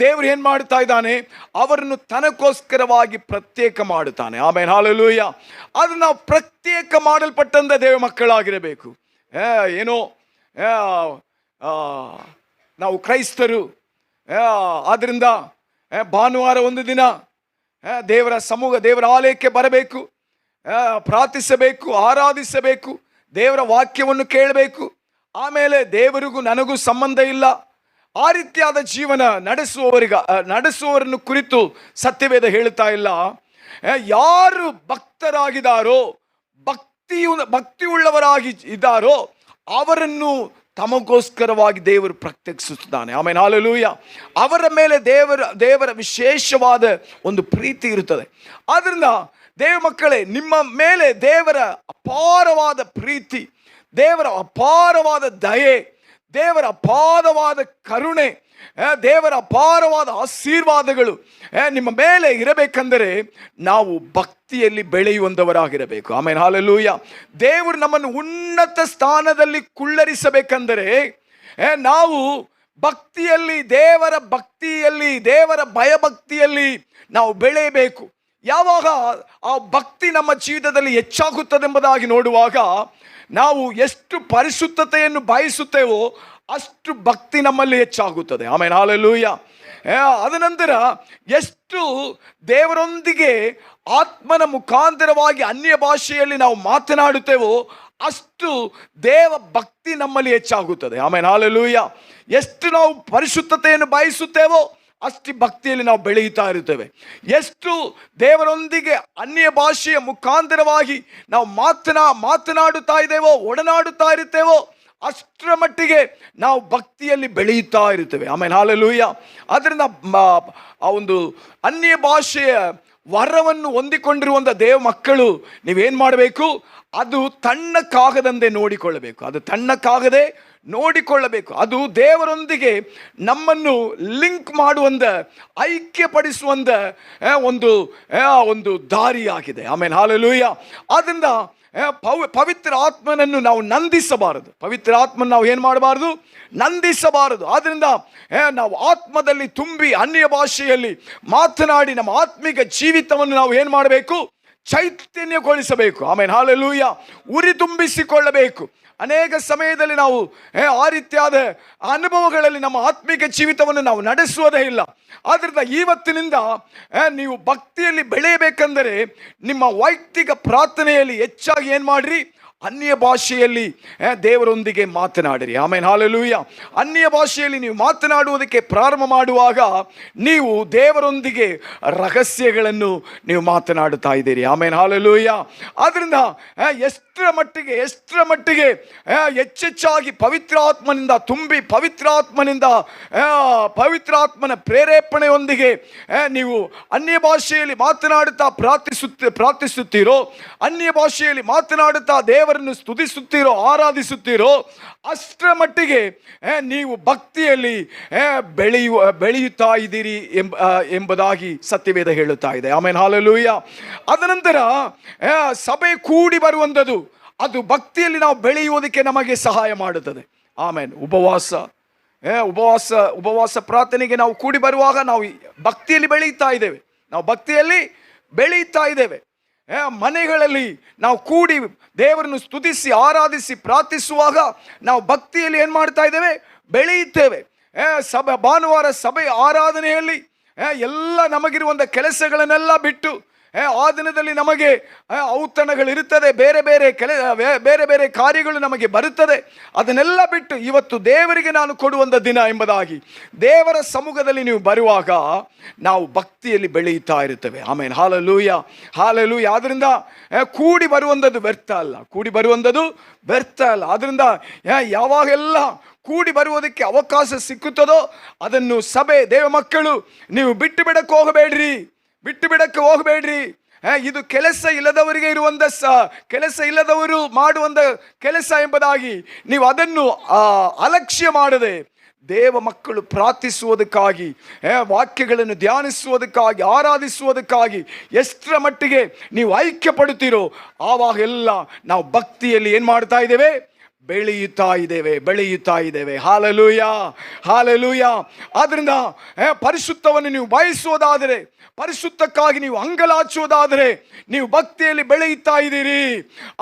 ದೇವರು ಏನ್ ಮಾಡ್ತಾ ಇದ್ದಾನೆ, ಅವರನ್ನು ತನಗೋಸ್ಕರವಾಗಿ ಪ್ರತ್ಯೇಕ ಮಾಡುತ್ತಾನೆ. ಆಮೇಲೆ ಹಲ್ಲೆಲೂಯ. ಅದು ನಾವು ಪ್ರತ್ಯೇಕ ಮಾಡಲ್ಪಟ್ಟಂತ ದೇವ ಮಕ್ಕಳಾಗಿರಬೇಕು. ಏನೋ ನಾವು ಕ್ರೈಸ್ತರು, ಆದ್ರಿಂದ ಭಾನುವಾರ ಒಂದು ದಿನ ದೇವರ ದೇವರ ಆಲಯಕ್ಕೆ ಬರಬೇಕು, ಪ್ರಾರ್ಥಿಸಬೇಕು, ಆರಾಧಿಸಬೇಕು, ದೇವರ ವಾಕ್ಯವನ್ನು ಕೇಳಬೇಕು. ಆಮೇಲೆ ದೇವರಿಗೂ ನನಗೂ ಸಂಬಂಧ ಇಲ್ಲ, ಆ ರೀತಿಯಾದ ಜೀವನ ನಡೆಸುವವರನ್ನು ಕುರಿತು ಸತ್ಯವೇದ ಹೇಳ್ತಾ ಇಲ್ಲ. ಯಾರು ಭಕ್ತರಾಗಿದ್ದಾರೋ, ಭಕ್ತಿಯುಳ್ಳವರಾಗಿ ಇದ್ದಾರೋ ಅವರನ್ನು ತಮಗೋಸ್ಕರವಾಗಿ ದೇವರು ಪ್ರತ್ಯಕ್ಷಿಸುತ್ತಾನೆ. ಆಮೇಲೆ ಹಲ್ಲೆಲೂಯಾ. ಅವರ ಮೇಲೆ ದೇವರ ವಿಶೇಷವಾದ ಒಂದು ಪ್ರೀತಿ ಇರುತ್ತದೆ. ಆದ್ರಿಂದ ದೇವ ಮಕ್ಕಳೇ, ನಿಮ್ಮ ಮೇಲೆ ದೇವರ ಅಪಾರವಾದ ಪ್ರೀತಿ, ದೇವರ ಅಪಾರವಾದ ದಯೆ, ದೇವರ ಅಪಾರವಾದ ಕರುಣೆ, ದೇವರ ಅಪಾರವಾದ ಆಶೀರ್ವಾದಗಳು ನಿಮ್ಮ ಮೇಲೆ ಇರಬೇಕೆಂದರೆ ನಾವು ಭಕ್ತಿಯಲ್ಲಿ ಬೆಳೆಯುವಂಥವರಾಗಿರಬೇಕು. ಆಮೇಲೆ ಹಲ್ಲೆಲೂಯಾ. ದೇವರು ನಮ್ಮನ್ನು ಉನ್ನತ ಸ್ಥಾನದಲ್ಲಿ ಕುಳ್ಳರಿಸಬೇಕೆಂದರೆ ನಾವು ಭಕ್ತಿಯಲ್ಲಿ, ದೇವರ ಭಯಭಕ್ತಿಯಲ್ಲಿ ನಾವು ಬೆಳೆಯಬೇಕು. ಯಾವಾಗ ಆ ಭಕ್ತಿ ನಮ್ಮ ಜೀವಿತದಲ್ಲಿ ಹೆಚ್ಚಾಗುತ್ತದೆಂಬುದಾಗಿ ನೋಡುವಾಗ ನಾವು ಎಷ್ಟು ಪರಿಶುದ್ಧತೆಯನ್ನು ಬಯಸುತ್ತೇವೋ ಅಷ್ಟು ಭಕ್ತಿ ನಮ್ಮಲ್ಲಿ ಹೆಚ್ಚಾಗುತ್ತದೆ. ಆಮೇಲೆ ಹಲ್ಲೆಲೂಯಾ. ಅದನಂತರ ಎಷ್ಟು ದೇವರೊಂದಿಗೆ ಆತ್ಮನ ಮುಖಾಂತರವಾಗಿ ಅನ್ಯ ಭಾಷೆಯಲ್ಲಿ ನಾವು ಮಾತನಾಡುತ್ತೇವೋ ಅಷ್ಟು ದೇವ ಭಕ್ತಿ ನಮ್ಮಲ್ಲಿ ಹೆಚ್ಚಾಗುತ್ತದೆ. ಆಮೇಲೆ ಹಲ್ಲೆಲೂಯಾ. ಎಷ್ಟು ನಾವು ಪರಿಶುದ್ಧತೆಯನ್ನು ಬಯಸುತ್ತೇವೋ ಅಷ್ಟು ಭಕ್ತಿಯಲ್ಲಿ ನಾವು ಬೆಳೆಯುತ್ತಾ ಇರುತ್ತೇವೆ. ಎಷ್ಟು ದೇವರೊಂದಿಗೆ ಅನ್ಯ ಭಾಷೆಯ ಮುಖಾಂತರವಾಗಿ ನಾವು ಮಾತನಾಡುತ್ತಾ ಇದ್ದೇವೋ, ಒಡನಾಡುತ್ತಾ ಇರುತ್ತೇವೋ ಅಷ್ಟರ ಮಟ್ಟಿಗೆ ನಾವು ಭಕ್ತಿಯಲ್ಲಿ ಬೆಳೆಯುತ್ತಾ ಇರುತ್ತೇವೆ. ಆಮೇಲೆ ಹಲ್ಲೆಲೂಯಾ. ಅದರಿಂದ ಆ ಒಂದು ಅನ್ಯ ಭಾಷೆಯ ವರವನ್ನು ಹೊಂದಿಕೊಂಡಿರುವಂಥ ದೇವ ಮಕ್ಕಳು ನೀವೇನು ಮಾಡಬೇಕು? ಅದು ತಣ್ಣಕ್ಕಾಗದಂತೆ ನೋಡಿಕೊಳ್ಳಬೇಕು. ಅದು ದೇವರೊಂದಿಗೆ ನಮ್ಮನ್ನು ಲಿಂಕ್ ಮಾಡುವಂಥ, ಐಕ್ಯಪಡಿಸುವಂಥ ಒಂದು ದಾರಿಯಾಗಿದೆ. ಆಮೇಲೆ ಹಲ್ಲೆಲೂಯಾ. ಆದ್ದರಿಂದ ಪವಿತ್ರ ಆತ್ಮನನ್ನು ನಾವು ನಂದಿಸಬಾರದು. ಪವಿತ್ರ ಆತ್ಮನ ನಾವು ಏನು ಮಾಡಬಾರದು? ನಂದಿಸಬಾರದು. ಆದ್ದರಿಂದ ನಾವು ಆತ್ಮದಲ್ಲಿ ತುಂಬಿ ಅನ್ಯ ಭಾಷೆಯಲ್ಲಿ ಮಾತನಾಡಿ ನಮ್ಮ ಆತ್ಮಿಕ ಜೀವಿತವನ್ನು ನಾವು ಏನು ಮಾಡಬೇಕು? ಚೈತನ್ಯಗೊಳಿಸಬೇಕು. ಆಮೇಲೆ ಹಲ್ಲೆಲೂಯಾ. ಉರಿ ತುಂಬಿಸಿಕೊಳ್ಳಬೇಕು. ಅನೇಕ ಸಮಯದಲ್ಲಿ ನಾವು ಆ ರೀತಿಯಾದ ಅನುಭವಗಳಲ್ಲಿ ನಮ್ಮ ಆತ್ಮಿಕ ಜೀವಿತವನ್ನು ನಾವು ನಡೆಸುವುದೇ ಇಲ್ಲ. ಆದ್ದರಿಂದ ಇವತ್ತಿನಿಂದ ನೀವು ಭಕ್ತಿಯಲ್ಲಿ ಬೆಳೆಯಬೇಕೆಂದರೆ ನಿಮ್ಮ ವೈಯಕ್ತಿಕ ಪ್ರಾರ್ಥನೆಯಲ್ಲಿ ಹೆಚ್ಚಾಗಿ ಏನು ಮಾಡಿರಿ? ಅನ್ಯ ಭಾಷೆಯಲ್ಲಿ ದೇವರೊಂದಿಗೆ ಮಾತನಾಡಿರಿ. ಆಮೇಲೆ ಹಲ್ಲೆಲೂಯಾ. ಅನ್ಯ ಭಾಷೆಯಲ್ಲಿ ನೀವು ಮಾತನಾಡುವುದಕ್ಕೆ ಪ್ರಾರಂಭ ಮಾಡುವಾಗ ನೀವು ದೇವರೊಂದಿಗೆ ರಹಸ್ಯಗಳನ್ನು ನೀವು ಮಾತನಾಡುತ್ತಾ ಇದ್ದೀರಿ. ಆಮೇಲೆ ಹಲ್ಲೆಲೂಯಾ. ಆದ್ದರಿಂದ ಎಷ್ಟರ ಮಟ್ಟಿಗೆ ಹೆಚ್ಚೆಚ್ಚಾಗಿ ಪವಿತ್ರಾತ್ಮನಿಂದ ತುಂಬಿ ಪವಿತ್ರಾತ್ಮನ ಪ್ರೇರೇಪಣೆಯೊಂದಿಗೆ ನೀವು ಅನ್ಯ ಭಾಷೆಯಲ್ಲಿ ಮಾತನಾಡುತ್ತಾ ಪ್ರಾರ್ಥಿಸುತ್ತೀರೋ, ಅನ್ಯ ಭಾಷೆಯಲ್ಲಿ ಮಾತನಾಡುತ್ತಾ ದೇವರನ್ನು ಸ್ತುತಿಸುತ್ತೀರೋ, ಆರಾಧಿಸುತ್ತೀರೋ ಅಷ್ಟರ ಮಟ್ಟಿಗೆ ನೀವು ಭಕ್ತಿಯಲ್ಲಿ ಬೆಳೆಯುತ್ತಾ ಇದ್ದೀರಿ ಎಂಬುದಾಗಿ ಸತ್ಯವೇದ ಹೇಳುತ್ತಾ ಇದೆ. ಆಮೇಲೆ ಹಲ್ಲೆಲೂಯಾ. ಅದನಂತರ ಸಭೆ ಕೂಡಿ ಬರುವಂಥದ್ದು ಅದು ಭಕ್ತಿಯಲ್ಲಿ ನಾವು ಬೆಳೆಯುವುದಕ್ಕೆ ನಮಗೆ ಸಹಾಯ ಮಾಡುತ್ತದೆ. ಆಮೇಲೆ ಉಪವಾಸ ಪ್ರಾರ್ಥನೆಗೆ ನಾವು ಕೂಡಿ ಬರುವಾಗ ನಾವು ಭಕ್ತಿಯಲ್ಲಿ ಬೆಳೆಯುತ್ತಾ ಇದ್ದೇವೆ. ಮನೆಗಳಲ್ಲಿ ನಾವು ಕೂಡಿ ದೇವರನ್ನು ಸ್ತುತಿಸಿ ಆರಾಧಿಸಿ ಪ್ರಾರ್ಥಿಸುವಾಗ ನಾವು ಭಕ್ತಿಯಲ್ಲಿ ಏನು ಮಾಡ್ತಾ ಇದ್ದೇವೆ? ಬೆಳೆಯುತ್ತೇವೆ. ಭಾನುವಾರ ಸಭೆಯ ಆರಾಧನೆಯಲ್ಲಿ ಎಲ್ಲ ನಮಗಿರುವಂಥ ಕೆಲಸಗಳನ್ನೆಲ್ಲ ಬಿಟ್ಟು ಆ ದಿನದಲ್ಲಿ ನಮಗೆ ಔತಣಗಳಿರುತ್ತದೆ, ಬೇರೆ ಬೇರೆ ಕಾರ್ಯಗಳು ನಮಗೆ ಬರುತ್ತದೆ. ಅದನ್ನೆಲ್ಲ ಬಿಟ್ಟು ಇವತ್ತು ದೇವರಿಗೆ ನಾನು ಕೊಡುವಂಥ ದಿನ ಎಂಬುದಾಗಿ ದೇವರ ಸಮ್ಮುಖದಲ್ಲಿ ನೀವು ಬರುವಾಗ ನಾವು ಭಕ್ತಿಯಲ್ಲಿ ಬೆಳೆಯುತ್ತಾ ಇರುತ್ತೇವೆ. ಆಮೇಲೆ ಹಲ್ಲೆಲೂಯಾ. ಆದ್ದರಿಂದ ಕೂಡಿ ಬರುವಂಥದ್ದು ವ್ಯರ್ಥ ಅಲ್ಲ. ಆದ್ದರಿಂದ ಯಾವಾಗೆಲ್ಲ ಕೂಡಿ ಬರುವುದಕ್ಕೆ ಅವಕಾಶ ಸಿಕ್ಕುತ್ತದೋ ಅದನ್ನು ಸಭೆ ದೇವ ಮಕ್ಕಳು ನೀವು ಬಿಟ್ಟು ಬಿಡಕ್ಕೆ ಹೋಗಬೇಡ್ರಿ. ಇದು ಕೆಲಸ ಇಲ್ಲದವರು ಮಾಡುವಂಥ ಕೆಲಸ ಎಂಬುದಾಗಿ ನೀವು ಅದನ್ನು ಅಲಕ್ಷ್ಯ ಮಾಡದೆ ದೇವ ಮಕ್ಕಳು ಪ್ರಾರ್ಥಿಸುವುದಕ್ಕಾಗಿ, ವಾಕ್ಯಗಳನ್ನು ಧ್ಯಾನಿಸುವುದಕ್ಕಾಗಿ, ಆರಾಧಿಸುವುದಕ್ಕಾಗಿ ಎಷ್ಟರ ಮಟ್ಟಿಗೆ ನೀವು ಐಕ್ಯ ಪಡುತ್ತೀರೋ ಆವಾಗೆಲ್ಲ ನಾವು ಭಕ್ತಿಯಲ್ಲಿ ಏನು ಮಾಡ್ತಾ ಇದ್ದೇವೆ? ಬೆಳೆಯುತ್ತಾ ಇದ್ದೇವೆ. ಹಲ್ಲೆಲೂಯಾ. ಆದ್ದರಿಂದ ಪರಿಶುದ್ಧವನ್ನು ನೀವು ಬಯಸುವುದಾದರೆ, ಪರಿಶುದ್ಧಕ್ಕಾಗಿ ನೀವು ಅಂಗಲಾಚುವುದಾದರೆ ನೀವು ಭಕ್ತಿಯಲ್ಲಿ ಬೆಳೆಯುತ್ತಾ ಇದ್ದೀರಿ.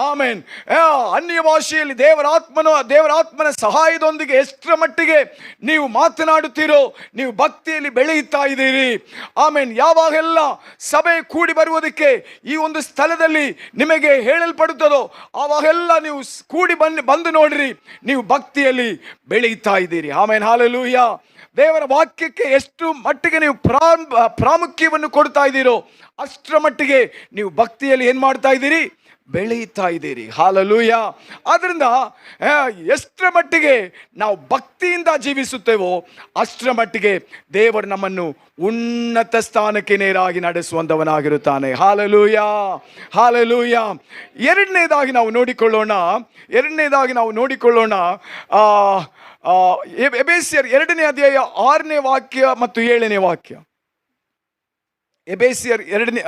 ಆಮೇನ್. ಅನ್ಯ ಭಾಷೆಯಲ್ಲಿ ದೇವರಾತ್ಮನ ಸಹಾಯದೊಂದಿಗೆ ಎಷ್ಟರ ಮಟ್ಟಿಗೆ ನೀವು ಮಾತನಾಡುತ್ತೀರೋ ನೀವು ಭಕ್ತಿಯಲ್ಲಿ ಬೆಳೆಯುತ್ತಾ ಇದ್ದೀರಿ. ಆಮೇನ್. ಯಾವಾಗೆಲ್ಲ ಸಭೆ ಕೂಡಿ ಬರುವುದಕ್ಕೆ ಈ ಒಂದು ಸ್ಥಳದಲ್ಲಿ ನಿಮಗೆ ಹೇಳಲ್ಪಡುತ್ತದೋ ಆವಾಗೆಲ್ಲ ನೀವು ಕೂಡಿ ಬಂದು ನೋಡ್ರಿ, ನೀವು ಭಕ್ತಿಯಲ್ಲಿ ಬೆಳೆಯುತ್ತಾ ಇದ್ದೀರಿ. ಆಮೇನ್. ಹಲ್ಲೆಲೂಯಾ. ದೇವರ ವಾಕ್ಯಕ್ಕೆ ಎಷ್ಟು ಮಟ್ಟಿಗೆ ನೀವು ಪ್ರಾಮುಖ್ಯವನ್ನು ಕೊಡ್ತಾ ಇದ್ದೀರೋ ಅಷ್ಟರ ಮಟ್ಟಿಗೆ ನೀವು ಭಕ್ತಿಯಲ್ಲಿ ಏನು ಮಾಡ್ತಾ ಇದ್ದೀರಿ? ಬೆಳೆಯುತ್ತಾ ಇದ್ದೀರಿ. ಹಾಲೆಲೂಯಾ. ಆದ್ದರಿಂದ ಎಷ್ಟರ ಮಟ್ಟಿಗೆ ನಾವು ಭಕ್ತಿಯಿಂದ ಜೀವಿಸುತ್ತೇವೋ ಅಷ್ಟರ ಮಟ್ಟಿಗೆ ದೇವರು ನಮ್ಮನ್ನು ಉನ್ನತ ಸ್ಥಾನಕ್ಕೆ ನೇರಾಗಿ ನಡೆಸುವಂಥವನಾಗಿರುತ್ತಾನೆ. Hallelujah, hallelujah. ಎರಡನೇದಾಗಿ ನಾವು ನೋಡಿಕೊಳ್ಳೋಣ ಎಬೇಸ್ಯರ್ 2ನೇ ಅಧ್ಯಾಯ 6ನೇ ವಾಕ್ಯ ಮತ್ತು 7ನೇ ವಾಕ್ಯ. ಎಬೇಸ್ಯರ್ 2ನೇ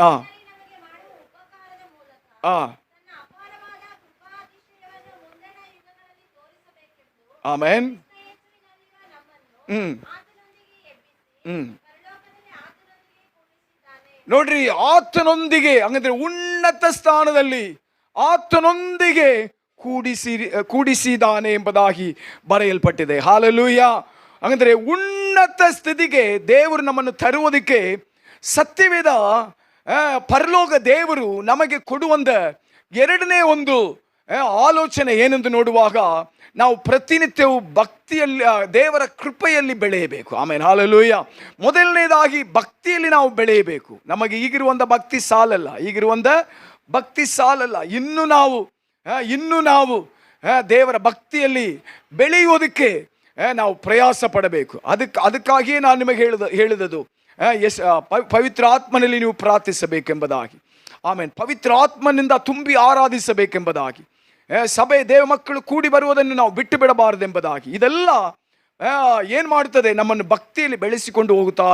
ಆಮೆನ್. ನೋಡ್ರಿ, ಆತನೊಂದಿಗೆ, ಹಂಗಂದ್ರೆ ಉನ್ನತ ಸ್ಥಾನದಲ್ಲಿ ಆತನೊಂದಿಗೆ ಕೂಡಿಸಿದಾನೆ ಎಂಬುದಾಗಿ ಬರೆಯಲ್ಪಟ್ಟಿದೆ. ಹಾಲೆಲೂಯಾ. ಹಂಗಂದ್ರೆ ಉನ್ನತ ಸ್ಥಿತಿಗೆ ದೇವರು ನಮ್ಮನ್ನು ತರುವುದಕ್ಕೆ ಸತ್ಯವೇದ ಪರಲೋಕ ದೇವರು ನಮಗೆ ಕೊಡುವಂತ ಎರಡನೇ ಒಂದು ಆಲೋಚನೆ ಏನೆಂದು ನೋಡುವಾಗ, ನಾವು ಪ್ರತಿನಿತ್ಯವೂ ಭಕ್ತಿಯಲ್ಲಿ, ದೇವರ ಕೃಪೆಯಲ್ಲಿ ಬೆಳೆಯಬೇಕು. ಆಮೇಲೆ ಹಾಲೆಲೂಯಾ. ಮೊದಲನೇದಾಗಿ ಭಕ್ತಿಯಲ್ಲಿ ನಾವು ಬೆಳೆಯಬೇಕು. ನಮಗೆ ಈಗಿರುವಂಥ ಭಕ್ತಿ ಸಾಲಲ್ಲ. ಇನ್ನು ನಾವು ದೇವರ ಭಕ್ತಿಯಲ್ಲಿ ಬೆಳೆಯುವುದಕ್ಕೆ ನಾವು ಪ್ರಯಾಸ ಪಡಬೇಕು. ಅದಕ್ಕಾಗಿಯೇ ನಾನು ನಿಮಗೆ ಹೇಳಿದದು ಪವಿತ್ರ ಆತ್ಮನಲ್ಲಿ ನೀವು ಪ್ರಾರ್ಥಿಸಬೇಕೆಂಬುದಾಗಿ. ಆಮೇಲೆ ಪವಿತ್ರ ಆತ್ಮನಿಂದ ತುಂಬಿ ಆರಾಧಿಸಬೇಕೆಂಬುದಾಗಿ. ಸಭೆ ದೇವ ಮಕ್ಕಳು ಕೂಡಿ ಬರುವುದನ್ನು ನಾವು ಬಿಟ್ಟು ಬಿಡಬಾರದೆಂಬುದಾಗಿ. ಇದೆಲ್ಲ ಏನು ಮಾಡುತ್ತದೆ? ನಮ್ಮನ್ನು ಭಕ್ತಿಯಲ್ಲಿ ಬೆಳೆಸಿಕೊಂಡು ಹೋಗುತ್ತಾ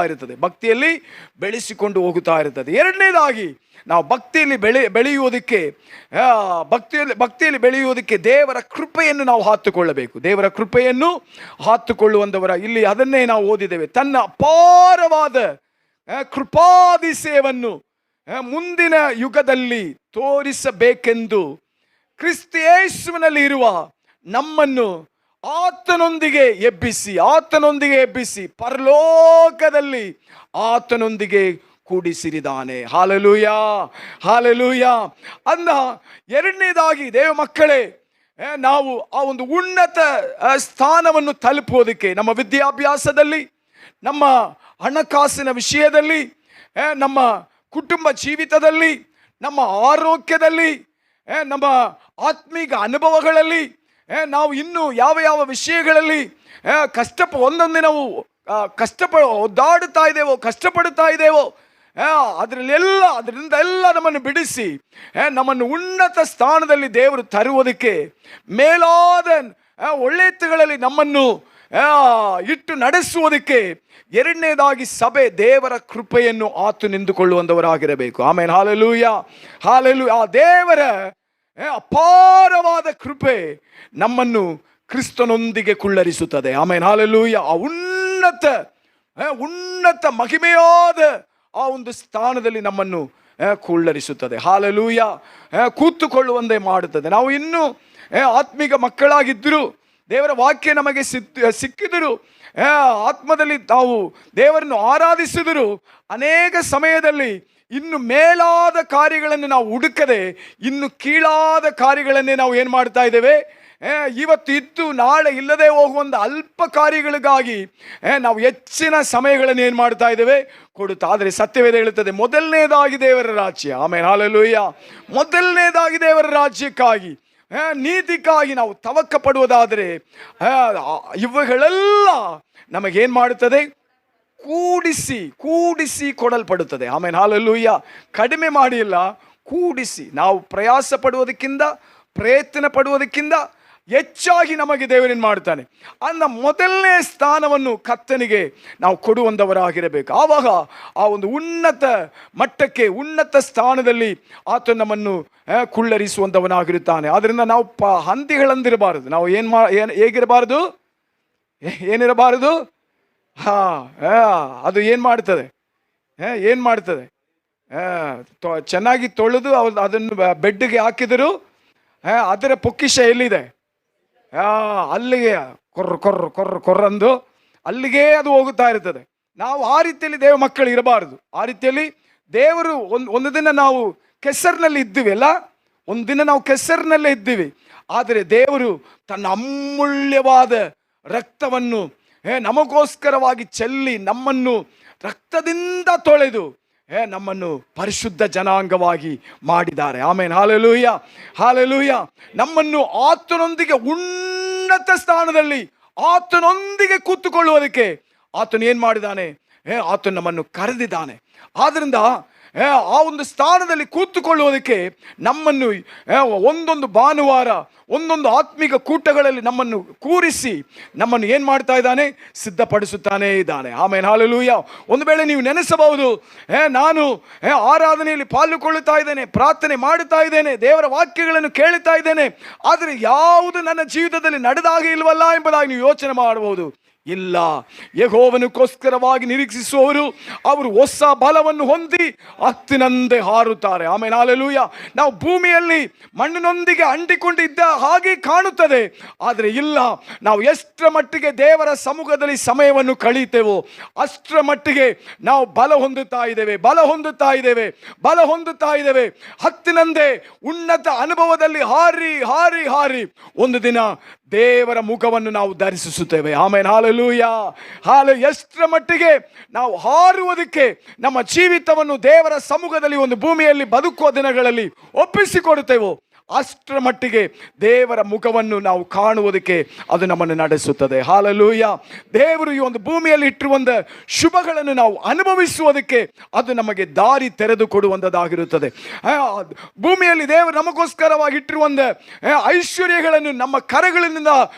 ಇರುತ್ತದೆ. ಎರಡನೇದಾಗಿ ನಾವು ಭಕ್ತಿಯಲ್ಲಿ ಬೆಳೆಯುವುದಕ್ಕೆ ದೇವರ ಕೃಪೆಯನ್ನು ನಾವು ಹಾತುಕೊಳ್ಳಬೇಕು. ದೇವರ ಕೃಪೆಯನ್ನು ಹಾತುಕೊಳ್ಳುವಂಥವರ ಇಲ್ಲಿ ಅದನ್ನೇ ನಾವು ಓದಿದ್ದೇವೆ. ತನ್ನ ಅಪಾರವಾದ ಕೃಪಾದಿಶಯವನ್ನು ಮುಂದಿನ ಯುಗದಲ್ಲಿ ತೋರಿಸಬೇಕೆಂದು ಕ್ರಿಸ್ತ ಯೇಸುವಿನಲ್ಲಿ ಇರುವ ನಮ್ಮನ್ನು ಆತನೊಂದಿಗೆ ಎಬ್ಬಿಸಿ ಪರಲೋಕದಲ್ಲಿ ಆತನೊಂದಿಗೆ ಕೂಡಿಸಿರಿದಾನೆ. Hallelujah, hallelujah. ಅಂದ ಎರಡನೇದಾಗಿ ದೇವ ಮಕ್ಕಳೇ, ನಾವು ಆ ಒಂದು ಉನ್ನತ ಸ್ಥಾನವನ್ನು ತಲುಪುವುದಕ್ಕೆ ನಮ್ಮ ವಿದ್ಯಾಭ್ಯಾಸದಲ್ಲಿ, ನಮ್ಮ ಹಣಕಾಸಿನ ವಿಷಯದಲ್ಲಿ, ನಮ್ಮ ಕುಟುಂಬ ಜೀವಿತದಲ್ಲಿ, ನಮ್ಮ ಆರೋಗ್ಯದಲ್ಲಿ, ನಮ್ಮ ಆತ್ಮೀಕ ಅನುಭವಗಳಲ್ಲಿ, ನಾವು ಇನ್ನು ಯಾವ ವಿಷಯಗಳಲ್ಲಿ ಕಷ್ಟಪಡುತ್ತಾ ಇದ್ದೇವೋ ಅದರಿಂದ ಎಲ್ಲ ನಮ್ಮನ್ನು ಬಿಡಿಸಿ ನಮ್ಮನ್ನು ಉನ್ನತ ಸ್ಥಾನದಲ್ಲಿ ದೇವರು ತರುವುದಕ್ಕೆ, ಮೇಲಾದ ಒಳ್ಳೆಯತುಗಳಲ್ಲಿ ನಮ್ಮನ್ನು ಇಟ್ಟು ನಡೆಸುವುದಕ್ಕೆ ಎರಡನೇದಾಗಿ ಸಭೆ ದೇವರ ಕೃಪೆಯನ್ನು ಆತು ನಿಂದುಕೊಳ್ಳುವಂಥವರಾಗಿರಬೇಕು. ಆಮೇಲೆ ಹಾಲೆಲೂಯಾ, ಹಾಲೆಲೂಯಾ. ಆ ದೇವರ ಅಪಾರವಾದ ಕೃಪೆ ನಮ್ಮನ್ನು ಕ್ರಿಸ್ತನೊಂದಿಗೆ ಕುಳ್ಳರಿಸುತ್ತದೆ. ಆಮೇಲೆ ಹಾಲೆಲೂಯಾ. ಆ ಉನ್ನತ ಮಹಿಮೆಯಾದ ಆ ಒಂದು ಸ್ಥಾನದಲ್ಲಿ ನಮ್ಮನ್ನು ಕುಳ್ಳರಿಸುತ್ತದೆ. ಹಾಲೆಲೂಯಾ. ಕೂತುಕೊಳ್ಳುವಂತೆ ಮಾಡುತ್ತದೆ. ನಾವು ಇನ್ನೂ ಆತ್ಮಿಕ ಮಕ್ಕಳಾಗಿದ್ದರು, ದೇವರ ವಾಕ್ಯ ನಮಗೆ ಸಿಕ್ಕಿದರು, ಆತ್ಮದಲ್ಲಿ ನಾವು ದೇವರನ್ನು ಆರಾಧಿಸಿದರು, ಅನೇಕ ಸಮಯದಲ್ಲಿ ಇನ್ನು ಮೇಲಾದ ಕಾರ್ಯಗಳನ್ನು ನಾವು ಹುಡುಕದೆ ಇನ್ನು ಕೀಳಾದ ಕಾರ್ಯಗಳನ್ನೇ ನಾವು ಏನು ಮಾಡ್ತಾ ಇದ್ದೇವೆ? ಇವತ್ತು ಇದ್ದು ನಾಳೆ ಇಲ್ಲದೆ ಹೋಗುವಂಥ ಅಲ್ಪ ಕಾರ್ಯಗಳಿಗಾಗಿ ನಾವು ಹೆಚ್ಚಿನ ಸಮಯಗಳನ್ನು ಏನು ಮಾಡ್ತಾ ಇದ್ದೇವೆ? ಕೊಡುತ್ತಾ. ಆದರೆ ಸತ್ಯವೇದ ಹೇಳುತ್ತದೆ, ಮೊದಲನೇದಾಗಿ ದೇವರ ರಾಜ್ಯ. ಆಮೇಲೆ ಹಾಲೆಲೂಯಾ. ಮೊದಲನೇದಾಗಿ ದೇವರ ರಾಜ್ಯಕ್ಕಾಗಿ, ನೀತಿಗಾಗಿ ನಾವು ತವಕ ಪಡುವುದಾದರೆ ಇವುಗಳೆಲ್ಲ ನಮಗೇನು ಮಾಡುತ್ತದೆ? ಕೂಡಿಸಿ ಕೊಡಲ್ಪಡುತ್ತದೆ. ಆಮೇಲೆ ಹಾಲೆಲೂಯಾ. ಕಡಿಮೆ ಮಾಡಿಲ್ಲ, ಕೂಡಿಸಿ. ನಾವು ಪ್ರಯಾಸ ಪಡುವುದಕ್ಕಿಂತ, ಪ್ರಯತ್ನ ಪಡುವುದಕ್ಕಿಂತ ಹೆಚ್ಚಾಗಿ ನಮಗೆ ದೇವರೇನು ಮಾಡ್ತಾನೆ? ಅಂದ ಮೊದಲನೇ ಸ್ಥಾನವನ್ನು ಕರ್ತನಿಗೆ ನಾವು ಕೊಡುವಂಥವರಾಗಿರಬೇಕು. ಆವಾಗ ಆ ಒಂದು ಉನ್ನತ ಮಟ್ಟಕ್ಕೆ, ಉನ್ನತ ಸ್ಥಾನದಲ್ಲಿ ಆತ ನಮ್ಮನ್ನು ಕುಳ್ಳರಿಸುವಂಥವನಾಗಿರುತ್ತಾನೆ. ಆದ್ದರಿಂದ ನಾವು ಹಂದಿಗಳಂದಿರಬಾರದು. ನಾವು ಹೇಗಿರಬಾರದು? ಏನಿರಬಾರದು? ಅದು ಏನು ಮಾಡ್ತದೆ? ಚೆನ್ನಾಗಿ ತೊಳೆದು ಅದನ್ನು ಬೆಡ್ಗೆ ಹಾಕಿದರು, ಅದರ ಪೊಕ್ಕಿಷ ಎಲ್ಲಿದೆ? ಅಲ್ಲಿಗೆ ಕೊರ್ರಂದು ಅಲ್ಲಿಗೆ ಅದು ಹೋಗುತ್ತಾ ಇರ್ತದೆ. ನಾವು ಆ ರೀತಿಯಲ್ಲಿ ದೇವ ಮಕ್ಕಳು ಇರಬಾರದು. ಆ ರೀತಿಯಲ್ಲಿ ದೇವರು ಒಂದು ದಿನ ನಾವು ಕೆಸರಿನಲ್ಲಿ ಇದ್ದೀವಿ ಅಲ್ಲ, ಒಂದು ದಿನ ನಾವು ಕೆಸರಿನಲ್ಲೇ ಇದ್ದೀವಿ. ಆದರೆ ದೇವರು ತನ್ನ ಅಮೂಲ್ಯವಾದ ರಕ್ತವನ್ನು ನಮಗೋಸ್ಕರವಾಗಿ ಚೆಲ್ಲಿ ನಮ್ಮನ್ನು ರಕ್ತದಿಂದ ತೊಳೆದು ನಮ್ಮನ್ನು ಪರಿಶುದ್ಧ ಜನಾಂಗವಾಗಿ ಮಾಡಿದ್ದಾರೆ. ಆಮೇನ್. Hallelujah, hallelujah. ನಮ್ಮನ್ನು ಆತನೊಂದಿಗೆ ಉನ್ನತ ಸ್ಥಾನದಲ್ಲಿ ಆತನೊಂದಿಗೆ ಕೂತುಕೊಳ್ಳುವುದಕ್ಕೆ ಆತನು ಏನು ಮಾಡಿದ್ದಾನೆ? ಆತನು ನಮ್ಮನ್ನು ಕರೆದಿದ್ದಾನೆ. ಆದ್ದರಿಂದ ಆ ಒಂದು ಸ್ಥಾನದಲ್ಲಿ ಕೂತುಕೊಳ್ಳುವುದಕ್ಕೆ ನಮ್ಮನ್ನು ಒಂದೊಂದು ಭಾನುವಾರ ಒಂದೊಂದು ಆತ್ಮಿಕ ಕೂಟಗಳಲ್ಲಿ ನಮ್ಮನ್ನು ಕೂರಿಸಿ ನಮ್ಮನ್ನು ಏನು ಮಾಡ್ತಾ ಇದ್ದಾನೆ? ಸಿದ್ಧಪಡಿಸುತ್ತಾನೇ ಇದ್ದಾನೆ. ಆಮೇಲೆ ಹಾಲೆಲೂಯ. ಒಂದು ವೇಳೆ ನೀವು ನೆನೆಸಬಹುದು, ನಾನು ಆರಾಧನೆಯಲ್ಲಿ ಪಾಲ್ಗೊಳ್ಳುತ್ತಾ ಇದ್ದೇನೆ, ಪ್ರಾರ್ಥನೆ ಮಾಡುತ್ತಾ ಇದ್ದೇನೆ, ದೇವರ ವಾಕ್ಯಗಳನ್ನು ಕೇಳುತ್ತಾ ಇದ್ದೇನೆ, ಆದರೆ ಯಾವುದು ನನ್ನ ಜೀವಿತದಲ್ಲಿ ನಡೆದಾಗ ಇಲ್ವಲ್ಲ ಎಂಬುದಾಗಿ ನೀವು ಯೋಚನೆ ಮಾಡಬಹುದು. ಇಲ್ಲ, ಯೆಹೋವನಿಗೋಸ್ಕರವಾಗಿ ನಿರೀಕ್ಷಿಸುವವರು ಅವರು ಹೊಸ ಬಲವನ್ನು ಹೊಂದಿ ಹತ್ತಿನಂತೆ ಹಾರುತ್ತಾರೆ. ಆಮೇಲೆ ಹಾಲೆಲೂಯ. ನಾವು ಭೂಮಿಯಲ್ಲಿ ಮಣ್ಣಿನೊಂದಿಗೆ ಅಂಟಿಕೊಂಡಿದ್ದ ಹಾಗೆ ಕಾಣುತ್ತದೆ, ಆದರೆ ಇಲ್ಲ, ನಾವು ಎಷ್ಟರ ಮಟ್ಟಿಗೆ ದೇವರ ಸಮ್ಮುಖದಲ್ಲಿ ಸಮಯವನ್ನು ಕಳೆಯುತ್ತೇವೋ ಅಷ್ಟರ ಮಟ್ಟಿಗೆ ನಾವು ಬಲ ಹೊಂದುತ್ತಾ ಇದ್ದೇವೆ, ಬಲ ಹೊಂದುತ್ತಾ ಇದ್ದೇವೆ, ಬಲ ಹೊಂದುತ್ತಾ ಇದ್ದೇವೆ. ಹತ್ತಿನಂತೆ ಉನ್ನತ ಅನುಭವದಲ್ಲಿ ಹಾರಿ ಹಾರಿ ಹಾರಿ ಒಂದು ದಿನ ದೇವರ ಮುಖವನ್ನು ನಾವು ದರ್ಶಿಸುತ್ತೇವೆ. ಆಮೇಲೆ ಹಾಲೆಲೂಯ, ಹಾಲೆ. ಎಷ್ಟರ ಮಟ್ಟಿಗೆ ನಾವು ಹಾರುವುದಕ್ಕೆ ನಮ್ಮ ಜೀವಿತವನ್ನು ದೇವರ ಸಮ್ಮುಖದಲ್ಲಿ ಒಂದು ಭೂಮಿಯಲ್ಲಿ ಬದುಕುವ ದಿನಗಳಲ್ಲಿ ಒಪ್ಪಿಸಿಕೊಡುತ್ತೇವೋ ಅಷ್ಟರ ಮಟ್ಟಿಗೆ ದೇವರ ಮುಖವನ್ನು ನಾವು ಕಾಣುವುದಕ್ಕೆ ಅದು ನಮ್ಮನ್ನು ನಡೆಸುತ್ತದೆ. ಹಾಲೆಲೂಯ. ದೇವರು ಈ ಒಂದು ಭೂಮಿಯಲ್ಲಿ ಇಟ್ಟಿರುವಂಥ ಶುಭಗಳನ್ನು ನಾವು ಅನುಭವಿಸುವುದಕ್ಕೆ ಅದು ನಮಗೆ ದಾರಿ ತೆರೆದು ಕೊಡುವಂಥದ್ದಾಗಿರುತ್ತದೆ. ಭೂಮಿಯಲ್ಲಿ ದೇವರು ನಮಗೋಸ್ಕರವಾಗಿ ಇಟ್ಟಿರುವಂಥ ಐಶ್ವರ್ಯಗಳನ್ನು ನಮ್ಮ ಕರಗಳಿಂದ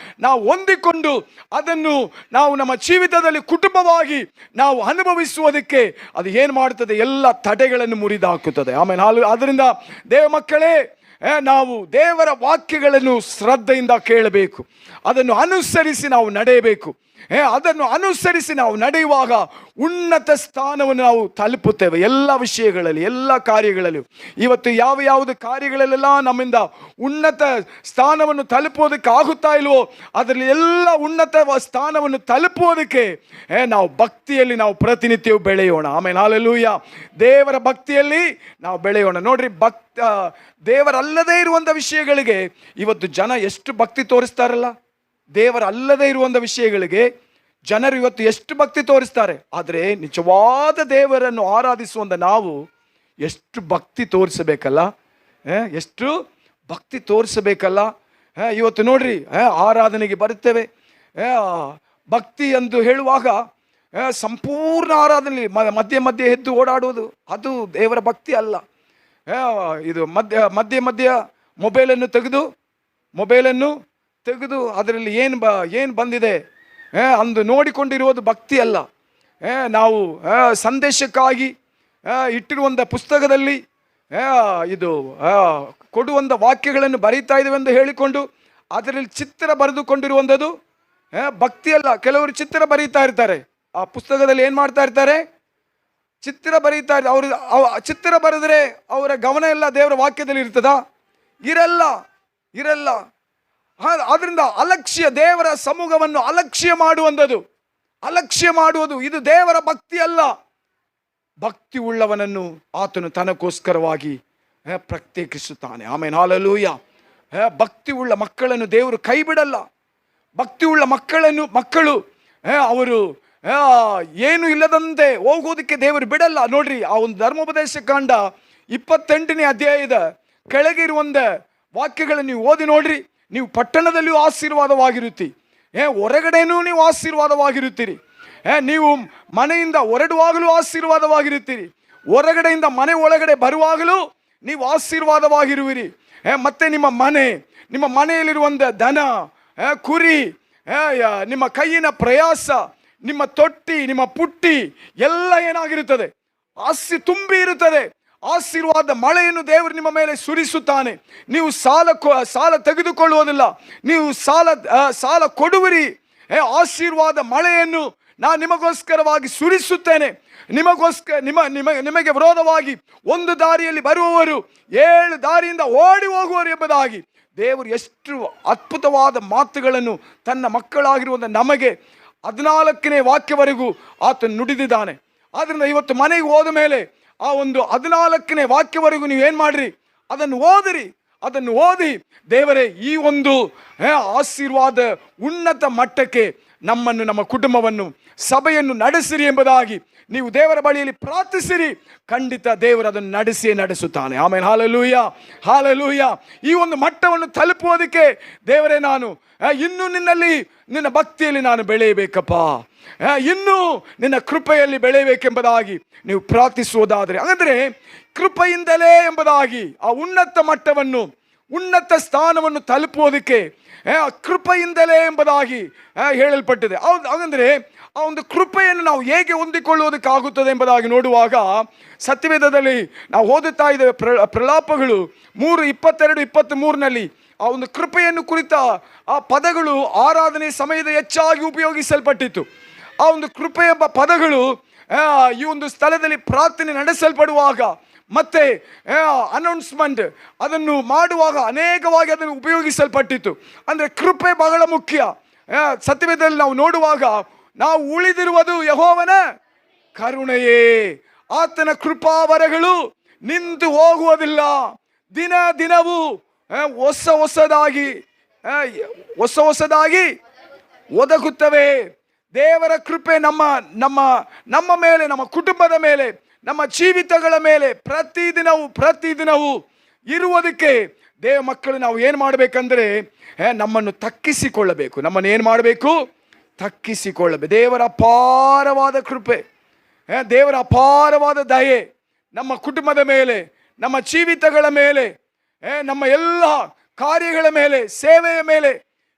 ನಾವು ಹೊಂದಿಕೊಂಡು ಅದನ್ನು ನಾವು ನಮ್ಮ ಜೀವಿತದಲ್ಲಿ ಕುಟುಂಬವಾಗಿ ನಾವು ಅನುಭವಿಸುವುದಕ್ಕೆ ಅದು ಏನು ಮಾಡುತ್ತದೆ? ಎಲ್ಲ ತಡೆಗಳನ್ನು ಮುರಿದಾಕುತ್ತದೆ. ಆಮೇಲೆ ಆದ್ದರಿಂದ ದೇವ ಮಕ್ಕಳೇ, ನಾವು ದೇವರ ವಾಕ್ಯಗಳನ್ನು ಶ್ರದ್ಧೆಯಿಂದ ಕೇಳಬೇಕು, ಅದನ್ನು ಅನುಸರಿಸಿ ನಾವು ನಡೆಯಬೇಕು. ಅದನ್ನು ಅನುಸರಿಸಿ ನಾವು ನಡೆಯುವಾಗ ಉನ್ನತ ಸ್ಥಾನವನ್ನು ನಾವು ತಲುಪುತ್ತೇವೆ. ಎಲ್ಲ ವಿಷಯಗಳಲ್ಲಿ, ಎಲ್ಲ ಕಾರ್ಯಗಳಲ್ಲಿ. ಇವತ್ತು ಯಾವ ಯಾವುದು ಕಾರ್ಯಗಳಲ್ಲೆಲ್ಲ ನಮ್ಮಿಂದ ಉನ್ನತ ಸ್ಥಾನವನ್ನು ತಲುಪುವುದಕ್ಕೆ ಆಗುತ್ತಾ ಇಲ್ವೋ ಅದರಲ್ಲಿ ಎಲ್ಲ ಉನ್ನತ ಸ್ಥಾನವನ್ನು ತಲುಪುವುದಕ್ಕೆ ನಾವು ಭಕ್ತಿಯಲ್ಲಿ ನಾವು ಪ್ರತಿನಿತ್ಯವೂ ಬೆಳೆಯೋಣ. ಆಮೇಲೆ ಹಾಲೆಲೂಯ. ದೇವರ ಭಕ್ತಿಯಲ್ಲಿ ನಾವು ಬೆಳೆಯೋಣ. ನೋಡ್ರಿ, ದೇವರಲ್ಲದೇ ಇರುವಂಥ ವಿಷಯಗಳಿಗೆ ಇವತ್ತು ಜನ ಎಷ್ಟು ಭಕ್ತಿ ತೋರಿಸ್ತಾರಲ್ಲ. ದೇವರಲ್ಲದೇ ಇರುವಂಥ ವಿಷಯಗಳಿಗೆ ಜನರು ಇವತ್ತು ಎಷ್ಟು ಭಕ್ತಿ ತೋರಿಸ್ತಾರೆ. ಆದರೆ ನಿಜವಾದ ದೇವರನ್ನು ಆರಾಧಿಸುವಂಥ ನಾವು ಎಷ್ಟು ಭಕ್ತಿ ತೋರಿಸಬೇಕಲ್ಲ, ಎಷ್ಟು ಭಕ್ತಿ ತೋರಿಸಬೇಕಲ್ಲ. ಇವತ್ತು ನೋಡ್ರಿ, ಆರಾಧನೆಗೆ ಬರುತ್ತೇವೆ, ಭಕ್ತಿ ಎಂದು ಹೇಳುವಾಗ ಸಂಪೂರ್ಣ ಆರಾಧನೆ ಮಧ್ಯೆ ಮಧ್ಯೆ ಎದ್ದು ಓಡಾಡುವುದು ಅದು ದೇವರ ಭಕ್ತಿ ಅಲ್ಲ. ಇದು ಮಧ್ಯೆ ಮಧ್ಯೆ ಮೊಬೈಲನ್ನು ತೆಗೆದು ಅದರಲ್ಲಿ ಏನು ಬಂದಿದೆ ಅಂದು ನೋಡಿಕೊಂಡಿರುವುದು ಭಕ್ತಿ ಅಲ್ಲ. ನಾವು ಸಂದೇಶಕ್ಕಾಗಿ ಇಟ್ಟಿರುವಂಥ ಪುಸ್ತಕದಲ್ಲಿ ಇದು ಕೊಡುವಂಥ ವಾಕ್ಯಗಳನ್ನು ಬರೀತಾ ಇದ್ದೇವೆ ಎಂದು ಹೇಳಿಕೊಂಡು ಅದರಲ್ಲಿ ಚಿತ್ರ ಬರೆದುಕೊಂಡಿರುವಂಥದ್ದು ಭಕ್ತಿ ಅಲ್ಲ. ಕೆಲವರು ಚಿತ್ರ ಬರೀತಾ ಇರ್ತಾರೆ, ಆ ಪುಸ್ತಕದಲ್ಲಿ ಏನು ಮಾಡ್ತಾ ಇರ್ತಾರೆ? ಚಿತ್ರ ಬರೀತಾ ಇರ್ತಾರೆ. ಅವರು ಚಿತ್ರ ಬರೆದ್ರೆ ಅವರ ಗಮನ ಎಲ್ಲ ದೇವರ ವಾಕ್ಯದಲ್ಲಿ ಇರ್ತದಾ? ಇರಲ್ಲ. ಆದ್ರಿಂದ ಅಲಕ್ಷ್ಯ, ದೇವರ ಸಮೂಹವನ್ನು ಅಲಕ್ಷ್ಯ ಮಾಡುವುದು ಇದು ದೇವರ ಭಕ್ತಿ ಅಲ್ಲ. ಭಕ್ತಿ ಉಳ್ಳವನನ್ನು ಆತನು ತನಗೋಸ್ಕರವಾಗಿ ಪ್ರತ್ಯೇಕಿಸುತ್ತಾನೆ. ಆಮೇಲೆ ಹಾಲೆಲೂಯ. ಭಕ್ತಿ ಉಳ್ಳ ಮಕ್ಕಳನ್ನು ದೇವರು ಕೈ ಬಿಡಲ್ಲ. ಭಕ್ತಿ ಉಳ್ಳ ಮಕ್ಕಳು ಅವರು ಏನು ಇಲ್ಲದಂತೆ ಹೋಗೋದಕ್ಕೆ ದೇವರು ಬಿಡಲ್ಲ. ನೋಡ್ರಿ, ಆ ಒಂದು ಧರ್ಮೋಪದೇಶ ಕಾಂಡ 28ನೇ ಅಧ್ಯಾಯದ ಕೆಳಗೆ ಇರುವಂಥ ವಾಕ್ಯಗಳನ್ನು ನೀವು ಓದಿ ನೋಡ್ರಿ. ನೀವು ಪಟ್ಟಣದಲ್ಲಿಯೂ ಆಶೀರ್ವಾದವಾಗಿರುತ್ತೀರಿ, ಹೊರಗಡೆನೂ ನೀವು ಆಶೀರ್ವಾದವಾಗಿರುತ್ತೀರಿ. ನೀವು ಮನೆಯಿಂದ ಹೊರಡುವಾಗಲೂ ಆಶೀರ್ವಾದವಾಗಿರುತ್ತೀರಿ, ಹೊರಗಡೆಯಿಂದ ಮನೆ ಒಳಗಡೆ ಬರುವಾಗಲೂ ನೀವು ಆಶೀರ್ವಾದವಾಗಿರುವಿರಿ. ಮತ್ತೆ ನಿಮ್ಮ ಮನೆಯಲ್ಲಿರುವಂಥ ದನ, ಕುರಿ, ನಿಮ್ಮ ಕೈಯಿನ ಪ್ರಯಾಸ, ನಿಮ್ಮ ತೊಟ್ಟಿ, ನಿಮ್ಮ ಪುಟ್ಟಿ ಎಲ್ಲ ಏನಾಗಿರುತ್ತದೆ? ತುಂಬಿ ಇರುತ್ತದೆ. ಆಶೀರ್ವಾದ ಮಳೆಯನ್ನು ದೇವರು ನಿಮ್ಮ ಮೇಲೆ ಸುರಿಸುತ್ತಾನೆ. ನೀವು ಸಾಲ ತೆಗೆದುಕೊಳ್ಳುವುದಿಲ್ಲ, ನೀವು ಸಾಲ ಕೊಡುವಿರಿ. ಆಶೀರ್ವಾದ ಮಳೆಯನ್ನು ನಾನು ನಿಮಗೋಸ್ಕರವಾಗಿ ಸುರಿಸುತ್ತೇನೆ. ನಿಮಗೆ ವಿರೋಧವಾಗಿ ಒಂದು ದಾರಿಯಲ್ಲಿ ಬರುವವರು 7 ದಾರಿಯಿಂದ ಓಡಿ ಹೋಗುವರು ಎಂಬುದಾಗಿ ದೇವರು ಎಷ್ಟು ಅದ್ಭುತವಾದ ಮಾತುಗಳನ್ನು ತನ್ನ ಮಕ್ಕಳಾಗಿರುವಂಥ ನಮಗೆ 14ನೇ ವಾಕ್ಯವರೆಗೂ ಆತನು ನುಡಿದಿದ್ದಾನೆ. ಆದ್ದರಿಂದ ಇವತ್ತು ಮನೆಗೆ ಹೋದ ಮೇಲೆ ಆ ಒಂದು 14ನೇ ವಾಕ್ಯವರೆಗೂ ನೀವು ಏನು ಮಾಡ್ರಿ? ಅದನ್ನು ಓದಿ ದೇವರೇ ಈ ಒಂದು ಆಶೀರ್ವಾದ ಉನ್ನತ ಮಟ್ಟಕ್ಕೆ ನಮ್ಮನ್ನು, ನಮ್ಮ ಕುಟುಂಬವನ್ನು, ಸಭೆಯನ್ನು ನಡೆಸಿರಿ ಎಂಬುದಾಗಿ ನೀವು ದೇವರ ಬಳಿಯಲ್ಲಿ ಪ್ರಾರ್ಥಿಸಿರಿ. ಖಂಡಿತ ದೇವರು ಅದನ್ನು ನಡೆಸುತ್ತಾನೆ. ಆಮೇಲೆ ಹಾಲೆಲೂಯ, ಹಾಲೆಲೂಯ. ಈ ಒಂದು ಮಟ್ಟವನ್ನು ತಲುಪುವುದಕ್ಕೆ ದೇವರೇ, ನಾನು ಇನ್ನೂ ನಿನ್ನ ಭಕ್ತಿಯಲ್ಲಿ ನಾನು ಬೆಳೆಯಬೇಕಪ್ಪ, ಇನ್ನೂ ನಿನ್ನ ಕೃಪೆಯಲ್ಲಿ ಬೆಳೆಯಬೇಕೆಂಬುದಾಗಿ ನೀವು ಪ್ರಾರ್ಥಿಸುವುದಾದರೆ, ಹಾಗಾದರೆ ಕೃಪೆಯಿಂದಲೇ ಎಂಬುದಾಗಿ ಆ ಉನ್ನತ ಮಟ್ಟವನ್ನು, ಉನ್ನತ ಸ್ಥಾನವನ್ನು ತಲುಪುವುದಕ್ಕೆ ಕೃಪೆಯಿಂದಲೇ ಎಂಬುದಾಗಿ ಹೇಳಲ್ಪಟ್ಟಿದೆ. ಹೌದು, ಹಾಗಂದರೆ ಆ ಒಂದು ಕೃಪೆಯನ್ನು ನಾವು ಹೇಗೆ ಹೊಂದಿಕೊಳ್ಳುವುದಕ್ಕಾಗುತ್ತದೆ ಎಂಬುದಾಗಿ ನೋಡುವಾಗ ಸತ್ಯವೇದದಲ್ಲಿ ನಾವು ಓದುತ್ತಾ ಇದ್ದೇವೆ. ಪ್ರಲಾಪಗಳು 3:22-23 ಆ ಒಂದು ಕೃಪೆಯನ್ನು ಕುರಿತ ಆ ಪದಗಳು ಆರಾಧನೆ ಸಮಯದ ಹೆಚ್ಚಾಗಿ ಉಪಯೋಗಿಸಲ್ಪಟ್ಟಿತ್ತು. ಆ ಒಂದು ಕೃಪೆ ಎಂಬ ಪದಗಳು ಈ ಒಂದು ಸ್ಥಳದಲ್ಲಿ ಪ್ರಾರ್ಥನೆ ನಡೆಸಲ್ಪಡುವಾಗ ಮತ್ತೆ ಅನೌನ್ಸ್ಮೆಂಟ್ ಅದನ್ನು ಮಾಡುವಾಗ ಅನೇಕವಾಗಿ ಅದನ್ನು ಉಪಯೋಗಿಸಲ್ಪಟ್ಟಿತ್ತು. ಅಂದರೆ ಕೃಪೆ ಬಹಳ ಮುಖ್ಯ. ಸತ್ಯವೇದದಲ್ಲಿ ನಾವು ನೋಡುವಾಗ ನಾವು ಉಳಿದಿರುವುದು ಯೆಹೋವನ ಕರುಣೆಯೇ, ಆತನ ಕೃಪಾವರಗಳು ನಿಂತು ಹೋಗುವುದಿಲ್ಲ, ದಿನ ದಿನವೂ ಹೊಸ ಹೊಸದಾಗಿ ಒದಗುತ್ತವೆ. ದೇವರ ಕೃಪೆ ನಮ್ಮ ನಮ್ಮ ನಮ್ಮ ಮೇಲೆ, ನಮ್ಮ ಕುಟುಂಬದ ಮೇಲೆ, ನಮ್ಮ ಜೀವಿತಗಳ ಮೇಲೆ ಪ್ರತಿದಿನವೂ ಇರುವುದಕ್ಕೆ ದೇವ ಮಕ್ಕಳು ನಾವು ಏನು ಮಾಡಬೇಕಂದ್ರೆ ನಮ್ಮನ್ನು ತಗ್ಗಿಸಿಕೊಳ್ಳಬೇಕು. ನಮ್ಮನ್ನು ಏನು ಮಾಡಬೇಕು? ತಗ್ಗಿಸಿಕೊಳ್ಳಬೇಕು. ದೇವರ ಅಪಾರವಾದ ಕೃಪೆ, ದೇವರ ಅಪಾರವಾದ ದಯೆ ನಮ್ಮ ಕುಟುಂಬದ ಮೇಲೆ, ನಮ್ಮ ಜೀವಿತಗಳ ಮೇಲೆ, ನಮ್ಮ ಎಲ್ಲ ಕಾರ್ಯಗಳ ಮೇಲೆ, ಸೇವೆಯ ಮೇಲೆ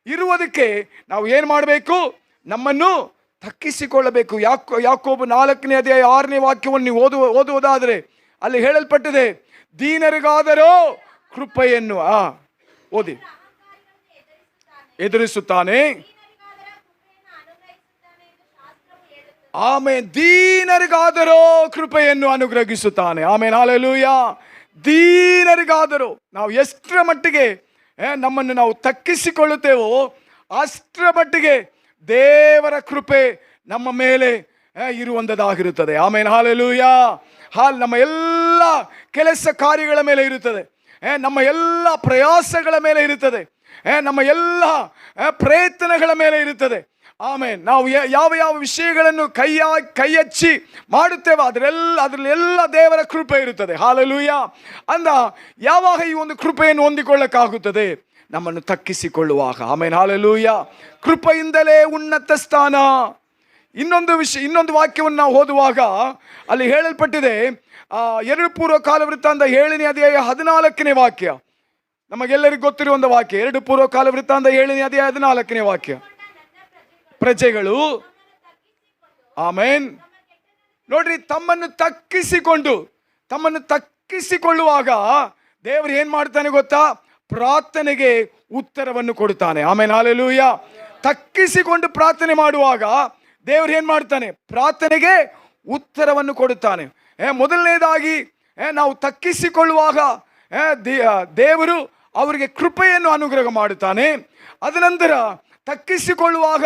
ಇರುವುದಕ್ಕೆ ನಾವು ಏನು ಮಾಡಬೇಕು? ನಮ್ಮನ್ನು ತಗ್ಗಿಸಿಕೊಳ್ಳಬೇಕು. ಯಾಕೋಬ 4ನೇ ಅಧ್ಯಾಯ 6ನೇ ವಾಕ್ಯವನ್ನು ನೀವು ಓದುವುದಾದರೆ ಅಲ್ಲಿ ಹೇಳಲ್ಪಟ್ಟಿದೆ, ದೀನರಿಗಾದರೋ ಕೃಪೆಯನ್ನು ಓದಿ ಎದುರಿಸುತ್ತಾನೆ. ಆಮೇಲೆ ದೀನರಿಗಾದರೋ ಕೃಪೆಯನ್ನು ಅನುಗ್ರಹಿಸುತ್ತಾನೆ. ಆಮೇಲೆ ಹಲ್ಲೆಲೂಯಾ. ದೀನರಿಗಾದರೂ ನಾವು ಎಷ್ಟರ ಮಟ್ಟಿಗೆ ನಮ್ಮನ್ನು ನಾವು ತಗ್ಗಿಸಿಕೊಳ್ಳುತ್ತೇವೋ ಅಷ್ಟರ ಮಟ್ಟಿಗೆ ದೇವರ ಕೃಪೆ ನಮ್ಮ ಮೇಲೆ ಇರುವಂಥದ್ದಾಗಿರುತ್ತದೆ. ಆಮೇಲೆ ಹಲ್ಲೆಲೂಯಾ. ನಮ್ಮ ಎಲ್ಲ ಕೆಲಸ ಕಾರ್ಯಗಳ ಮೇಲೆ ಇರುತ್ತದೆ, ನಮ್ಮ ಎಲ್ಲ ಪ್ರಯಾಸಗಳ ಮೇಲೆ ಇರುತ್ತದೆ, ನಮ್ಮ ಎಲ್ಲ ಪ್ರಯತ್ನಗಳ ಮೇಲೆ ಇರುತ್ತದೆ. ಆಮೇಲೆ ನಾವು ಯಾವ ಯಾವ ವಿಷಯಗಳನ್ನು ಕೈ ಹಚ್ಚಿ ಮಾಡುತ್ತೇವೆ ಅದರಲ್ಲೆಲ್ಲ ದೇವರ ಕೃಪೆ ಇರುತ್ತದೆ. ಹಲ್ಲೆಲೂಯಾ. ಅಂದ ಯಾವಾಗ ಈ ಒಂದು ಕೃಪೆಯನ್ನು ಹೊಂದಿಕೊಳ್ಳಕ್ಕಾಗುತ್ತದೆ? ನಮ್ಮನ್ನು ತಗ್ಗಿಸಿಕೊಳ್ಳುವಾಗ. ಆಮೇಲೆ ಹಲ್ಲೆಲೂಯಾ. ಕೃಪೆಯಿಂದಲೇ ಉನ್ನತ ಸ್ಥಾನ. ಇನ್ನೊಂದು ವಾಕ್ಯವನ್ನು ನಾವು ಓದುವಾಗ ಅಲ್ಲಿ ಹೇಳಲ್ಪಟ್ಟಿದೆ, 2 ಪೂರ್ವಕಾಲ ವೃತ್ತಾಂತ 7ನೇ ಅಧ್ಯಾಯ 14ನೇ ವಾಕ್ಯ. ನಮಗೆಲ್ಲರಿಗೂ ಗೊತ್ತಿರುವಂಥ ವಾಕ್ಯ. 2 ಪೂರ್ವಕಾಲ ವೃತ್ತಾಂತ 7ನೇ ಅಧ್ಯಾಯ 14ನೇ ವಾಕ್ಯ. ಪ್ರಜೆಗಳು ಆಮೇನ್ ನೋಡ್ರಿ, ತಮ್ಮನ್ನು ತಗ್ಗಿಸಿಕೊಳ್ಳುವಾಗ ದೇವರು ಏನ್ ಮಾಡ್ತಾನೆ ಗೊತ್ತಾ? ಪ್ರಾರ್ಥನೆಗೆ ಉತ್ತರವನ್ನು ಕೊಡುತ್ತಾನೆ. ಆಮೇನ್ ಹಲ್ಲೆಲೂಯಾ. ತಗ್ಗಿಸಿಕೊಂಡು ಪ್ರಾರ್ಥನೆ ಮಾಡುವಾಗ ದೇವರು ಏನ್ ಮಾಡ್ತಾನೆ? ಪ್ರಾರ್ಥನೆಗೆ ಉತ್ತರವನ್ನು ಕೊಡುತ್ತಾನೆ. ಮೊದಲನೇದಾಗಿ ನಾವು ತಗ್ಗಿಸಿಕೊಳ್ಳುವಾಗ ದೇವರು ಅವರಿಗೆ ಕೃಪೆಯನ್ನು ಅನುಗ್ರಹ ಮಾಡುತ್ತಾನೆ. ಅದನಂತರ ತಗ್ಗಿಸಿಕೊಳ್ಳುವಾಗ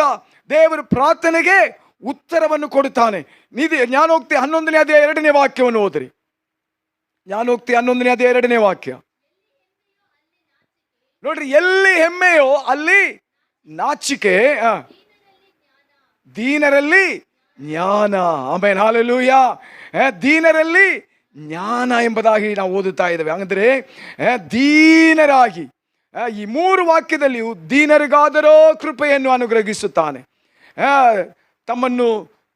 ದೇವರು ಪ್ರಾರ್ಥನೆಗೆ ಉತ್ತರವನ್ನು ಕೊಡುತ್ತಾನೆ. ಜ್ಞಾನೋಕ್ತಿ 11ನೇ ಅಧ್ಯಾಯ 2ನೇ ವಾಕ್ಯವನ್ನು ಓದ್ರಿ. ಜ್ಞಾನೋಕ್ತಿ 11ನೇ ಅಧ್ಯಾಯ 2ನೇ ವಾಕ್ಯ ನೋಡ್ರಿ. ಎಲ್ಲಿ ಹೆಮ್ಮೆಯೋ ಅಲ್ಲಿ ನಾಚಿಕೆ, ದೀನರಲ್ಲಿ ಜ್ಞಾನ. ಆಮೇನ್ ಹಲ್ಲೆಲೂಯಾ. ದೀನರಲ್ಲಿ ಜ್ಞಾನ ಎಂಬುದಾಗಿ ನಾವು ಓದುತ್ತಾ ಇದ್ದೇವೆ. ಹಾಗಂದ್ರೆ ದೀನರಾಗಿ ಈ 3 ವಾಕ್ಯದಲ್ಲಿಯೂ ದೀನರಿಗಾದರೋ ಕೃಪೆಯನ್ನು ಅನುಗ್ರಹಿಸುತ್ತಾನೆ. ತಮ್ಮನ್ನು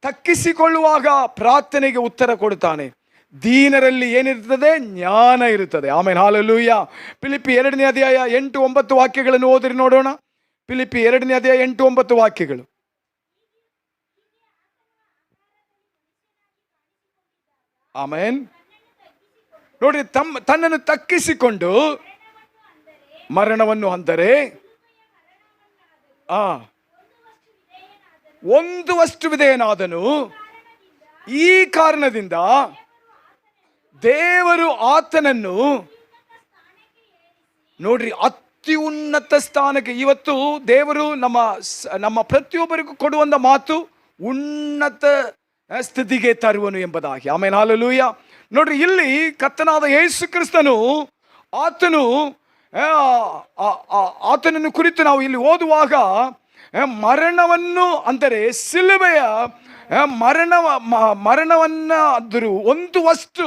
ತಗ್ಗಿಸಿಕೊಳ್ಳುವಾಗ ಪ್ರಾರ್ಥನೆಗೆ ಉತ್ತರ ಕೊಡುತ್ತಾನೆ. ದೀನರಲ್ಲಿ ಏನಿರುತ್ತದೆ? ಜ್ಞಾನ ಇರುತ್ತದೆ. ಆಮೇಲೆ ಹಲ್ಲೆಲೂಯಾ. ಫಿಲಿಪ್ಪಿ 2ನೇ ಅಧ್ಯಾಯ 8-9 ವಾಕ್ಯಗಳನ್ನು ಓದಿರಿ ನೋಡೋಣ. ಫಿಲಿಪ್ಪಿ 2ನೇ ಅಧ್ಯಾಯ 8-9 ವಾಕ್ಯಗಳು. ಆಮೇನ್ ನೋಡ್ರಿ, ತನ್ನನ್ನು ತಗ್ಗಿಸಿಕೊಂಡು ಮರಣವನ್ನು ಅಂದರೆ ಹೊಂದುವಷ್ಟು ವಿಧೇಯನಾದನು. ಈ ಕಾರಣದಿಂದ ದೇವರು ಆತನನ್ನು ನೋಡ್ರಿ ಅತಿ ಉನ್ನತ ಸ್ಥಾನಕ್ಕೆ. ಇವತ್ತು ದೇವರು ನಮ್ಮ ಪ್ರತಿಯೊಬ್ಬರಿಗೂ ಕೊಡುವಂತ ಮಾತು ಉನ್ನತ ಸ್ಥಿತಿಗೆ ತರುವನು ಎಂಬುದಾಗಿ. ಆಮೇಲೆ ಹಲ್ಲೆಲೂಯಾ. ನೋಡ್ರಿ, ಇಲ್ಲಿ ಕರ್ತನಾದ ಯೇಸು ಕ್ರಿಸ್ತನು ಆತನನ್ನು ಕುರಿತು ನಾವು ಇಲ್ಲಿ ಓದುವಾಗ ಮರಣವನ್ನು ಅಂದರೆ ಸಿಲುಬೆಯ ಮರಣವನ್ನಾದರೂ ಹೊಂದುವಷ್ಟು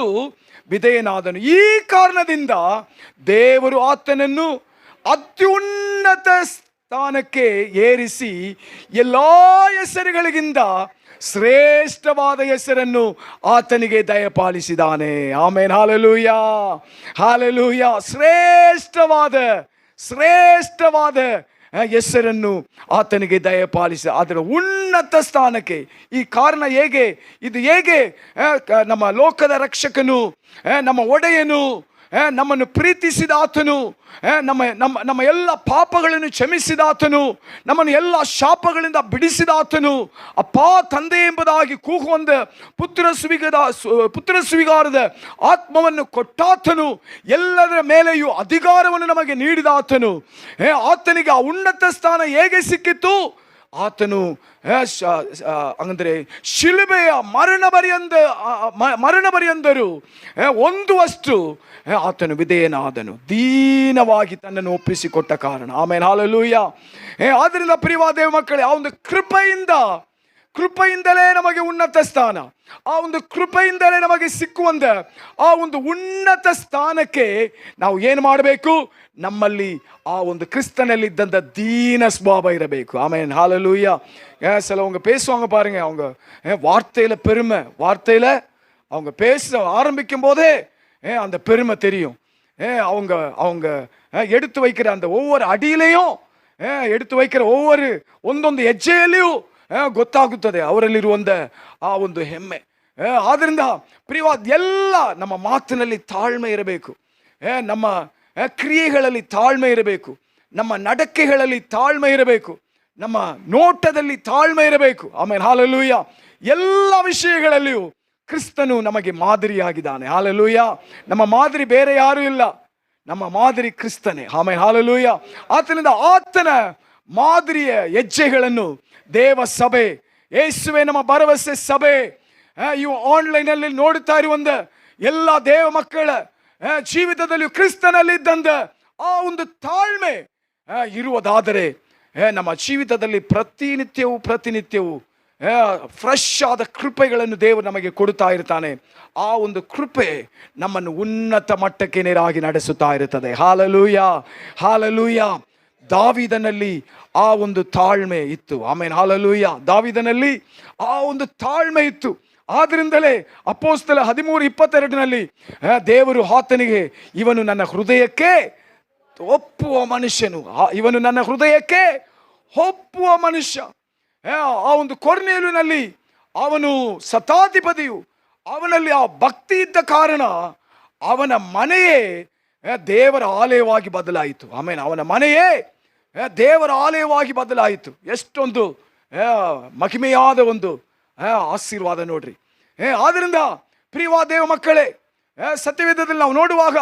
ವಿಧೇಯನಾದನು. ಈ ಕಾರಣದಿಂದ ದೇವರು ಆತನನ್ನು ಅತ್ಯುನ್ನತ ಸ್ಥಾನಕ್ಕೆ ಏರಿಸಿ ಎಲ್ಲ ಹೆಸರುಗಳಿಗಿಂತ ಶ್ರೇಷ್ಠವಾದ ಹೆಸರನ್ನು ಆತನಿಗೆ ದಯಪಾಲಿಸಿದ್ದಾನೆ. ಆಮೆನ್. Hallelujah, hallelujah. ಶ್ರೇಷ್ಠವಾದ ಹೆಸರನ್ನು ಆತನಿಗೆ ದಯಪಾಲಿಸಿ ಅದರ ಉನ್ನತ ಸ್ಥಾನಕ್ಕೆ. ಈ ಕಾರಣ ಹೇಗೆ, ಇದು ಹೇಗೆ ನಮ್ಮ ಲೋಕದ ರಕ್ಷಕನು, ನಮ್ಮ ಒಡೆಯನು, ನಮ್ಮನ್ನು ಪ್ರೀತಿಸಿದ ಆತನು, ನಮ್ಮ ಎಲ್ಲ ಪಾಪಗಳನ್ನು ಕ್ಷಮಿಸಿದ ಆತನು, ನಮ್ಮನ್ನು ಎಲ್ಲ ಶಾಪಗಳಿಂದ ಬಿಡಿಸಿದ ಆತನು, ಅಪ್ಪ ತಂದೆ ಎಂಬುದಾಗಿ ಕೂಗುವಂದ ಪುತ್ರ ಸ್ವೀಕಾರದ ಆತ್ಮವನ್ನು ಕೊಟ್ಟಾತನು, ಎಲ್ಲದರ ಮೇಲೆಯೂ ಅಧಿಕಾರವನ್ನು ನಮಗೆ ನೀಡಿದ ಆತನು. ಆತನಿಗೆ ಆ ಉನ್ನತ ಸ್ಥಾನ ಹೇಗೆ ಸಿಕ್ಕಿತ್ತು? ಆತನು ಅಂದರೆ ಶಿಲುಬೆಯ ಮರಣ ಪರ್ಯಂತರೂ ಹೊಂದುವಷ್ಟು ಆತನು ವಿಧೇಯನಾದನು, ದೀನವಾಗಿ ತನ್ನನ್ನು ಒಪ್ಪಿಸಿಕೊಟ್ಟ ಕಾರಣ. ಆಮೇಲೆ ಹಾಲೆಲೂಯಾ. ಆದ್ದರಿಂದ ಪ್ರಿಯವಾದ ದೇವ ಮಕ್ಕಳೇ, ಆ ಒಂದು ಕೃಪೆಯಿಂದಲೇ ನಮಗೆ ಉನ್ನತ ಸ್ಥಾನ, ಆ ಒಂದು ಕೃಪೆಯಿಂದಲೇ ನಮಗೆ ಸಿಕ್ಕುವಂತ ಆ ಒಂದು ಉನ್ನತ ಸ್ಥಾನಕ್ಕೆ ನಾವು ಏನು ಮಾಡಬೇಕು? ನಮ್ಮಲ್ಲಿ ಆ ಒಂದು ಕ್ರಿಸ್ತನಲ್ಲಿದ್ದಂಥ ದೀನ ಸ್ವಭಾವ ಇರಬೇಕು. ஆமென், ஹalleluya. சிலவங்க பேசுவாங்க பாருங்க, அவங்க வார்த்தையில பெருமை, வார்த்தையில அவங்க பேச ஆரம்பிக்கும் போதே அந்த பெருமை தெரியும். அவங்க அவங்க எடுத்து வைக்கிற அந்த ஒவ்வொரு ಅಡಿயிலையும் எடுத்து வைக்கிற ஒவ்வொரு ಒಂದೊಂದು ಹೆಜ್ಜೆಯಲ್ಲಿಯೂ ಗೊತ್ತಾಗುತ್ತದೆ ಅವರಲ್ಲಿರುವಂಥ ಆ ಒಂದು ಹೆಮ್ಮೆ. ಆದ್ದರಿಂದ ಪ್ರಿಯವಾದ ಎಲ್ಲ ನಮ್ಮ ಮಾತಿನಲ್ಲಿ ತಾಳ್ಮೆ ಇರಬೇಕು, ನಮ್ಮ ಕ್ರಿಯೆಗಳಲ್ಲಿ ತಾಳ್ಮೆ ಇರಬೇಕು, ನಮ್ಮ ನಡಕೆಗಳಲ್ಲಿ ತಾಳ್ಮೆ ಇರಬೇಕು, ನಮ್ಮ ನೋಟದಲ್ಲಿ ತಾಳ್ಮೆ ಇರಬೇಕು. ಆಮೇಲೆ ಹಾಲೆಲೂಯ. ಎಲ್ಲ ವಿಷಯಗಳಲ್ಲಿಯೂ ಕ್ರಿಸ್ತನು ನಮಗೆ ಮಾದರಿಯಾಗಿದ್ದಾನೆ. ಹಾಲೆಲೂಯ. ನಮ್ಮ ಮಾದರಿ ಬೇರೆ ಯಾರೂ ಇಲ್ಲ, ನಮ್ಮ ಮಾದರಿ ಕ್ರಿಸ್ತನೇ. ಆಮೇಲೆ ಹಾಲೆಲೂಯ. ಆತನಿಂದ ಆತನ ಮಾದರಿಯ ಹೆಜ್ಜೆಗಳನ್ನು ದೇವ ಸಭೆ, ಯೇಸುವೆ ನಮ್ಮ ಭರವಸೆ ಸಭೆ, ಇವು ಆನ್ಲೈನಲ್ಲಿ ನೋಡುತ್ತಾ ಇರುವಂತ ಎಲ್ಲ ದೇವ ಮಕ್ಕಳ ಜೀವಿತದಲ್ಲಿ ಕ್ರಿಸ್ತನಲ್ಲಿದ್ದಂತ ಆ ಒಂದು ತಾಳ್ಮೆ ಇರುವುದಾದರೆ ನಮ್ಮ ಜೀವಿತದಲ್ಲಿ ಪ್ರತಿನಿತ್ಯವೂ ಫ್ರೆಶ್ ಆದ ಕೃಪೆಗಳನ್ನು ದೇವರು ನಮಗೆ ಕೊಡುತ್ತಾ ಇರ್ತಾನೆ. ಆ ಒಂದು ಕೃಪೆ ನಮ್ಮನ್ನು ಉನ್ನತ ಮಟ್ಟಕ್ಕೆ ನೇರಾಗಿ ನಡೆಸುತ್ತಾ ಇರುತ್ತದೆ. Hallelujah, hallelujah. ದಾವೀದನಲ್ಲಿ ಆ ಒಂದು ತಾಳ್ಮೆ ಇತ್ತು. ಆಮೇಲೆ ಹಾಲೆಲೂಯ. ದಾವೀದನಲ್ಲಿ ಆ ಒಂದು ತಾಳ್ಮೆ ಇತ್ತು. ಆದ್ದರಿಂದಲೇ ಅಪೊಸ್ತಲ 13:22 ದೇವರು ಆತನಿಗೆ, ಇವನು ನನ್ನ ಹೃದಯಕ್ಕೆ ಒಪ್ಪುವ ಮನುಷ್ಯನು, ಇವನು ನನ್ನ ಹೃದಯಕ್ಕೆ ಒಪ್ಪುವ ಮನುಷ್ಯ. ಆ ಒಂದು ಕೊರ್ನೇಲಿನಲ್ಲಿ ಅವನು ಶತಾಧಿಪತಿಯು, ಅವನಲ್ಲಿ ಆ ಭಕ್ತಿ ಇದ್ದ ಕಾರಣ ಅವನ ಮನೆಯೇ ದೇವರ ಆಲಯವಾಗಿ ಬದಲಾಯಿತು. ಆಮೇಲೆ ಅವನ ಮನೆಯೇ ದೇವರ ಆಲಯವಾಗಿ ಬದಲಾಯಿತು. ಎಷ್ಟೊಂದು ಮಹಿಮೆಯಾದ ಒಂದು ಆಶೀರ್ವಾದ ನೋಡ್ರಿ. ಆದ್ದರಿಂದ ಪ್ರಿಯವಾದ ದೇವ ಮಕ್ಕಳೇ, ಸತ್ಯವೇದದಲ್ಲಿ ನಾವು ನೋಡುವಾಗ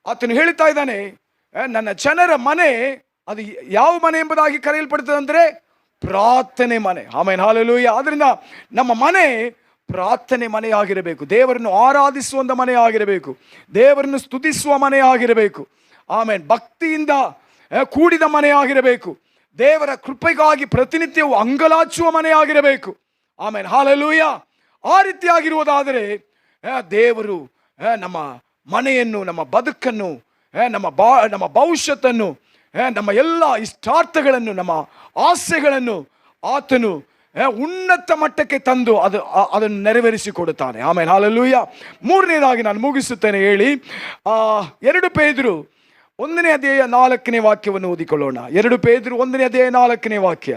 ಆತನು ಹೇಳ್ತಾ ಇದ್ದಾನೆ, ನನ್ನ ಜನರ ಮನೆ ಅದು ಯಾವ ಮನೆ ಎಂಬುದಾಗಿ ಕರೆಯಲ್ಪಡುತ್ತದೆ ಅಂದರೆ ಪ್ರಾರ್ಥನೆ ಮನೆ. ಆಮೇಲೆ ಹಾಲೆಲೂಯ. ಆದ್ರಿಂದ ನಮ್ಮ ಮನೆ ಪ್ರಾರ್ಥನೆ ಮನೆಯಾಗಿರಬೇಕು, ದೇವರನ್ನು ಆರಾಧಿಸುವಂಥ ಮನೆಯಾಗಿರಬೇಕು, ದೇವರನ್ನು ಸ್ತುತಿಸುವ ಮನೆಯಾಗಿರಬೇಕು. ಆಮೇಲೆ ಭಕ್ತಿಯಿಂದ ಕೂಡಿದ ಮನೆಯಾಗಿರಬೇಕು, ದೇವರ ಕೃಪೆಗಾಗಿ ಪ್ರತಿನಿತ್ಯವೂ ಅಂಗಲಾಚುವ ಮನೆಯಾಗಿರಬೇಕು. ಆಮೇಲೆ ಹಾಲೆಲೂಯ. ಆ ರೀತಿಯಾಗಿರುವುದಾದರೆ ದೇವರು ನಮ್ಮ ಮನೆಯನ್ನು, ನಮ್ಮ ಬದುಕನ್ನು, ನಮ್ಮ ಭವಿಷ್ಯತ್ತನ್ನು, ನಮ್ಮ ಎಲ್ಲ ಇಷ್ಟಾರ್ಥಗಳನ್ನು, ನಮ್ಮ ಆಸೆಗಳನ್ನು ಆತನು ಉನ್ನತ ಮಟ್ಟಕ್ಕೆ ತಂದು ಅದನ್ನು ನೆರವೇರಿಸಿಕೊಡುತ್ತಾನೆ. ಆಮೇಲೆ ಹಾಲೆಲೂಯ. ಮೂರನೇದಾಗಿ ನಾನು ಮುಗಿಸುತ್ತೇನೆ ಹೇಳಿ, 2 ಪೇದ್ರು 1ನೇ ಅಧ್ಯಾಯ 4ನೇ ವಾಕ್ಯವನ್ನು ಓದಿಕೊಳ್ಳೋಣ. 2 ಪೇದ್ರು 1ನೇ ಅಧ್ಯಾಯ 4ನೇ ವಾಕ್ಯ.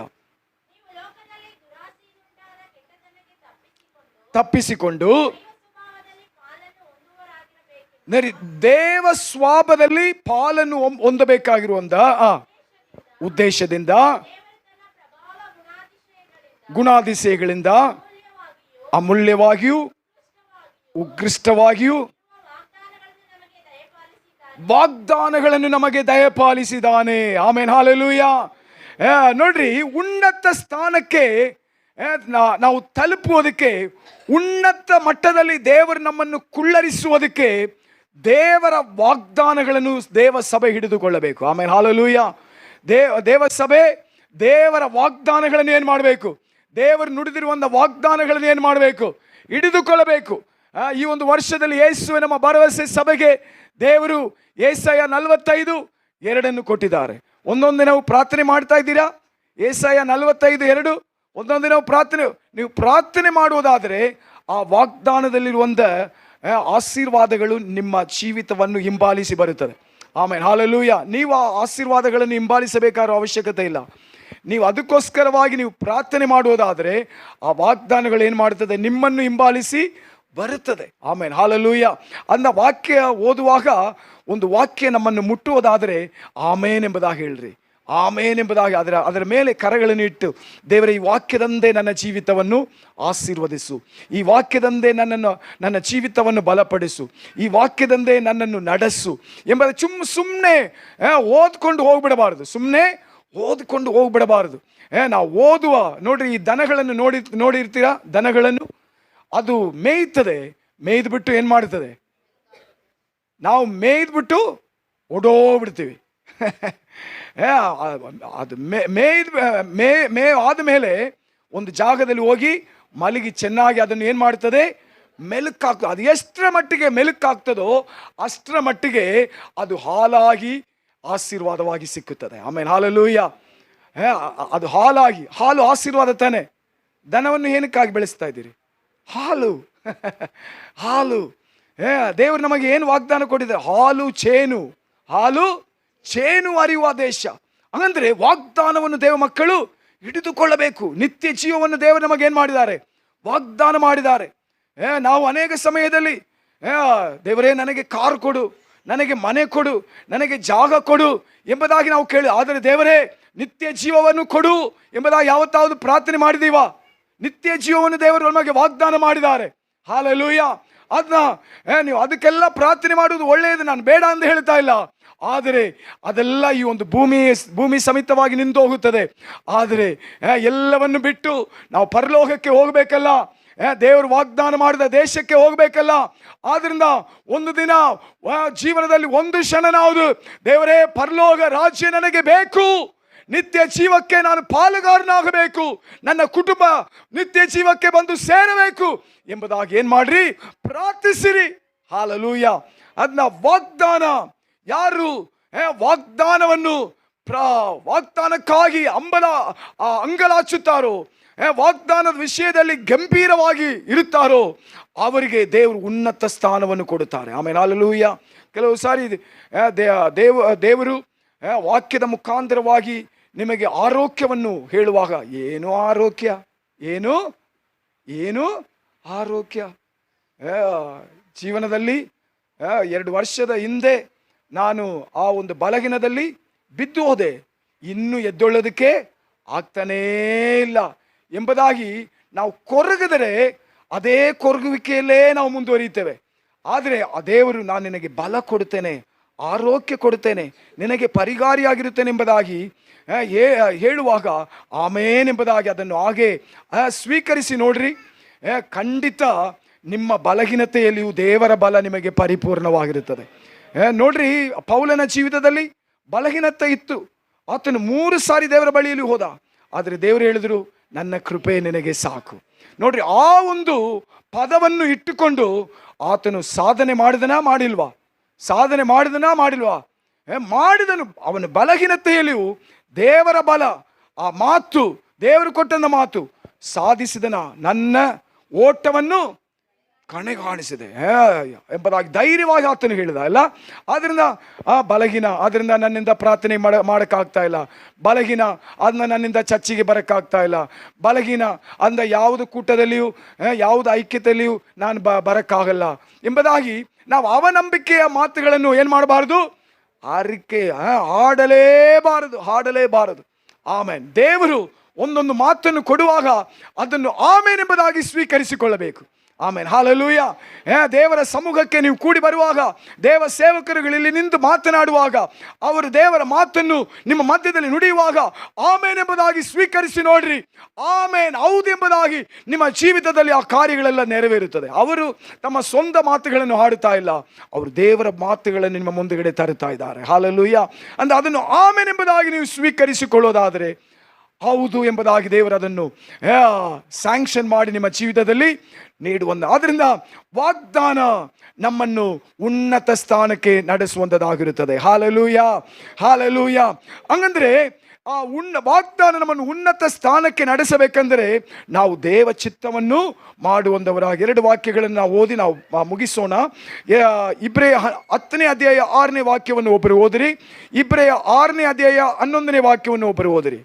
ತಪ್ಪಿಸಿಕೊಂಡು ದೇವ ಸ್ವಭಾವದಲ್ಲಿ ಪಾಲನ್ನು ಹೊಂದಬೇಕಾಗಿರುವಂತ ಉದ್ದೇಶದಿಂದ, ಗುಣಾತಿಶಯಗಳಿಂದ ಅಮೂಲ್ಯವಾಗಿಯೂ ಉತ್ಕೃಷ್ಟವಾಗಿಯೂ ವಾಗ್ದಾನಗಳನ್ನು ನಮಗೆ ದಯಪಾಲಿಸಿದಾನೆ. ಆಮೇಲೆ ಹಾಲೆಲೂಯ. ನೋಡ್ರಿ, ಉನ್ನತ ಸ್ಥಾನಕ್ಕೆ ನಾವು ತಲುಪುವುದಕ್ಕೆ, ಉನ್ನತ ಮಟ್ಟದಲ್ಲಿ ದೇವರು ನಮ್ಮನ್ನು ಕುಳ್ಳರಿಸುವುದಕ್ಕೆ ದೇವರ ವಾಗ್ದಾನಗಳನ್ನು ದೇವ ಸಭೆ ಹಿಡಿದುಕೊಳ್ಳಬೇಕು. ಆಮೇಲೆ ಹಾಲೆಲೂಯ. ದೇವಸಭೆ ದೇವರ ವಾಗ್ದಾನಗಳನ್ನು ಏನು ಮಾಡಬೇಕು? ದೇವರು ನುಡಿದಿರುವಂಥ ವಾಗ್ದಾನಗಳನ್ನು ಏನು ಮಾಡಬೇಕು? ಹಿಡಿದುಕೊಳ್ಳಬೇಕು. ಈ ಒಂದು ವರ್ಷದಲ್ಲಿ ಯೇಸುವೆ ನಮ್ಮ ಭರವಸೆ ಸಭೆಗೆ ದೇವರು ಯೆಶಾಯ 45:2 ಕೊಟ್ಟಿದ್ದಾರೆ. ಒಂದೊಂದು ನಾವು ಪ್ರಾರ್ಥನೆ ಮಾಡ್ತಾ ಇದ್ದೀರಾ? ಯೆಶಾಯ 45:2 ಒಂದೊಂದು ನೀವು ಪ್ರಾರ್ಥನೆ ಮಾಡುವುದಾದರೆ ಆ ವಾಗ್ದಾನದಲ್ಲಿರುವಂಥ ಆಶೀರ್ವಾದಗಳು ನಿಮ್ಮ ಜೀವಿತವನ್ನು ಹಿಂಬಾಲಿಸಿ ಬರುತ್ತದೆ. ಆಮೇಲೆ ಹಾಲೆಲೂಯ. ನೀವು ಆ ಆಶೀರ್ವಾದಗಳನ್ನು ಹಿಂಬಾಲಿಸಬೇಕಾದ ಅವಶ್ಯಕತೆ ಇಲ್ಲ. ನೀವು ಅದಕ್ಕೋಸ್ಕರವಾಗಿ ನೀವು ಪ್ರಾರ್ಥನೆ ಮಾಡುವುದಾದರೆ ಆ ವಾಗ್ದಾನಗಳು ಏನು ಮಾಡುತ್ತದೆ? ನಿಮ್ಮನ್ನು ಹಿಂಬಾಲಿಸಿ ಬರುತ್ತದೆ. ಆಮೇಲೆ ಹಾಲೆಲೂಯ. ಅಂದ ವಾಕ್ಯ ಓದುವಾಗ ಒಂದು ವಾಕ್ಯ ನಮ್ಮನ್ನು ಮುಟ್ಟುವುದಾದರೆ ಆಮೇನ್ ಎಂಬುದಾಗಿ ಹೇಳ್ರಿ. ಆಮೇನ್ ಎಂಬುದಾಗಿ ಅದರ ಮೇಲೆ ಕರಗಳನ್ನು ಇಟ್ಟು, ದೇವರೇ ಈ ವಾಕ್ಯದಂದೇ ನನ್ನ ಜೀವಿತವನ್ನು ಆಶೀರ್ವದಿಸು, ಈ ವಾಕ್ಯದಂದೇ ನನ್ನ ಜೀವಿತವನ್ನು ಬಲಪಡಿಸು, ಈ ವಾಕ್ಯದಂದೇ ನನ್ನನ್ನು ನಡೆಸು ಎಂಬುದು ಸುಮ್ಮನೆ ಓದ್ಕೊಂಡು ಹೋಗ್ಬಿಡಬಾರದು. ನಾವು ಓದುವ ನೋಡ್ರಿ, ಈ ದನಗಳನ್ನು ನೋಡಿರ್ತೀರಾ? ದನಗಳನ್ನು ಅದು ಮೇಯ್ತದೆ. ಮೇಯ್ದುಬಿಟ್ಟು ಏನು ಮಾಡ್ತದೆ? ನಾವು ಮೇಯ್ದುಬಿಟ್ಟು ಓಡೋಗ್ಬಿಡ್ತೀವಿ. ಅದು ಮೇ ಆದಮೇಲೆ ಒಂದು ಜಾಗದಲ್ಲಿ ಹೋಗಿ ಮಲಗಿ ಚೆನ್ನಾಗಿ ಅದನ್ನು ಏನು ಮಾಡ್ತದೆ? ಮೆಲುಕಾಗ್ತದೆ. ಅದು ಎಷ್ಟರ ಮಟ್ಟಿಗೆ ಮೆಲುಕಾಗ್ತದೋ ಅಷ್ಟರ ಮಟ್ಟಿಗೆ ಅದು ಹಾಲಾಗಿ ಆಶೀರ್ವಾದವಾಗಿ ಸಿಕ್ಕುತ್ತದೆ. ಆಮೇಲೆ ಹಾಲೆಲೂಯ. ಅದು ಹಾಲು ಆಶೀರ್ವಾದ ತಾನೆ. ದನವನ್ನು ಏನಕ್ಕಾಗಿ ಬೆಳೆಸ್ತಾ ಇದ್ದೀರಿ? ಹಾಲು. ದೇವರು ನಮಗೆ ಏನು ವಾಗ್ದಾನ ಕೊಟ್ಟಿದ್ದಾರೆ? ಹಾಲು ಚೇನು ಹರಿಯುವ ದೇಶ. ಅಂದರೆ ವಾಗ್ದಾನವನ್ನು ದೇವ ಮಕ್ಕಳು ಹಿಡಿದುಕೊಳ್ಳಬೇಕು. ನಿತ್ಯ ಜೀವವನ್ನು ದೇವರು ನಮಗೇನು ಮಾಡಿದ್ದಾರೆ? ವಾಗ್ದಾನ ಮಾಡಿದ್ದಾರೆ. ನಾವು ಅನೇಕ ಸಮಯದಲ್ಲಿ ದೇವರೇ ನನಗೆ ಕಾರು ಕೊಡು, ನನಗೆ ಮನೆ ಕೊಡು, ನನಗೆ ಜಾಗ ಕೊಡು ಎಂಬುದಾಗಿ ನಾವು ಕೇಳಿ, ಆದರೆ ದೇವರೇ ನಿತ್ಯ ಜೀವವನ್ನು ಕೊಡು ಎಂಬುದಾಗಿ ಯಾವತ್ತಾவது ಪ್ರಾರ್ಥನೆ ಮಾಡಿದೀವಾ? ನಿತ್ಯ ಜೀವವನ್ನು ದೇವರು ನಮಗೆ ವಾಗ್ದಾನ ಮಾಡಿದ್ದಾರೆ. ಹಾಲೆಲೂಯ. ಅದನ್ನ ನೀವು ಅದಕ್ಕೆಲ್ಲ ಪ್ರಾರ್ಥನೆ ಮಾಡುವುದು ಒಳ್ಳೆಯದು, ನಾನು ಬೇಡ ಅಂತ ಹೇಳ್ತಾ ಇಲ್ಲ. ಆದರೆ ಅದೆಲ್ಲ ಈ ಒಂದು ಭೂಮಿ ಸಮೇತವಾಗಿ ನಿಂತು ಹೋಗುತ್ತದೆ. ಆದರೆ ಎಲ್ಲವನ್ನು ಬಿಟ್ಟು ನಾವು ಪರಲೋಕಕ್ಕೆ ಹೋಗಬೇಕಲ್ಲ, ದೇವರು ವಾಗ್ದಾನ ಮಾಡಿದ ದೇಶಕ್ಕೆ ಹೋಗಬೇಕಲ್ಲ. ಆದ್ರಿಂದ ಒಂದು ದಿನ ಜೀವನದಲ್ಲಿ ಒಂದು ಕ್ಷಣ ನಾವು ದೇವರೇ ಪರಲೋಕ ರಾಜ್ಯ ನನಗೆ ಬೇಕು, ನಿತ್ಯ ಜೀವಕ್ಕೆ ನಾನು ಪಾಲುಗಾರನಾಗಬೇಕು, ನನ್ನ ಕುಟುಂಬ ನಿತ್ಯ ಜೀವಕ್ಕೆ ಬಂದು ಸೇರಬೇಕು ಎಂಬುದಾಗಿ ಏನು ಮಾಡ್ರಿ? ಪ್ರಾರ್ಥಿಸಿರಿ. ಹಾಲೆಲೂಯ. ಅದನ್ನ ಯಾರು ವಾಗ್ದಾನಕ್ಕಾಗಿ ಅಂಗಲಾಚುತ್ತಾರೋ, ವಾಗ್ದಾನದ ವಿಷಯದಲ್ಲಿ ಗಂಭೀರವಾಗಿ ಇರುತ್ತಾರೋ ಅವರಿಗೆ ದೇವರು ಉನ್ನತ ಸ್ಥಾನವನ್ನು ಕೊಡುತ್ತಾರೆ. ಆಮೇಲೆ ಹಾಲೆಲೂಯ. ಕೆಲವು ಸಾರಿ ದೇವರು ವಾಕ್ಯದ ಮುಖಾಂತರವಾಗಿ ನಿಮಗೆ ಆರೋಗ್ಯವನ್ನು ಹೇಳುವಾಗ, ಏನು ಆರೋಗ್ಯ ಜೀವನದಲ್ಲಿ 2 ವರ್ಷದ ಹಿಂದೆ ನಾನು ಆ ಒಂದು ಬಲಹೀನದಲ್ಲಿ ಬಿದ್ದು ಹೋದೆ, ಇನ್ನೂ ಎದ್ದೊಳ್ಳೋದಕ್ಕೆ ಆಗ್ತಾನೇ ಇಲ್ಲ ಎಂಬುದಾಗಿ ನಾವು ಕೊರಗಿದರೆ ಅದೇ ಕೊರಗುವಿಕೆಯಲ್ಲೇ ನಾವು ಮುಂದುವರಿಯುತ್ತೇವೆ. ಆದರೆ ಆ ದೇವರು ನಾನು ನಿನಗೆ ಬಲ ಕೊಡುತ್ತೇನೆ, ಆರೋಗ್ಯ ಕೊಡುತ್ತೇನೆ, ನಿನಗೆ ಪರಿಹಾರಿಯಾಗಿರುತ್ತೇನೆ ಎಂಬುದಾಗಿ ಹೇಳುವಾಗ ಆಮೇನ್ ಎಂಬುದಾಗಿ ಅದನ್ನು ಹಾಗೆ ಸ್ವೀಕರಿಸಿ ನೋಡ್ರಿ. ಖಂಡಿತ ನಿಮ್ಮ ಬಲಹೀನತೆಯಲ್ಲಿಯೂ ದೇವರ ಬಲ ನಿಮಗೆ ಪರಿಪೂರ್ಣವಾಗಿರುತ್ತದೆ. ನೋಡ್ರಿ, ಪೌಲನ ಜೀವಿತದಲ್ಲಿ ಬಲಹೀನತೆ ಇತ್ತು. ಆತನು 3 ಸಾರಿ ದೇವರ ಬಳಿಯಲ್ಲಿ ಹೋದ, ಆದರೆ ದೇವರು ಹೇಳಿದರು ನನ್ನ ಕೃಪೆ ನಿನಗೆ ಸಾಕು. ನೋಡ್ರಿ, ಆ ಒಂದು ಪದವನ್ನು ಇಟ್ಟುಕೊಂಡು ಆತನು ಸಾಧನೆ ಮಾಡಿದನಾ ಮಾಡಿಲ್ವಾ? ಮಾಡಿದನು. ಅವನ ಬಲಹೀನತೆಯಲ್ಲಿಯೂ ದೇವರ ಬಲ, ಆ ಮಾತು, ದೇವರು ಕೊಟ್ಟಂತ ಮಾತು ಸಾಧಿಸಿದನ. ನನ್ನ ಓಟವನ್ನು ಕಣೆಗಾಣಿಸಿದೆ ಎಂಬುದಾಗಿ ಧೈರ್ಯವಾಗಿ ಆತನು ಹೇಳಿದ ಅಲ್ಲ. ಆದ್ರಿಂದ ಬಲಹೀನ, ಆದ್ರಿಂದ ನನ್ನಿಂದ ಪ್ರಾರ್ಥನೆ ಮಾಡೋಕ್ಕಾಗ್ತಾ ಇಲ್ಲ, ಬಲಹೀನ ಅದನ್ನ ನನ್ನಿಂದ ಚರ್ಚಿಗೆ ಬರೋಕ್ಕಾಗ್ತಾ ಇಲ್ಲ, ಬಲಹೀನ ಅಂದ ಯಾವುದು ಕೂಟದಲ್ಲಿಯೂ ಯಾವುದು ಐಕ್ಯತೆಯಲ್ಲಿಯೂ ನಾನು ಬರೋಕ್ಕಾಗಲ್ಲ ಎಂಬುದಾಗಿ ನಾವು ಅವನಂಬಿಕೆಯ ಮಾತುಗಳನ್ನು ಏನು ಮಾಡಬಾರ್ದು? ಹಾಡಲೇಬಾರದು. ಆಮೇನ್. ದೇವರು ಒಂದೊಂದು ಮಾತನ್ನು ಕೊಡುವಾಗ ಅದನ್ನು ಆಮೇನ್ ಎಂಬುದಾಗಿ ಸ್ವೀಕರಿಸಿಕೊಳ್ಳಬೇಕು. ಆಮೇಲೆ ಹಾಲೆಲೂಯ. ದೇವರ ಸಮ್ಮುಖಕ್ಕೆ ನೀವು ಕೂಡಿ ಬರುವಾಗ, ದೇವ ಸೇವಕರುಗಳು ಇಲ್ಲಿ ನಿಂತು ಮಾತನಾಡುವಾಗ, ಅವರು ದೇವರ ಮಾತನ್ನು ನಿಮ್ಮ ಮಧ್ಯದಲ್ಲಿ ನುಡಿಯುವಾಗ ಆಮೇನ್ ಎಂಬುದಾಗಿ ಸ್ವೀಕರಿಸಿ ನೋಡ್ರಿ. ಆಮೇನ್, ಹೌದು ಎಂಬುದಾಗಿ ನಿಮ್ಮ ಜೀವಿತದಲ್ಲಿ ಆ ಕಾರ್ಯಗಳೆಲ್ಲ ನೆರವೇರುತ್ತದೆ. ಅವರು ತಮ್ಮ ಸ್ವಂತ ಮಾತುಗಳನ್ನು ಹಾಡುತ್ತಾ ಇಲ್ಲ, ಅವರು ದೇವರ ಮಾತುಗಳನ್ನು ನಿಮ್ಮ ಮುಂದುಗಡೆ ತರುತ್ತಾ ಇದ್ದಾರೆ. ಹಾಲೆಲೂಯ. ಅಂದ್ರೆ ಅದನ್ನು ಆಮೇನ್ ಎಂಬುದಾಗಿ ನೀವು ಸ್ವೀಕರಿಸಿಕೊಳ್ಳೋದಾದರೆ, ಹೌದು ಎಂಬುದಾಗಿ ದೇವರು ಅದನ್ನು ಸ್ಯಾಂಕ್ಷನ್ ಮಾಡಿ ನಿಮ್ಮ ಜೀವಿತದಲ್ಲಿ ನೀಡುವಂತ. ಆದ್ರಿಂದ ವಾಗ್ದಾನ ನಮ್ಮನ್ನು ಉನ್ನತ ಸ್ಥಾನಕ್ಕೆ ನಡೆಸುವಂಥದ್ದಾಗಿರುತ್ತದೆ. Hallelujah, hallelujah. ಹಂಗಂದ್ರೆ ಆ ವಾಗ್ದಾನ ನಮ್ಮನ್ನು ಉನ್ನತ ಸ್ಥಾನಕ್ಕೆ ನಡೆಸಬೇಕಂದ್ರೆ ನಾವು ದೇವ ಚಿತ್ತವನ್ನು ಮಾಡುವಂಥವರಾಗಿ. 2 ವಾಕ್ಯಗಳನ್ನು ನಾವು ಓದಿ ನಾವು ಮುಗಿಸೋಣ. ಇಬ್ರೆಯ 10ನೇ ಅಧ್ಯಾಯ 6ನೇ ವಾಕ್ಯವನ್ನು ಒಬ್ಬರು ಓದಿರಿ. ಇಬ್ರೆಯ 6ನೇ ಅಧ್ಯಾಯ 11ನೇ ವಾಕ್ಯವನ್ನು ಒಬ್ಬರು ಓದಿರಿ.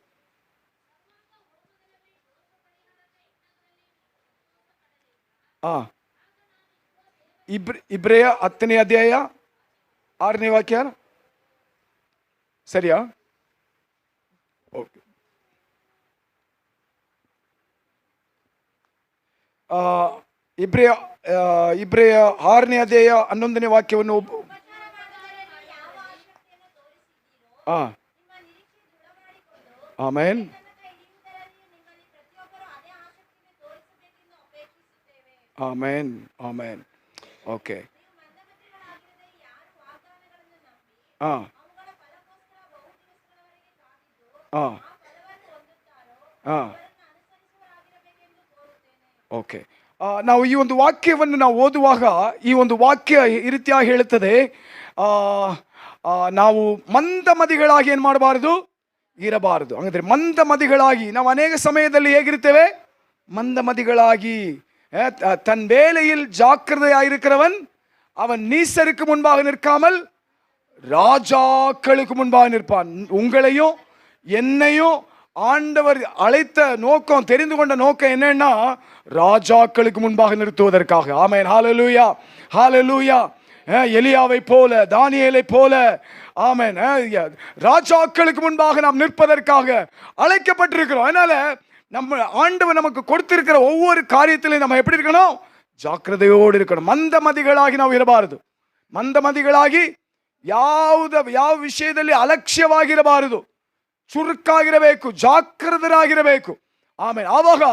ಇಬ್ರೆಯ 10ನೇ ಅಧ್ಯಾಯ 6ನೇ ವಾಕ್ಯ ಸರಿಯಾ? ಓಕೆ. ಇಬ್ರೆಯ 6ನೇ ಅಧ್ಯಾಯ 11ನೇ ವಾಕ್ಯವನ್ನು ಆಮೇನ್. ಆಮೇನ್, ಆಮೇನ್. ಓಕೆ. ಓಕೆ. ನಾವು ಈ ಒಂದು ವಾಕ್ಯವನ್ನು ನಾವು ಓದುವಾಗ ಈ ಒಂದು ವಾಕ್ಯ ಈ ರೀತಿಯಾಗಿ ಹೇಳುತ್ತದೆ, ನಾವು ಮಂದಮದಿಗಳಾಗಿ ಏನು ಮಾಡಬಾರದು, ಇರಬಾರದು. ಹಾಗಾದ್ರೆ ಮಂದಮದಿಗಳಾಗಿ ನಾವು ಅನೇಕ ಸಮಯದಲ್ಲಿ ಹೇಗಿರ್ತೇವೆ? ಮಂದಮದಿಗಳಾಗಿ. தன் வேலையில் ஜாக்கிரதையாயிருக்கிறவன் அவன் நீசருக்கு முன்பாக நிற்காமல் ராஜாக்களுக்கு முன்பாக நிற்பான். உங்களையும் என்னையும் ஆண்டவர் அழைத்த நோக்கம், தெரிந்து கொண்ட நோக்கம் என்னன்னா, ராஜாக்களுக்கு முன்பாக நிறுத்துவதற்காக. ஆமென், ஹalleluya, ஹalleluya. எலியாவை போல, தானியேலை போல, ஆமென், ராஜாக்களுக்கு முன்பாக நாம் நிற்பதற்காக அழைக்கப்பட்டிருக்கிறோம். அதனால நம்ம ஆண்டவர் நமக்கு கொடுத்திருக்கிற ஒவ்வொரு காரியத்திலையும் நம்ம எப்படி இருக்கணும்? ಜಾಗ್ರತೆಯೋடு இருக்கணும். ಮಂದಮದಿಗಳಾಗಿ ನಾವು ಇರಬಾರದು. ಮಂದಮದಿಗಳಾಗಿ ಯಾವ ವಿಷಯದಲ್ಲಿ ಅಲಕ್ಷ್ಯವಾಗಿರಬಾರದು, ಚುರುಕಾಗಿರಬೇಕು, ಜಾಗೃತರಾಗಿರಬೇಕು. ಆಮೇಲೆ ಆವಾಗ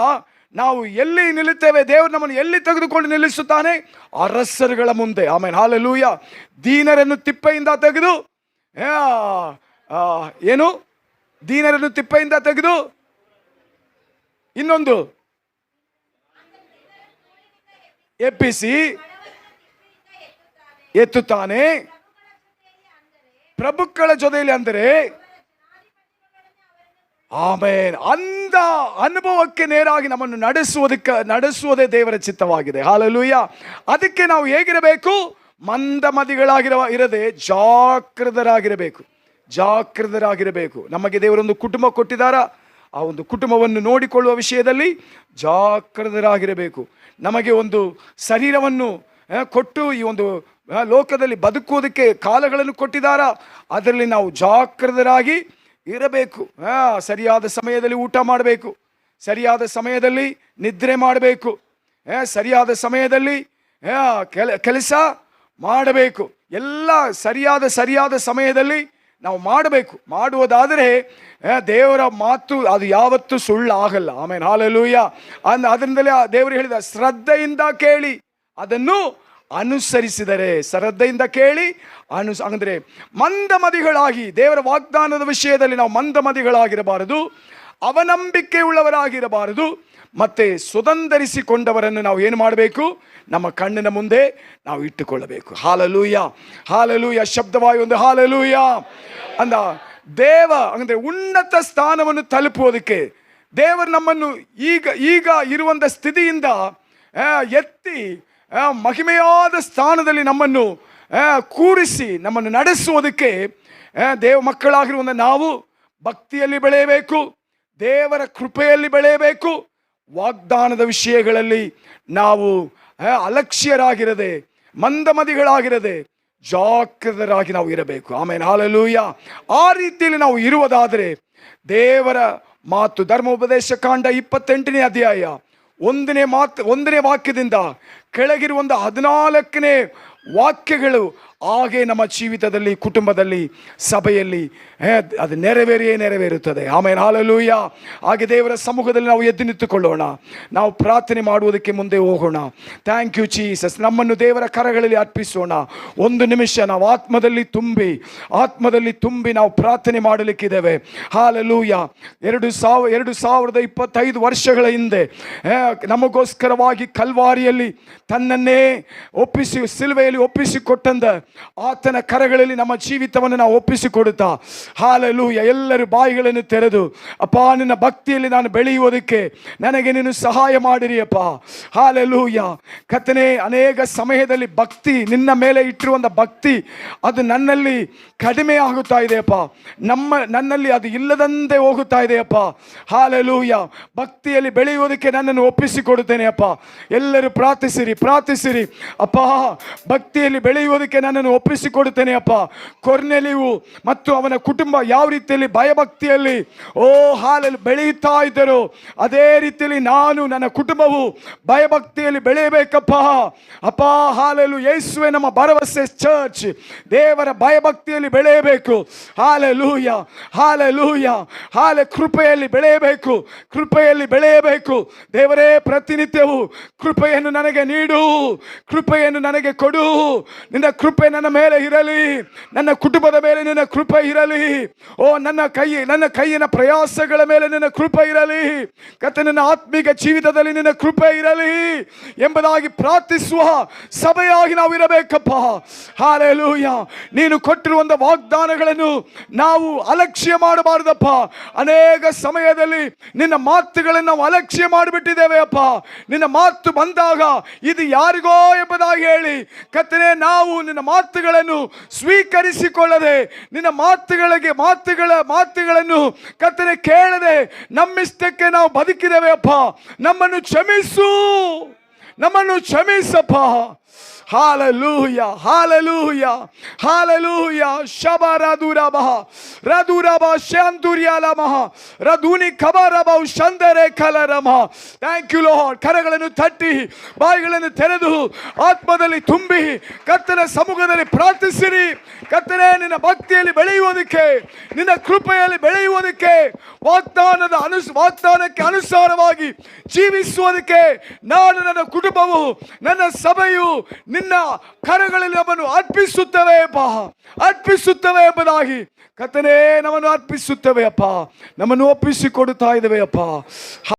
ನಾವು ಎಲ್ಲಿ ನಿಲ್ಲುತ್ತೇವೆ, ದೇವರು ನಮ್ಮನ್ನು ಎಲ್ಲಿ ತೆಗೆದುಕೊಂಡು ನಿಲ್ಲಿಸುತ್ತಾನೆ? ಅರಸರುಗಳ ಮುಂದೆ. ಆಮೇಲೆ ಹಾಲೆಲೂಯ. ದೀನರನ್ನು ತಿಪ್ಪೆಯಿಂದ ತೆಗೆದು ಏನು, ದೀನರನ್ನು ತಿಪ್ಪೆಯಿಂದ ತೆಗೆದು ಇನ್ನೊಂದು ಎಬ್ಬಿಸಿ ಎತ್ತುತ್ತಾನೆ. ಪ್ರಭುಗಳ ಜೊತೆಯಲ್ಲಿ ಅಂದರೆ ಆಮೇನ್, ಅಂದ ಅನುಭವಕ್ಕೆ ನೇರಾಗಿ ನಮ್ಮನ್ನು ನಡೆಸುವುದೇ ದೇವರ ಚಿತ್ತವಾಗಿದೆ. ಹಾಲೆಲೂಯ. ಅದಕ್ಕೆ ನಾವು ಹೇಗಿರಬೇಕು? ಇರದೆ ಜಾಗೃತರಾಗಿರಬೇಕು, ಜಾಗೃತರಾಗಿರಬೇಕು. ನಮಗೆ ದೇವರೊಂದು ಕುಟುಂಬ ಕೊಟ್ಟಿದ್ದಾರಾ? ಆ ಒಂದು ಕುಟುಂಬವನ್ನು ನೋಡಿಕೊಳ್ಳುವ ವಿಷಯದಲ್ಲಿ ಜಾಗೃತರಾಗಿರಬೇಕು. ನಮಗೆ ಒಂದು ಶರೀರವನ್ನು ಕೊಟ್ಟು ಈ ಒಂದು ಲೋಕದಲ್ಲಿ ಬದುಕುವುದಕ್ಕೆ ಕಾಲಗಳನ್ನು ಕೊಟ್ಟಿದ್ದಾರಾ? ಅದರಲ್ಲಿ ನಾವು ಜಾಗೃತರಾಗಿ ಇರಬೇಕು. ಸರಿಯಾದ ಸಮಯದಲ್ಲಿ ಊಟ ಮಾಡಬೇಕು, ಸರಿಯಾದ ಸಮಯದಲ್ಲಿ ನಿದ್ರೆ ಮಾಡಬೇಕು, ಸರಿಯಾದ ಸಮಯದಲ್ಲಿ ಕೆಲಸ ಮಾಡಬೇಕು. ಎಲ್ಲ ಸರಿಯಾದ ಸಮಯದಲ್ಲಿ ನಾವು ಮಾಡಬೇಕು. ಮಾಡುವುದಾದರೆ ದೇವರ ಮಾತು ಅದು ಯಾವತ್ತೂ ಸುಳ್ಳು ಆಗಲ್ಲ. ಆಮೇಲೆ ಹಾಲೆಲೂಯ. ಅದರಿಂದಲೇ ದೇವರು ಹೇಳಿದ, ಶ್ರದ್ಧೆಯಿಂದ ಕೇಳಿ ಅದನ್ನು ಅನುಸರಿಸಿದರೆ. ಶ್ರದ್ಧೆಯಿಂದ ಕೇಳಿ ಅಂದರೆ ಮಂದಮದಿಗಳಾಗಿ, ದೇವರ ವಾಗ್ದಾನದ ವಿಷಯದಲ್ಲಿ ನಾವು ಮಂದಮದಿಗಳಾಗಿರಬಾರದು, ಅವನಂಬಿಕೆ ಉಳ್ಳವರಾಗಿರಬಾರದು. ಮತ್ತೆ ಸುಧಾರಿಸಿಕೊಂಡವರನ್ನು ನಾವು ಏನು ಮಾಡಬೇಕು? ನಮ್ಮ ಕಣ್ಣಿನ ಮುಂದೆ ನಾವು ಇಟ್ಟುಕೊಳ್ಳಬೇಕು. Hallelujah, hallelujah. ಶಬ್ದವಾಯು ಒಂದು ಹಾಲೆಲೂಯ ಅಂದ. ದೇವ ಅಂದರೆ ಉನ್ನತ ಸ್ಥಾನವನ್ನು ತಲುಪುವುದಕ್ಕೆ ದೇವರು ನಮ್ಮನ್ನು ಈಗ ಇರುವಂಥ ಸ್ಥಿತಿಯಿಂದ ಎತ್ತಿ ಮಹಿಮೆಯಾದ ಸ್ಥಾನದಲ್ಲಿ ನಮ್ಮನ್ನು ಕೂರಿಸಿ ನಮ್ಮನ್ನು ನಡೆಸುವುದಕ್ಕೆ ದೇವ ಮಕ್ಕಳಾಗಿರುವಂಥ ನಾವು ಭಕ್ತಿಯಲ್ಲಿ ಬೆಳೆಯಬೇಕು, ದೇವರ ಕೃಪೆಯಲ್ಲಿ ಬೆಳೆಯಬೇಕು. ವಾಗ್ದಾನದ ವಿಷಯಗಳಲ್ಲಿ ನಾವು ಅಲಕ್ಷ್ಯರಾಗಿರದೆ, ಮಂದಮದಿಗಳಾಗಿರದೆ ಜಾಗೃತರಾಗಿ ನಾವು ಇರಬೇಕು. ಆಮೇಲೆ ಹಾಲೆಲೂಯ. ಆ ರೀತಿಯಲ್ಲಿ ನಾವು ಇರುವುದಾದರೆ ದೇವರ ಮಾತು, ಧರ್ಮೋಪದೇಶ ಕಾಂಡ 28ನೇ ಅಧ್ಯಾಯ ಒಂದನೇ ವಾಕ್ಯದಿಂದ ಕೆಳಗಿರುವ 14ನೇ ವಾಕ್ಯಗಳು ಹಾಗೆ ನಮ್ಮ ಜೀವಿತದಲ್ಲಿ, ಕುಟುಂಬದಲ್ಲಿ, ಸಭೆಯಲ್ಲಿ ಅದು ನೆರವೇರುತ್ತದೆ. ಆಮೇಲೆ ಹಲ್ಲೆಲೂಯ. ಹಾಗೆ ದೇವರ ಸಮ್ಮುಖದಲ್ಲಿ ನಾವು ಎದ್ದು ನಿಂತುಕೊಳ್ಳೋಣ. ನಾವು ಪ್ರಾರ್ಥನೆ ಮಾಡುವುದಕ್ಕೆ ಮುಂದೆ ಹೋಗೋಣ. Thank you Jesus. ನಮ್ಮನ್ನು ದೇವರ ಕರಗಳಲ್ಲಿ ಅರ್ಪಿಸೋಣ. ಒಂದು ನಿಮಿಷ ನಾವು ಆತ್ಮದಲ್ಲಿ ತುಂಬಿ ನಾವು ಪ್ರಾರ್ಥನೆ ಮಾಡಲಿಕ್ಕಿದ್ದೇವೆ. ಹಲ್ಲೆಲೂಯ. 2025 ವರ್ಷಗಳ ಹಿಂದೆ ನಮಗೋಸ್ಕರವಾಗಿ ಕಲ್ವಾರಿಯಲ್ಲಿ ತನ್ನನ್ನೇ ಸಿಲುಬೆಯಲ್ಲಿ ಒಪ್ಪಿಸಿಕೊಟ್ಟಂದ ಆತನ ಕರಗಳಲ್ಲಿ ನಮ್ಮ ಜೀವಿತವನ್ನು ನಾವು ಒಪ್ಪಿಸಿಕೊಡುತ್ತಾ, ಹಲ್ಲೆಲೂಯ, ಎಲ್ಲರೂ ಬಾಯಿಗಳನ್ನು ತೆರೆದು, ಅಪ್ಪ, ನಿನ್ನ ಭಕ್ತಿಯಲ್ಲಿ ನಾನು ಬೆಳೆಯುವುದಕ್ಕೆ ನನಗೆ ನೀನು ಸಹಾಯ ಮಾಡಿರಿ ಅಪ್ಪ. ಹಲ್ಲೆಲೂಯ. ಕರ್ತನೇ, ಅನೇಕ ಸಮಯದಲ್ಲಿ ಭಕ್ತಿ, ನಿನ್ನ ಮೇಲೆ ಇಟ್ಟಿರುವಂಥ ಭಕ್ತಿ ಅದು ನನ್ನಲ್ಲಿ ಕಡಿಮೆ ಆಗುತ್ತಾ ಇದೆಯಪ್ಪ. ನನ್ನಲ್ಲಿ ಅದು ಇಲ್ಲದಂತೆ ಹೋಗುತ್ತಾ ಇದೆಯಪ್ಪ. ಹಲ್ಲೆಲೂಯ. ಭಕ್ತಿಯಲ್ಲಿ ಬೆಳೆಯುವುದಕ್ಕೆ ನನ್ನನ್ನು ಒಪ್ಪಿಸಿಕೊಡುತ್ತೇನೆ ಅಪ್ಪ. ಎಲ್ಲರೂ ಪ್ರಾರ್ಥಿಸಿರಿ ಅಪ್ಪ. ಭಕ್ತಿಯಲ್ಲಿ ಬೆಳೆಯುವುದಕ್ಕೆ ನನ್ನನ್ನು ಒಪ್ಪಿಸಿಕೊಡುತ್ತೇನೆ ಅಪ್ಪ. ಕೊರ್ನೆಲಿಯು ಮತ್ತು ಅವನ ಕುಟುಂಬ ಯಾವ ರೀತಿಯಲ್ಲಿ ಭಯಭಕ್ತಿಯಲ್ಲಿ ಹಾಲಲ್ಲಿ ಬೆಳೆಯುತ್ತಾ ಇದ್ದರು, ಅದೇ ರೀತಿಯಲ್ಲಿ ನಾನು, ನನ್ನ ಕುಟುಂಬವು ಭಯಭಕ್ತಿಯಲ್ಲಿ ಬೆಳೆಯಬೇಕಪ್ಪ. ಅಪ್ಪ, ಹಾಲೆಲು ಯೇಸುವೆ ನಮ್ಮ ಭರವಸೆ ಚರ್ಚ್. ದೇವರ ಭಯಭಕ್ತಿಯಲ್ಲಿ ಬೆಳೆಯಬೇಕು. ಹಾಲೆಲೂಯ, ಹಾಲೆಲೂಯ, ಕೃಪೆಯಲ್ಲಿ ಬೆಳೆಯಬೇಕು. ದೇವರೇ, ಪ್ರತಿನಿತ್ಯವೂ ಕೃಪೆಯನ್ನು ನನಗೆ ನೀಡು, ಕೃಪೆಯನ್ನು ನನಗೆ ಕೊಡು. ನಿನ್ನ ಕೃಪೆ ನನ್ನ ಮೇಲೆ ಇರಲಿ, ನನ್ನ ಕುಟುಂಬದ ಮೇಲೆ ನಿನ್ನ ಕೃಪೆ ಇರಲಿ. ನನ್ನ ಕೈಯಿನ ಪ್ರಯಾಸಗಳ ಮೇಲೆ ನಿನ್ನ ಕೃಪೆ ಇರಲಿ. ಕರ್ತನೇ, ನನ್ನ ಆತ್ಮಿಕ ಜೀವಿತದಲ್ಲಿ ನಿನ್ನ ಕೃಪೆ ಇರಲಿ ಎಂಬುದಾಗಿ ಪ್ರಾರ್ಥಿಸುವ ಸಭೆಯಾಗಿ ನಾವು ಇರಬೇಕಪ್ಪ. ಹಲ್ಲೆಲೂಯ. ನೀನು ಕೊಟ್ಟಿರುವಂತ ವಾಗ್ದಾನಗಳನ್ನು ನಾವು ಅಲಕ್ಷ್ಯ ಮಾಡಬಾರದಪ್ಪ. ಅನೇಕ ಸಮಯದಲ್ಲಿ ನಿನ್ನ ಮಾತುಗಳನ್ನು ನಾವು ಅಲಕ್ಷ್ಯ ಮಾಡಿಬಿಟ್ಟಿದ್ದೇವೆ ಅಪ್ಪ. ನಿನ್ನ ಮಾತು ಬಂದಾಗ ಇದು ಯಾರಿಗೋ ಎಂಬುದಾಗಿ ಹೇಳಿ, ಕರ್ತನೇ, ನಾವು ನಿನ್ನ ಮಾತುಗಳನ್ನು ಸ್ವೀಕರಿಸಿಕೊಳ್ಳದೆ, ನಿನ್ನ ಮಾತುಗಳನ್ನು ಕರ್ತನೇ ಕೇಳದೆ ನಮ್ಮಿಷ್ಟಕ್ಕೆ ನಾವು ಬದುಕಿದ್ದೇವೆ ಅಪ್ಪ. ನಮ್ಮನ್ನು ಕ್ಷಮಿಸಪ್ಪ. Hallelujah, hallelujah, hallelujah. ಶಬರದುರಬ ರದುರಬ ಶಾಂತುರ್ಯಾಲಮಹ ರದುನಿ ಖಬರಬ ಶಂದರೆ ಕಲರಮ. Thank you Lord. ಕರಗಳನ್ನು ತಟ್ಟಿ, ಬಾಯಿಗಳನ್ನು ತೆರೆದು, ಆತ್ಮದಲ್ಲಿ ತುಂಬಿ ಕರ್ತನ ಸಮ್ಮುಖದಲ್ಲಿ ಪ್ರಾರ್ಥಿಸಿರಿ. ಕರ್ತನೇ, ನಿನ್ನ ಭಕ್ತಿಯಲ್ಲಿ ಬೆಳೆಯುವುದಕ್ಕೆ, ನಿನ್ನ ಕೃಪೆಯಲ್ಲಿ ಬೆಳೆಯುವುದಕ್ಕೆ, ವಾಗ್ದಾನಕ್ಕೆ ಅನುಸಾರವಾಗಿ ಜೀವಿಸುವುದಕ್ಕೆ ನಾನು, ನನ್ನ ಕುಟುಂಬವು, ನನ್ನ ಸಭೆಯು ನಿನ್ನ ಕರಗಳಲ್ಲಿ ನಮ್ಮನ್ನು ಅರ್ಪಿಸುತ್ತವೆ ಎಂಬುದಾಗಿ ಕರ್ತನೇ, ನಮ್ಮನ್ನು ಅರ್ಪಿಸುತ್ತವೆ ಅಪ್ಪ. ನಮ್ಮನ್ನು ಒಪ್ಪಿಸಿಕೊಡುತ್ತಾ ಇದ್ದೇವೆ ಅಪ್ಪ.